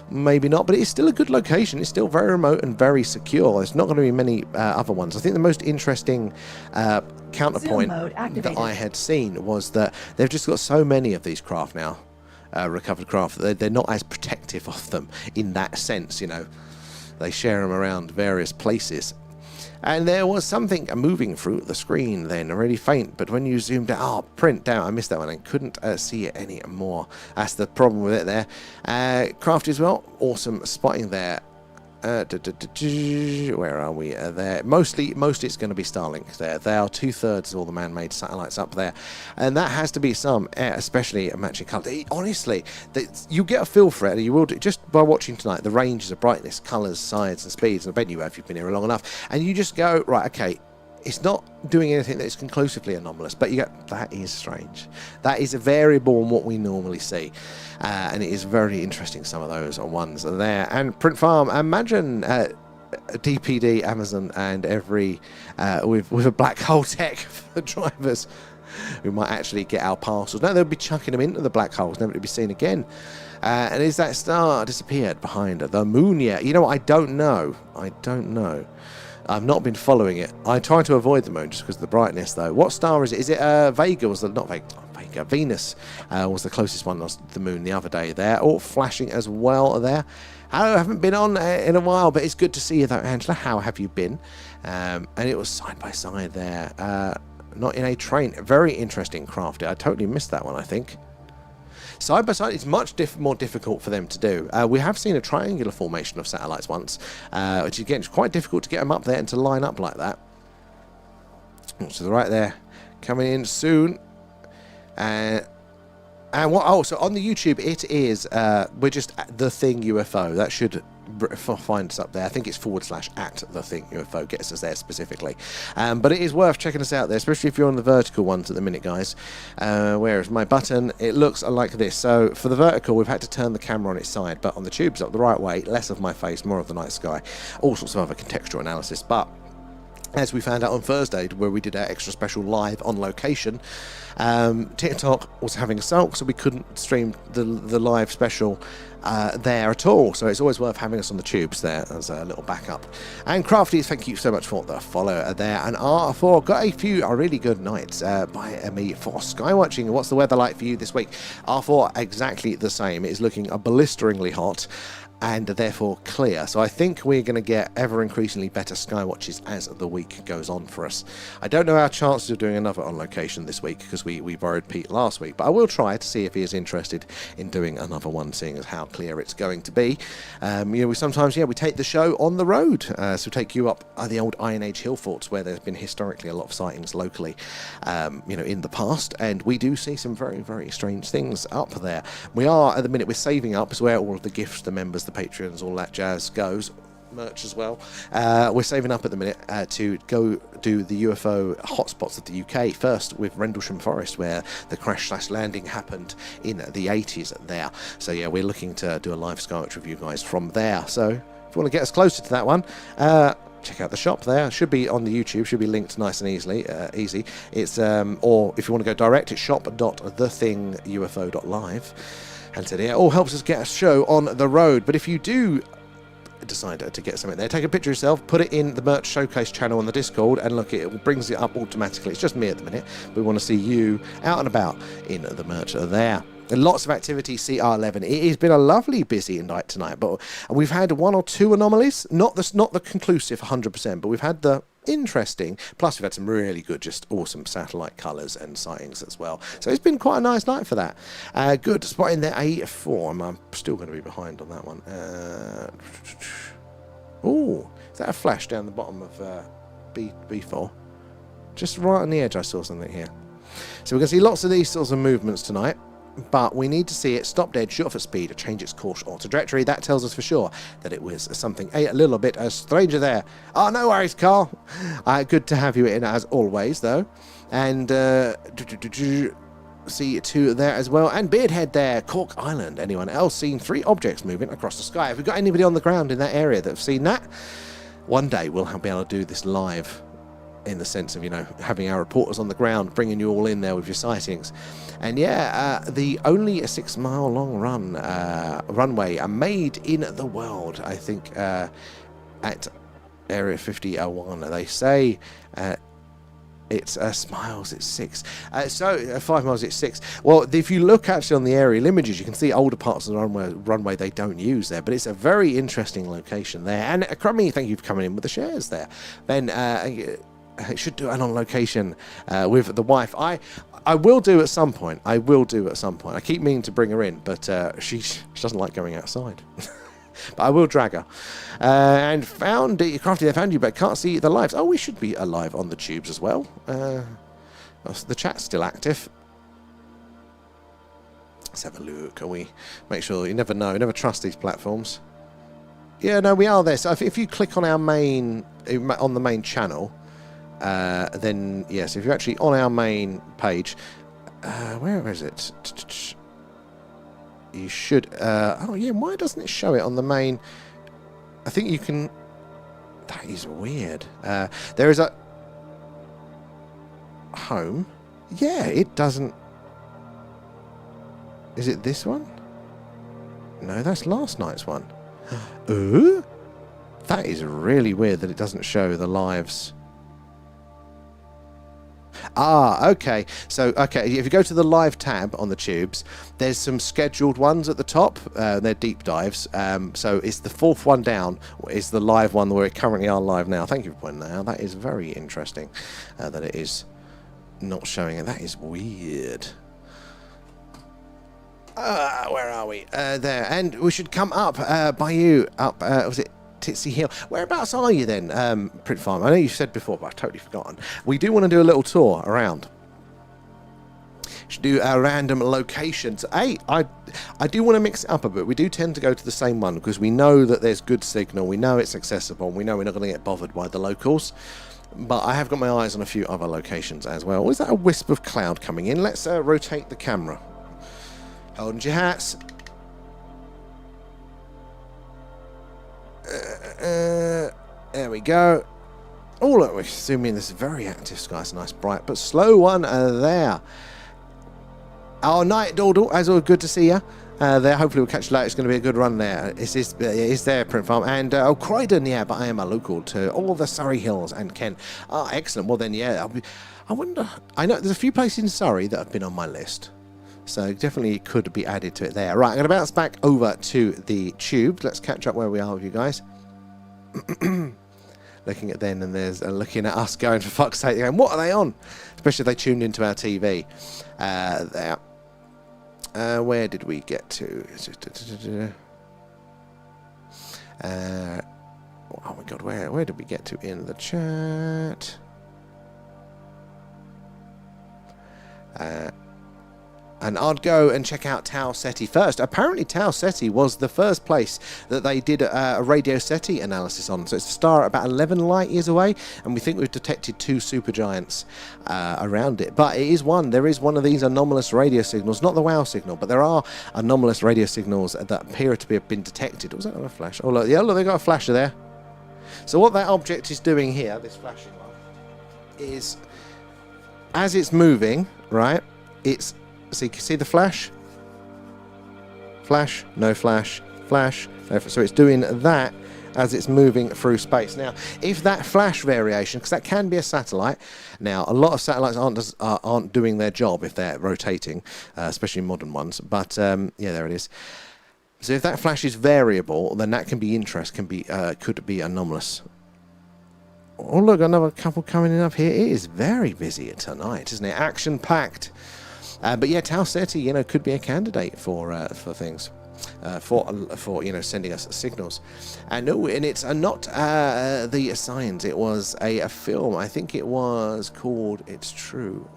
Maybe not, but it's still a good location. It's still very remote and very secure. There's not going to be many other ones. I think the most interesting counterpoint that I had seen was that they've just got so many of these craft now, recovered craft, they're not as protective of them in that sense. They share them around various places. And there was something moving through the screen then, really faint, but when you zoomed out, print down, I missed that one and couldn't see it anymore. That's the problem with it there. Craft as well, awesome spotting there. Where are we? There. Mostly it's going to be Starlink there. They are 2/3 of all the man-made satellites up there, and that has to be some, especially a matching colour. Honestly, you get a feel for it, and you will do, just by watching tonight, the ranges of brightness, colours, size, and speeds. And I bet you have, if you've been here long enough, and you just go, right, okay. It's not doing anything that's conclusively anomalous, but you go, that is strange. That is a variable in what we normally see. And it is very interesting, some of those ones are there. And Print Farm, imagine DPD, Amazon, and every, with a black hole tech for drivers who might actually get our parcels. No, they'll be chucking them into the black holes, never to be seen again. And is that star disappeared behind the moon yet? I don't know. I've not been following it. I try to avoid the moon just because of the brightness, though. What star is it? Is it Vega? Venus was the closest one to the moon the other day there. All flashing as well there. I haven't been on in a while, but it's good to see you, though, Angela. How have you been? And it was side by side there. Not in a train. Very interesting craft. I totally missed that one, I think. Side by side, it's much more difficult for them to do. We have seen a triangular formation of satellites once, which again is quite difficult to get them up there and to line up like that. So they're right there, coming in soon. And what? Oh, so on the YouTube, it is we're just The Thing UFO. That should find us up there. I think it's / @The Thing UFO gets us there specifically. But it is worth checking us out there, especially if you're on the vertical ones at the minute, guys. Where is my button? It looks like this. So for the vertical, we've had to turn the camera on its side, but on the tubes up the right way, less of my face, more of the night sky, all sorts of other contextual analysis. But as we found out on Thursday, where we did our extra special live on location, TikTok was having a sulk, so we couldn't stream the live special there at all. So it's always worth having us on the tubes there as a little backup. And Crafties, thank you so much for the follow there. And R4 got a few really good nights by me for skywatching. What's the weather like for you this week? R4 exactly the same. It is looking blisteringly hot and therefore clear. So I think we're going to get ever increasingly better skywatches as the week goes on for us. I don't know our chances of doing another on location this week because we borrowed Pete last week, but I will try to see if he is interested in doing another one, seeing as how clear it's going to be. We sometimes we take the show on the road, so take you up the old Iron Age hill forts where there's been historically a lot of sightings locally, in the past, and we do see some very, very strange things up there. We are at the minute, we're saving up, is where all of the gifts, the members, the patrons, all that jazz goes. Merch as well. We're saving up at the minute to go do the UFO hotspots of the UK, first with Rendlesham Forest, where the crash/landing happened in the 80s there. So yeah, we're looking to do a live Skywatch review, guys, from there. So if you want to get us closer to that one, check out the shop there. Should be on the YouTube, should be linked nice and easy. It's or if you want to go direct, it's shop.thethingufo.live. And so yeah, it all helps us get a show on the road. But if you do decide to get something there, take a picture of yourself, put it in the merch showcase channel on the Discord, and look, it brings it up automatically. It's just me at the minute. We want to see you out and about in the merch there. And lots of activity, CR11. It has been a lovely busy night tonight, but we've had one or two anomalies, not the conclusive 100%, but we've had the interesting, plus we've had some really good, just awesome satellite colours and sightings as well. So it's been quite a nice night for that. Good spotting there, A4. I'm still going to be behind on that one. Oh, is that a flash down the bottom of B4? Just right on the edge I saw something here. So we're going to see lots of these sorts of movements tonight, but we need to see it stop dead, shoot off at speed, or change its course or trajectory. That tells us for sure that it was something a little bit a stranger there. Oh, no worries, Carl. Good to have you in as always, though. And see to there as well. And Beardhead there, Cork Island. Anyone else seen 3 objects moving across the sky? Have we got anybody on the ground in that area that have seen that? One day we'll be able to do this live, in the sense of, you know, having our reporters on the ground, bringing you all in there with your sightings. And yeah, the only 6-mile long runway made in the world, I think, at Area 5001. They say it's miles, it's 6. So 5 miles, it's 6. Well, if you look actually on the aerial images, you can see older parts of the runway they don't use there, but it's a very interesting location there. And Crummy, thank you for coming in with the shares there. Ben, it should do an on location with the wife. I will do at some point. I keep meaning to bring her in, but she doesn't like going outside. But I will drag her. And found Crafty, they found you, but can't see the lives. Oh, we should be alive on the tubes as well. The chat's still active. Let's have a look. Can we make sure? You never know. You never trust these platforms. Yeah, no, we are there. So if you click on our main, on the main channel, then yes, if you're actually on our main page, where is it? You should. Oh yeah, why doesn't it show it on the main? I think you can. That is weird. There is a home. Yeah, it doesn't. Is it this one? No, that's last night's one. Ooh, that is really weird that it doesn't show the lives. Ah, okay. So, okay, if you go to the live tab on the tubes, there's some scheduled ones at the top. They're deep dives. So it's the 4th one down is the live one where we currently are live now. Thank you for pointing that out. That is very interesting that it is not showing it. That is weird. Where are we? There. And we should come up by you. Up, was it Titsy Hill? Whereabouts are you then, Print Farm? I know you said before, but I've totally forgotten. We do want to do a little tour around. Should do our random locations. Hey, I do want to mix it up a bit. We do tend to go to the same one because we know that there's good signal. We know it's accessible. We know we're not going to get bothered by the locals. But I have got my eyes on a few other locations as well. Is that a wisp of cloud coming in? Let's rotate the camera. Hold your hats. There we go. Oh, look, we're zooming in this very active sky. It's a nice, bright, but slow one there. Oh, night, Dawdle. As always, good to see you. There, hopefully we'll catch you later. It's going to be a good run there. It's there, Print Farm. And, Croydon, yeah, but I am a local to all the Surrey Hills and Kent. Oh, excellent. Well, then, yeah, I wonder. I know there's a few places in Surrey that have been on my list. So definitely could be added to it there. Right, I'm going to bounce back over to the tube. Let's catch up where we are with you guys. Looking at them, and there's looking at us going, for fuck's sake, going, what are they on? Especially if they tuned into our TV. There. Where did we get to? Oh my god, where did we get to in the chat? And I'd go and check out Tau Ceti first. Apparently Tau Ceti was the first place that they did a radio Ceti analysis on. So it's a star about 11 light years away, and we think we've detected 2 supergiants around it. But it is there is one of these anomalous radio signals, not the WOW signal, but there are anomalous radio signals that appear to have been detected. Was that a flash? Oh look, yeah, look, they got a flasher there. So what that object is doing here, this flashing one, is as it's moving, right, it's, so you can see the flash, flash, no flash, flash, no flash. So it's doing that as it's moving through space. Now, if that flash variation, because that can be a satellite. Now, a lot of satellites aren't doing their job if they're rotating, especially modern ones. But yeah, there it is. So if that flash is variable, then that can be could be anomalous. Oh look, another couple coming in up here. It is very busy tonight, isn't it? Action packed. But yeah, Tau Ceti, could be a candidate for things, for sending us signals. And no, and it's not the signs. It was a film. I think it was called "It's True."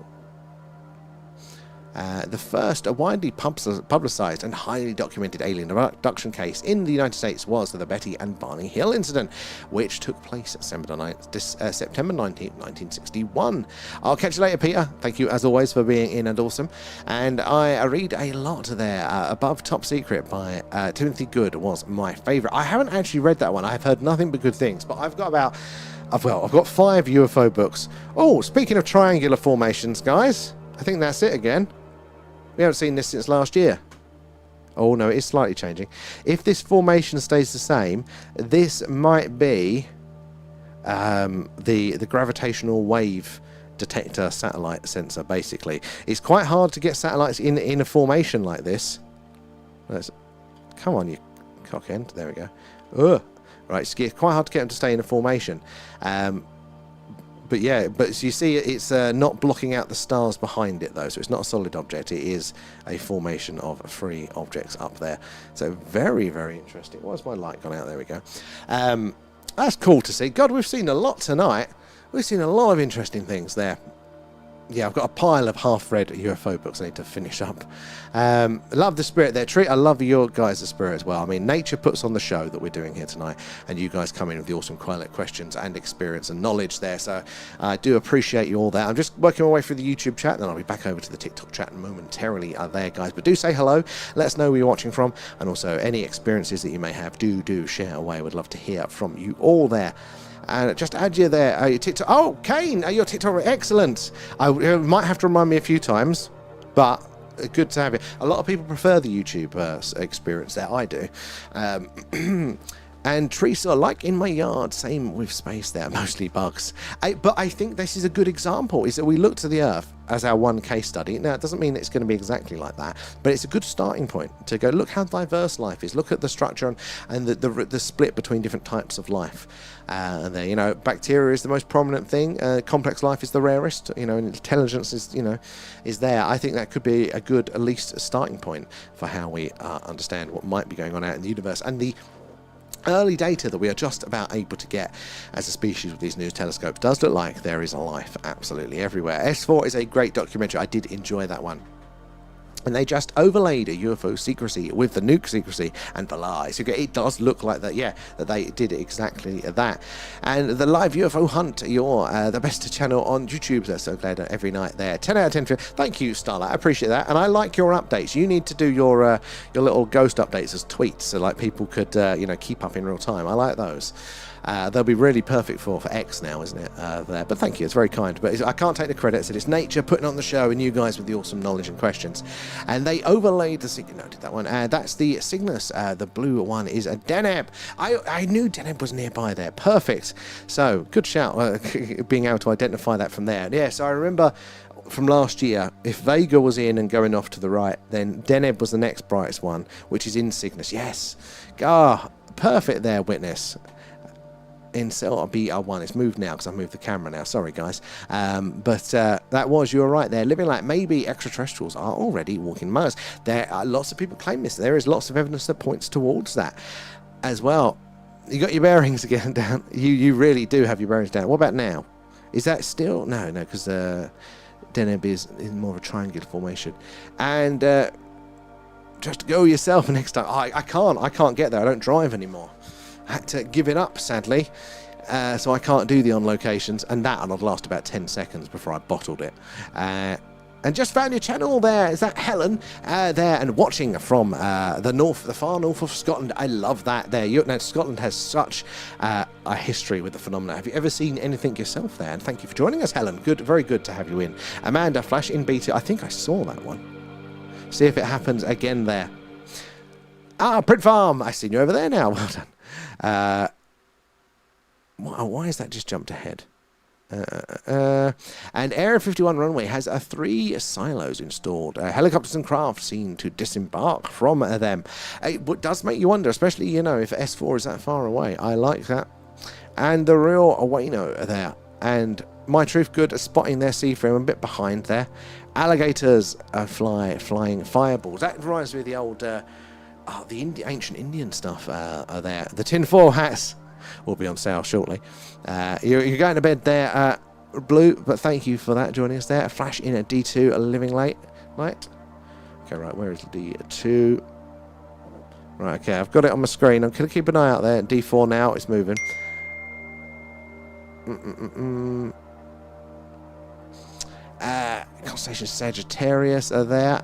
The first widely publicized and highly documented alien abduction case in the United States was the Betty and Barney Hill incident, which took place September 19th, 1961. I'll catch you later, Peter. Thank you, as always, for being in and awesome. And I read a lot there. Above Top Secret by Timothy Good was my favorite. I haven't actually read that one. I've heard nothing but good things, but I've got 5 UFO books. Oh, speaking of triangular formations, guys, I think that's it again. We haven't seen this since last year. Oh no, it is slightly changing. If this formation stays the same, this might be the gravitational wave detector satellite sensor, basically. It's quite hard to get satellites in a formation like this. Come on, you cock end. There we go. Ugh. Right, it's quite hard to get them to stay in a formation. But yeah, but you see, it's not blocking out the stars behind it, though, so it's not a solid object. It is a formation of 3 objects up there. So very, very interesting. Why's my light gone out? There we go. That's cool to see. God, we've seen a lot tonight. We've seen a lot of interesting things there. Yeah, I've got a pile of half-read UFO books I need to finish up. Love the spirit there, Treat. I love your guys' spirit as well. I mean, nature puts on the show that we're doing here tonight, and you guys come in with the awesome questions and experience and knowledge there. So I do appreciate you all there. I'm just working my way through the YouTube chat, then I'll be back over to the TikTok chat momentarily there, guys. But do say hello. Let us know where you're watching from, and also any experiences that you may have. Do share away. We'd love to hear from you all there. And just add you there. Your TikTok. Oh, Kane, your TikTok. Excellent. You might have to remind me a few times, but good to have you. A lot of people prefer the YouTube experience there. I do. And Teresa, like in my yard, same with space there, mostly bugs. But I think this is a good example, is that we look to the Earth as our one case study. Now, it doesn't mean it's going to be exactly like that, but it's a good starting point to go, look how diverse life is. Look at the structure and the split between different types of life. And there, you know, bacteria is the most prominent thing. Complex life is the rarest. You know, and intelligence is there. I think that could be a good, at least, starting point for how we understand what might be going on out in the universe. And the early data that we are just about able to get as a species with these new telescopes does look like there is a life absolutely everywhere. S4 is a great documentary. I did enjoy that one. And they just overlaid a UFO secrecy with the nuke secrecy and the lies. So it does look like that, yeah, that they did exactly that. And the live UFO hunt, you're the best channel on YouTube. They're so glad every night there. 10 out of 10. Thank you, Starlight. I appreciate that. And I like your updates. You need to do your little ghost updates as tweets, so like people could keep up in real time. I like those. They'll be really perfect for X now, isn't it? There, but thank you, it's very kind. But I can't take the credit. So it's nature putting on the show, and you guys with the awesome knowledge and questions. And they overlaid the Cygnus. No, did that one? That's the Cygnus. The blue one is a Deneb. I knew Deneb was nearby there. Perfect. So good shout, being able to identify that from there. Yeah. So I remember from last year, if Vega was in and going off to the right, then Deneb was the next brightest one, which is in Cygnus. Yes. Perfect there, Witness. In cell BR1, it's moved now because I've moved the camera now, sorry guys, but you were right there. Living like maybe extraterrestrials are already walking Mars. There are lots of people claim this. There is lots of evidence that points towards that as well. You got your bearings again down. You really do have your bearings down. What about now? Is that still no because Deneb is in more of a triangular formation. And just go yourself next time. I can't get there. I don't drive anymore. Had to give it up, sadly, so I can't do the on locations, and I'd last about 10 seconds before I bottled it. And just found your channel there. Is that Helen there and watching from the far north of Scotland? I love that there. Now, Scotland has such a history with the phenomena. Have you ever seen anything yourself there? And thank you for joining us, Helen. Good, very good to have you in. Amanda, flash in beta. I think I saw that one. See if it happens again there. Print Farm. I seen you over there now. Well done. Why has that just jumped ahead? And Area 51 runway has 3 silos installed. Helicopters and craft seen to disembark from them. It does make you wonder, especially, if S4 is that far away. I like that. And the real Wayno there. And My Truth good at spotting their C-frame a bit behind there. Alligators flying fireballs. That reminds me of the old... the ancient Indian stuff are there. The tinfoil hats will be on sale shortly. You're going to bed there, Blue, but thank you for that, joining us there. A flash in a D2, living late. light. Okay, right, where is D2? Right, okay, I've got it on my screen. I'm going to keep an eye out there. D4 now, it's moving. Constellation Sagittarius are there.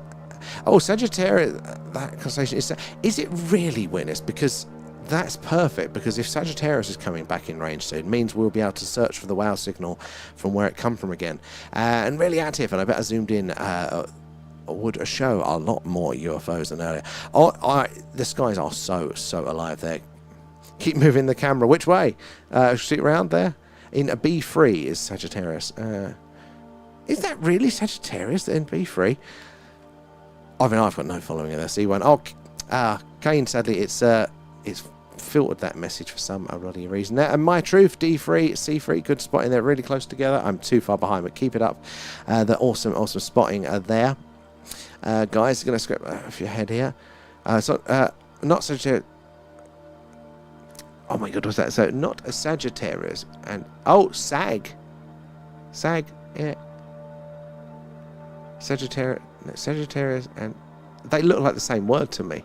Oh, Sagittarius, that constellation is it really witnessed? Because that's perfect, because if Sagittarius is coming back in range soon, it means we'll be able to search for the wow signal from where it come from again. And really active, and I bet I zoomed in would show a lot more UFOs than earlier. The skies are so alive there. Keep moving the camera. Which way? See it around there? In a B3 is Sagittarius. Is that really Sagittarius in B3? I mean, I've got no following of the C1. Oh, Kane, sadly, it's filtered that message for some bloody reason. And My Truth, D3, C3, good spotting there, really close together. I'm too far behind, but keep it up. The awesome spotting there. Guys, going to scrape off your head here. Not Sagittarius. Oh my God, what's that? So, not a Sagittarius. And, Sag, yeah. Sagittarius, and they look like the same word to me.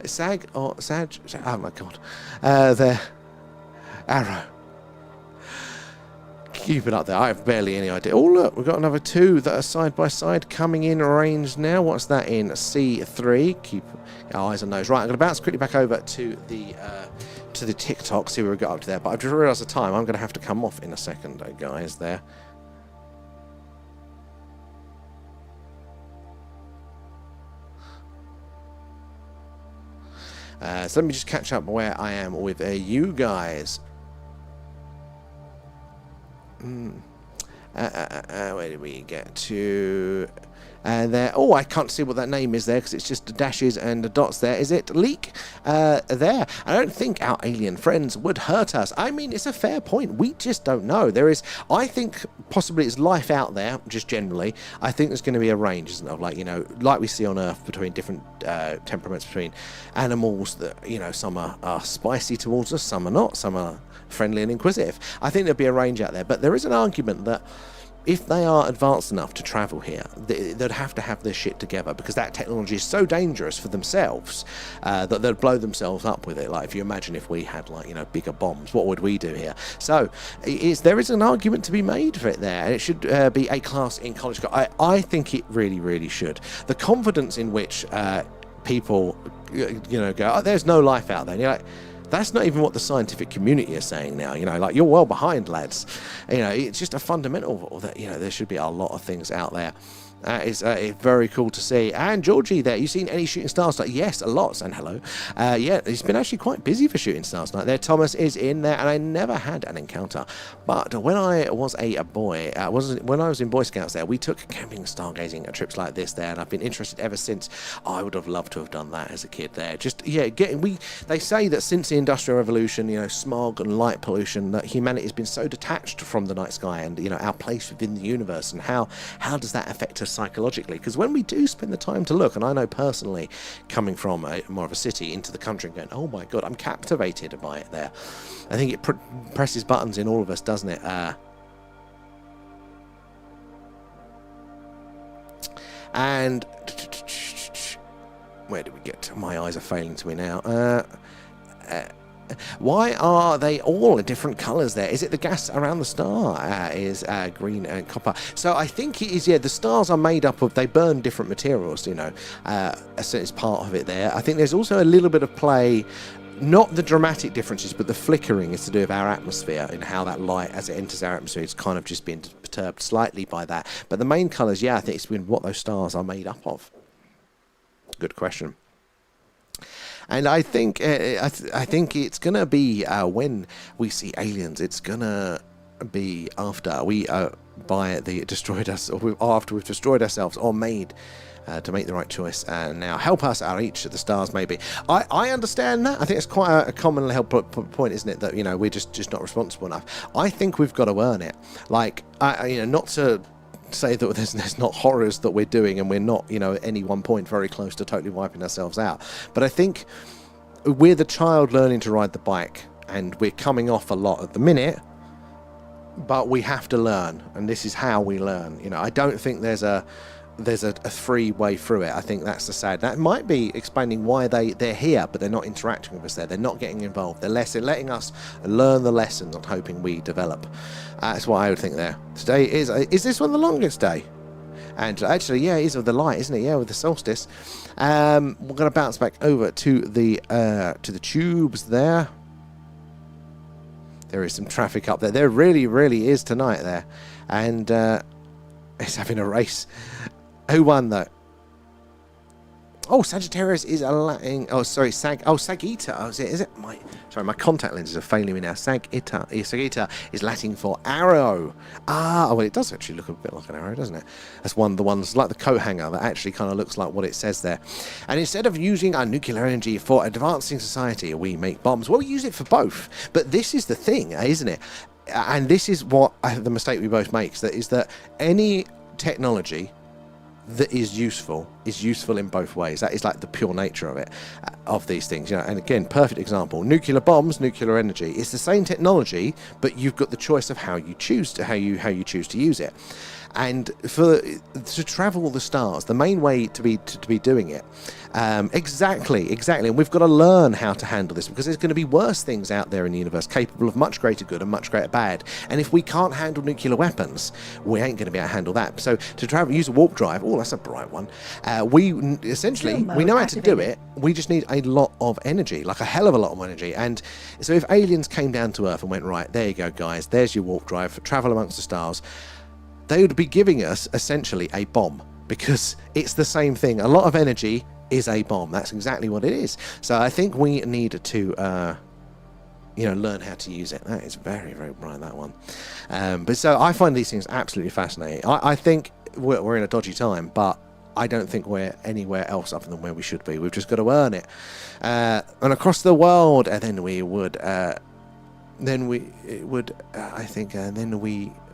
Sag or Sag? Oh my God. There. Arrow. Keep it up there. I have barely any idea. Oh, look, we've got another two that are side by side coming in range now. What's that in? C3. Keep our eyes on those. Right, I'm going to bounce quickly back over to the TikTok, see where we got up to there. But I've just realised the time. I'm going to have to come off in a second, guys, there. So let me just catch up where I am with you guys. Where did we get to? There. Oh, I can't see what that name is there because it's just the dashes and the dots there. Is it Leak? There. I don't think our alien friends would hurt us. I mean, it's a fair point. We just don't know. I think possibly it's life out there, just generally. I think there's going to be a range, isn't there? Like, like we see on Earth between different temperaments, between animals that, some are spicy towards us, some are not, some are friendly and inquisitive. I think there'll be a range out there, but there is an argument that if they are advanced enough to travel here, they'd have to have this shit together, because that technology is so dangerous for themselves that they'd blow themselves up with it. Like, if you imagine if we had, bigger bombs, what would we do here? So, there is an argument to be made for it there, and it should be a class in college. I think it really, really should. The confidence in which people, go, oh, there's no life out there. And you're like, that's not even what the scientific community is saying now. You're well behind, lads. It's just a fundamental that, there should be a lot of things out there. It's very cool to see. And Georgie there, you seen any shooting stars tonight? Yes, a lot. And hello. Yeah, he's been actually quite busy for shooting stars tonight. There, Thomas is in there, and I never had an encounter. But when I was a boy, when I was in Boy Scouts there, we took camping stargazing trips like this there, and I've been interested ever since. I would have loved to have done that as a kid there. They say that since the Industrial Revolution, smog and light pollution, that humanity has been so detached from the night sky and, our place within the universe, and how does that affect us psychologically? Because when we do spend the time to look, and I know personally, coming from more of a city into the country and going, oh my God, I'm captivated by it there. I think it presses buttons in all of us, doesn't it? And where did we get to? My eyes are failing to me now. Why are they all different colours there? Is it the gas around the star is green and copper? So I think it is, the stars are made up of, they burn different materials, so it's part of it there. I think there's also a little bit of play, not the dramatic differences, but the flickering is to do with our atmosphere and how that light, as it enters our atmosphere, it's kind of just been perturbed slightly by that. But the main colours, I think it's been what those stars are made up of. Good question. And I think it's gonna be when we see aliens. It's gonna be after we destroyed us, or after we've destroyed ourselves, or made to make the right choice. And now help us out each of the stars. Maybe I understand that. I think it's quite a commonly held point, isn't it? That we're just not responsible enough. I think we've got to earn it. Like not to say that there's not horrors that we're doing, and we're not, at any one point very close to totally wiping ourselves out. But I think we're the child learning to ride the bike, and we're coming off a lot at the minute, but we have to learn, and this is how we learn. I don't think there's a there's a three-way through it. I think that's the sad. That might be explaining why they're here, but they're not interacting with us there. They're not getting involved. They're letting us learn the lesson, not hoping we develop. That's what I would think there. Today is this one the longest day? And actually, yeah, it is with the light, isn't it? Yeah, with the solstice. We're going to bounce back over to the tubes there. There is some traffic up there. There really, really is tonight there. And it's having a race. Who won, though? Oh, Sagittarius is allowing... Oh, sorry, Sagitta. Oh, is it? My contact lenses are failing me now. Sagitta is Latin for arrow. Ah, well, it does actually look a bit like an arrow, doesn't it? That's one of the ones, like the coat hanger, that actually kind of looks like what it says there. And instead of using our nuclear energy for advancing society, we make bombs. Well, we use it for both. But this is the thing, isn't it? And this is what the mistake we both make, is that any technology that is useful in both ways. That is like the pure nature of it, of these things, you know. And again, perfect example: nuclear bombs, nuclear energy. It's the same technology, but you've got the choice of how you choose to use it. And to travel the stars, the main way to be doing it, exactly. And we've got to learn how to handle this, because there's going to be worse things out there in the universe capable of much greater good and much greater bad. And if we can't handle nuclear weapons, we ain't going to be able to handle that. So to travel, use a warp drive. Oh, that's a bright one. We know how to do it. We just need a lot of energy, like a hell of a lot of energy. And so if aliens came down to Earth and went, right, there you go, guys, there's your warp drive, travel amongst the stars, they would be giving us essentially a bomb, because it's the same thing. A lot of energy is a bomb. That's exactly what it is. So I think we need to learn how to use it. That is very, very bright, that one. But so I find these things absolutely fascinating. I think we're in a dodgy time, but I don't think we're anywhere else other than where we should be. We've just got to earn it. And across the world, and then we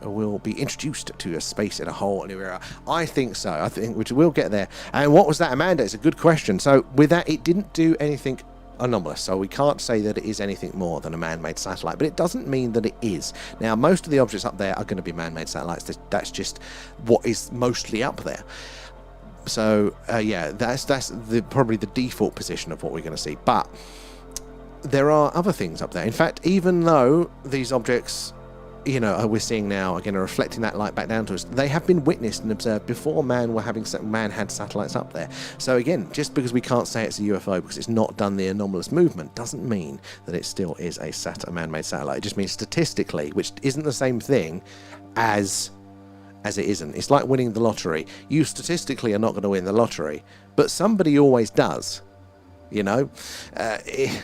will be introduced to a space in a whole new era. I think so. I think which we'll get there. And what was that, Amanda? It's a good question. So with that, it didn't do anything anomalous, so we can't say that it is anything more than a man-made satellite, but it doesn't mean that it is. Now, most of the objects up there are going to be man-made satellites. That's just what is mostly up there. So that's probably the default position of what we're going to see. But there are other things up there. In fact, even though these objects, we're seeing now again are reflecting that light back down to us, they have been witnessed and observed before man had satellites up there. So again, just because we can't say it's a UFO because it's not done the anomalous movement doesn't mean that it still is a man-made satellite. It just means statistically, which isn't the same thing as it isn't. It's like winning the lottery. You statistically are not going to win the lottery, but somebody always does.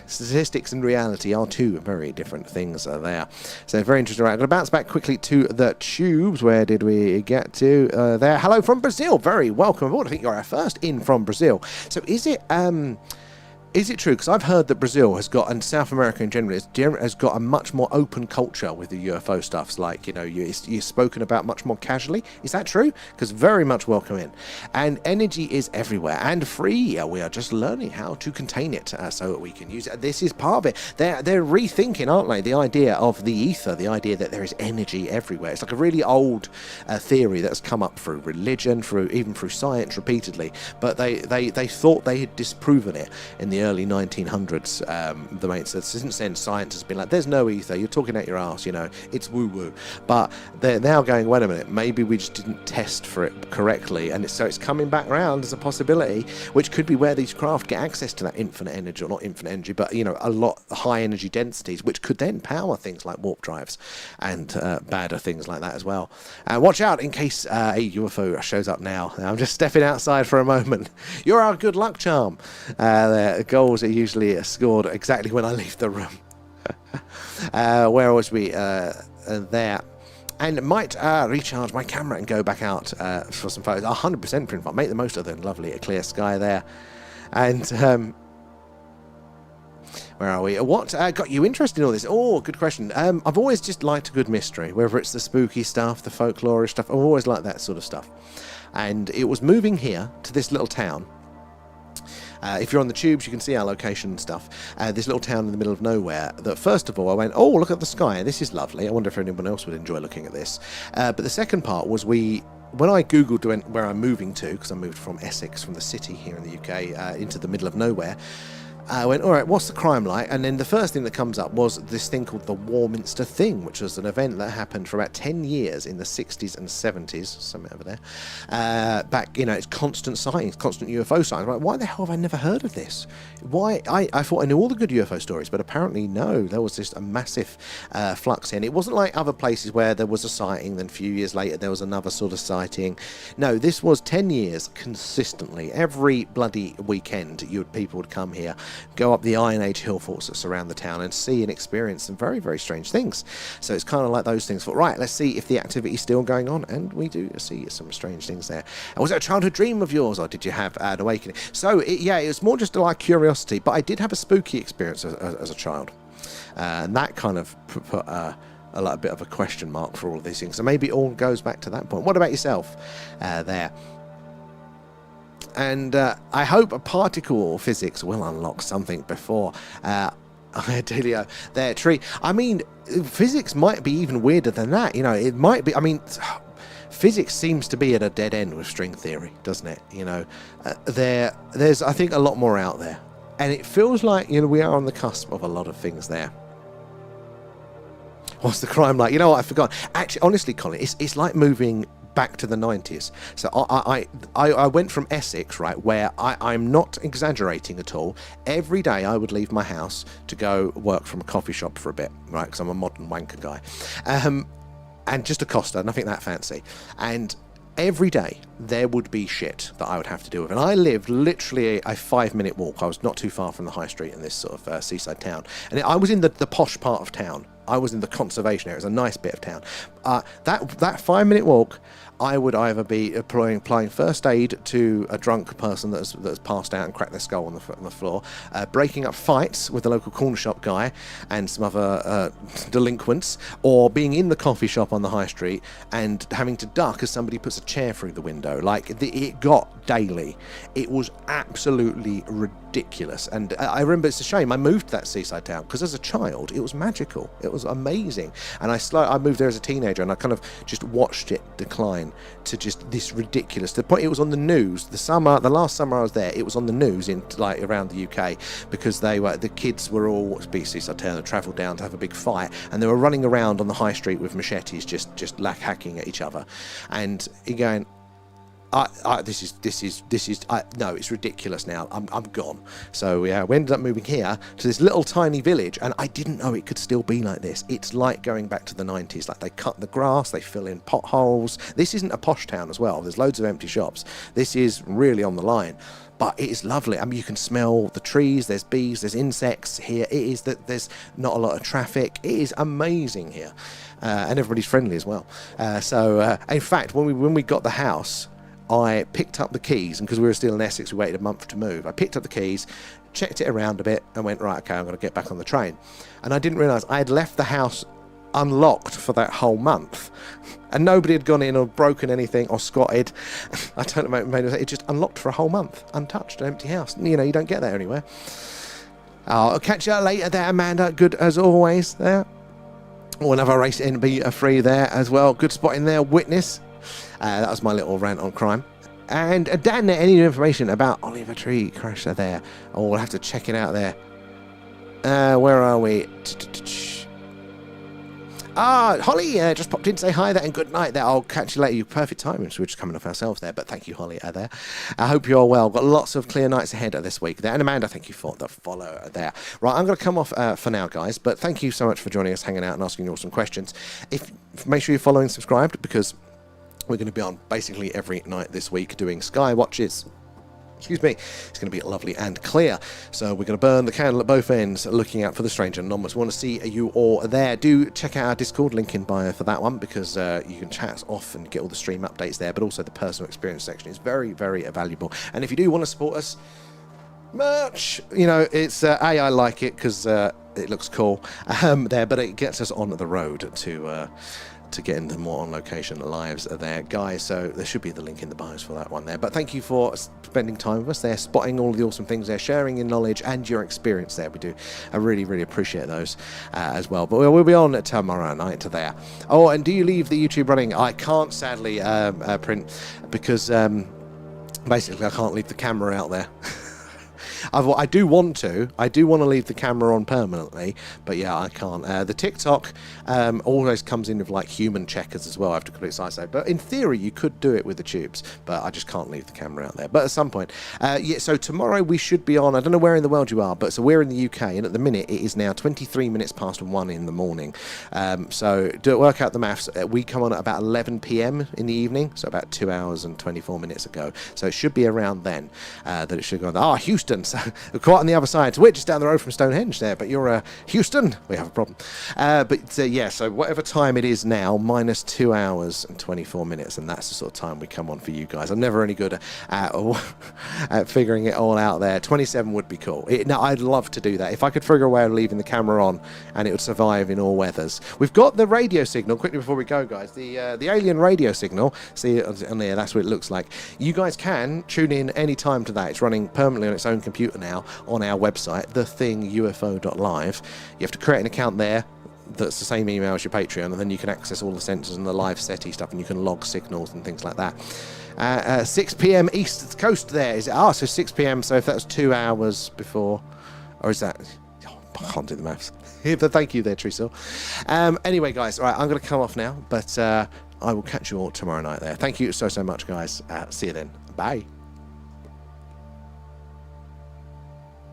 Statistics and reality are two very different things there. So very interesting. Right, I'm going to bounce back quickly to the tubes. Where did we get to? There. Hello from Brazil. Very welcome aboard. I think you're our first in from Brazil. So is it true? Because I've heard that Brazil has got, and South America in general, has got a much more open culture with the UFO stuff. Like, you're spoken about much more casually. Is that true? Because very much welcome in. And energy is everywhere and free. We are just learning how to contain it so that we can use it. This is part of it. They're rethinking, aren't they? The idea of the ether, the idea that there is energy everywhere. It's like a really old theory that's come up through religion, even through science repeatedly. But they thought they had disproven it in the early 1900s. The mates said since then science has been like, there's no ether, you're talking out your ass, it's woo-woo. But they're now going, wait a minute, maybe we just didn't test for it correctly, and so it's coming back around as a possibility, which could be where these craft get access to that infinite energy, or not infinite energy, but a lot high energy densities, which could then power things like warp drives and badder things like that as well. Watch out in case a UFO shows up now. I'm just stepping outside for a moment. You're our good luck charm. Goals are usually scored exactly when I leave the room. Where was we? There. And might recharge my camera and go back out for some photos. 100% print file. Make the most of the lovely clear sky there. And where are we? What got you interested in all this? Oh, good question. I've always just liked a good mystery, whether it's the spooky stuff, the folklorish stuff. I've always liked that sort of stuff. And it was moving here to this little town. If you're on the tubes, you can see our location and stuff. This little town in the middle of nowhere. That first of all, I went, oh, look at the sky. This is lovely. I wonder if anyone else would enjoy looking at this. But the second part was we when I googled where I'm moving to, because I moved from Essex, from the city here in the UK, into the middle of nowhere, I went, all right, what's the crime like? And then the first thing that comes up was this thing called the Warminster Thing, which was an event that happened for about 10 years in the 60s and 70s, somewhere over there. Back, it's constant sightings, constant UFO sightings. I'm like, why the hell have I never heard of this? Why? I thought I knew all the good UFO stories, but apparently no, there was just a massive flux in. It wasn't like other places where there was a sighting, then a few years later there was another sort of sighting. No, this was 10 years consistently. Every bloody weekend, people would come here, go up the Iron Age hill forts that surround the town and see and experience some very, very strange things. So it's kind of like those things. But right, let's see if the activity is still going on, and we do see some strange things there. And was it a childhood dream of yours, or did you have an awakening? So it was more just like curiosity, but I did have a spooky experience as a child, and that kind of put a bit of a question mark for all of these things. So maybe it all goes back to that point. What about yourself there? And I hope particle physics will unlock something before Delio there, tree. I mean, physics might be even weirder than that. It might be. I mean, physics seems to be at a dead end with string theory, doesn't it? There's I think a lot more out there, and it feels like we are on the cusp of a lot of things there. What's the crime like? You know what? I forgot. Actually, honestly, Colin, it's like moving back to the 90s. So I went from Essex, right, where I'm not exaggerating at all. Every day I would leave my house to go work from a coffee shop for a bit, right, because I'm a modern wanker guy. And just a Costa, nothing that fancy. And every day there would be shit that I would have to deal with. And I lived literally a 5-minute walk. I was not too far from the high street in this sort of seaside town. And I was in the posh part of town. I was in the conservation area. It was a nice bit of town. That 5-minute walk, I would either be applying first aid to a drunk person that's passed out and cracked their skull on the floor, breaking up fights with the local corner shop guy and some other delinquents, or being in the coffee shop on the high street and having to duck as somebody puts a chair through the window. It got daily. It was absolutely ridiculous. And I remember, it's a shame I moved to that seaside town, because as a child it was magical. It was amazing. And I moved there as a teenager, and I kind of just watched it decline to just this ridiculous, to the point it was on the news. The last summer I was there, it was on the news in around the UK, because the kids were all seaside town, they travelled down to have a big fight, and they were running around on the high street with machetes, just hacking at each other. And you're going, this is no, it's ridiculous now. I'm gone. So we ended up moving here to this little tiny village, and I didn't know it could still be like this. It's like going back to the 90s. Like, they cut the grass, they fill in potholes. This isn't a posh town as well. There's loads of empty shops. This is really on the line. But it is lovely. I mean, you can smell the trees, there's bees, there's insects here. It is that there's not a lot of traffic. It is amazing here. And everybody's friendly as well. In fact, when we got the house, I picked up the keys, and because we were still in Essex, we waited a month to move. I picked up the keys, checked it around a bit, and went, right, okay, I'm going to get back on the train. And I didn't realise I had left the house unlocked for that whole month, and nobody had gone in or broken anything or squatted. I don't know, it just unlocked for a whole month, untouched, an empty house. You don't get that anywhere. I'll catch you later there, Amanda. Good as always there. We'll have a race in, be free there as well. Good spotting there, Witness. That was my little rant on crime. And Dan, any information about Oliver Tree Crusher there? Oh, we'll have to check it out there. Where are we? Holly just popped in to say hi there and good night there. I'll catch you later. You perfect timing. So we're just coming off ourselves there, but thank you, Holly, there. I hope you're well. Got lots of clear nights ahead of this week there. And Amanda, thank you for the follow there. Right, I'm going to come off for now, guys, but thank you so much for joining us, hanging out and asking you awesome questions. Make sure you're following and subscribed, because we're going to be on basically every night this week doing sky watches. Excuse me. It's going to be lovely and clear. So we're going to burn the candle at both ends, looking out for the strange and anomalous. We want to see you all there. Do check out our Discord, link in bio for that one, because you can chat off and get all the stream updates there, but also the personal experience section is very, very valuable. And if you do want to support us, merch, it's I like it because it looks cool there, but it gets us on the road to get into more on-location lives there, guys. So there should be the link in the bios for that one there. But thank you for spending time with us there, spotting all of the awesome things there, sharing your knowledge and your experience there. We do. I really, really appreciate those as well. But we'll be on tomorrow night there. Oh, and do you leave the YouTube running? I can't, sadly, print, because basically I can't leave the camera out there. I do want to leave the camera on permanently, but yeah, I can't. The TikTok always comes in with like human checkers as well. I have to complete ISO, but in theory you could do it with the tubes, but I just can't leave the camera out there. But at some point, yeah. So tomorrow we should be on. I don't know where in the world you are, but so we're in the UK, and at the minute it is now 23 minutes past 1 in the morning. So work out the maths. We come on at about 11 p.m. in the evening, so about 2 hours and 24 minutes ago. So it should be around then that it should go on. Ah, Houston. So we're quite on the other side. So we're just down the road from Stonehenge there, but you're Houston. We have a problem. Yeah, so whatever time it is now, minus 2 hours and 24 minutes, and that's the sort of time we come on for you guys. I'm never any good at figuring it all out there. 27 would be cool. Now, I'd love to do that. If I could figure a way of leaving the camera on and it would survive in all weathers. We've got the radio signal, quickly before we go, guys, the alien radio signal. See on there, that's what it looks like. You guys can tune in any time to that. It's running permanently on its own computer now on our website, thethingufo.live. You have to create an account there. That's the same email as your Patreon, and then you can access all the sensors and the live SETI stuff, and you can log signals and things like that. 6 p.m. East Coast there. Is it? So 6 p.m. So if that was 2 hours before, or is that? Oh, I can't do the maths. But thank you there, Trisel. Anyway, guys, all right, I'm going to come off now, but I will catch you all tomorrow night there. Thank you so much, guys. See you then. Bye.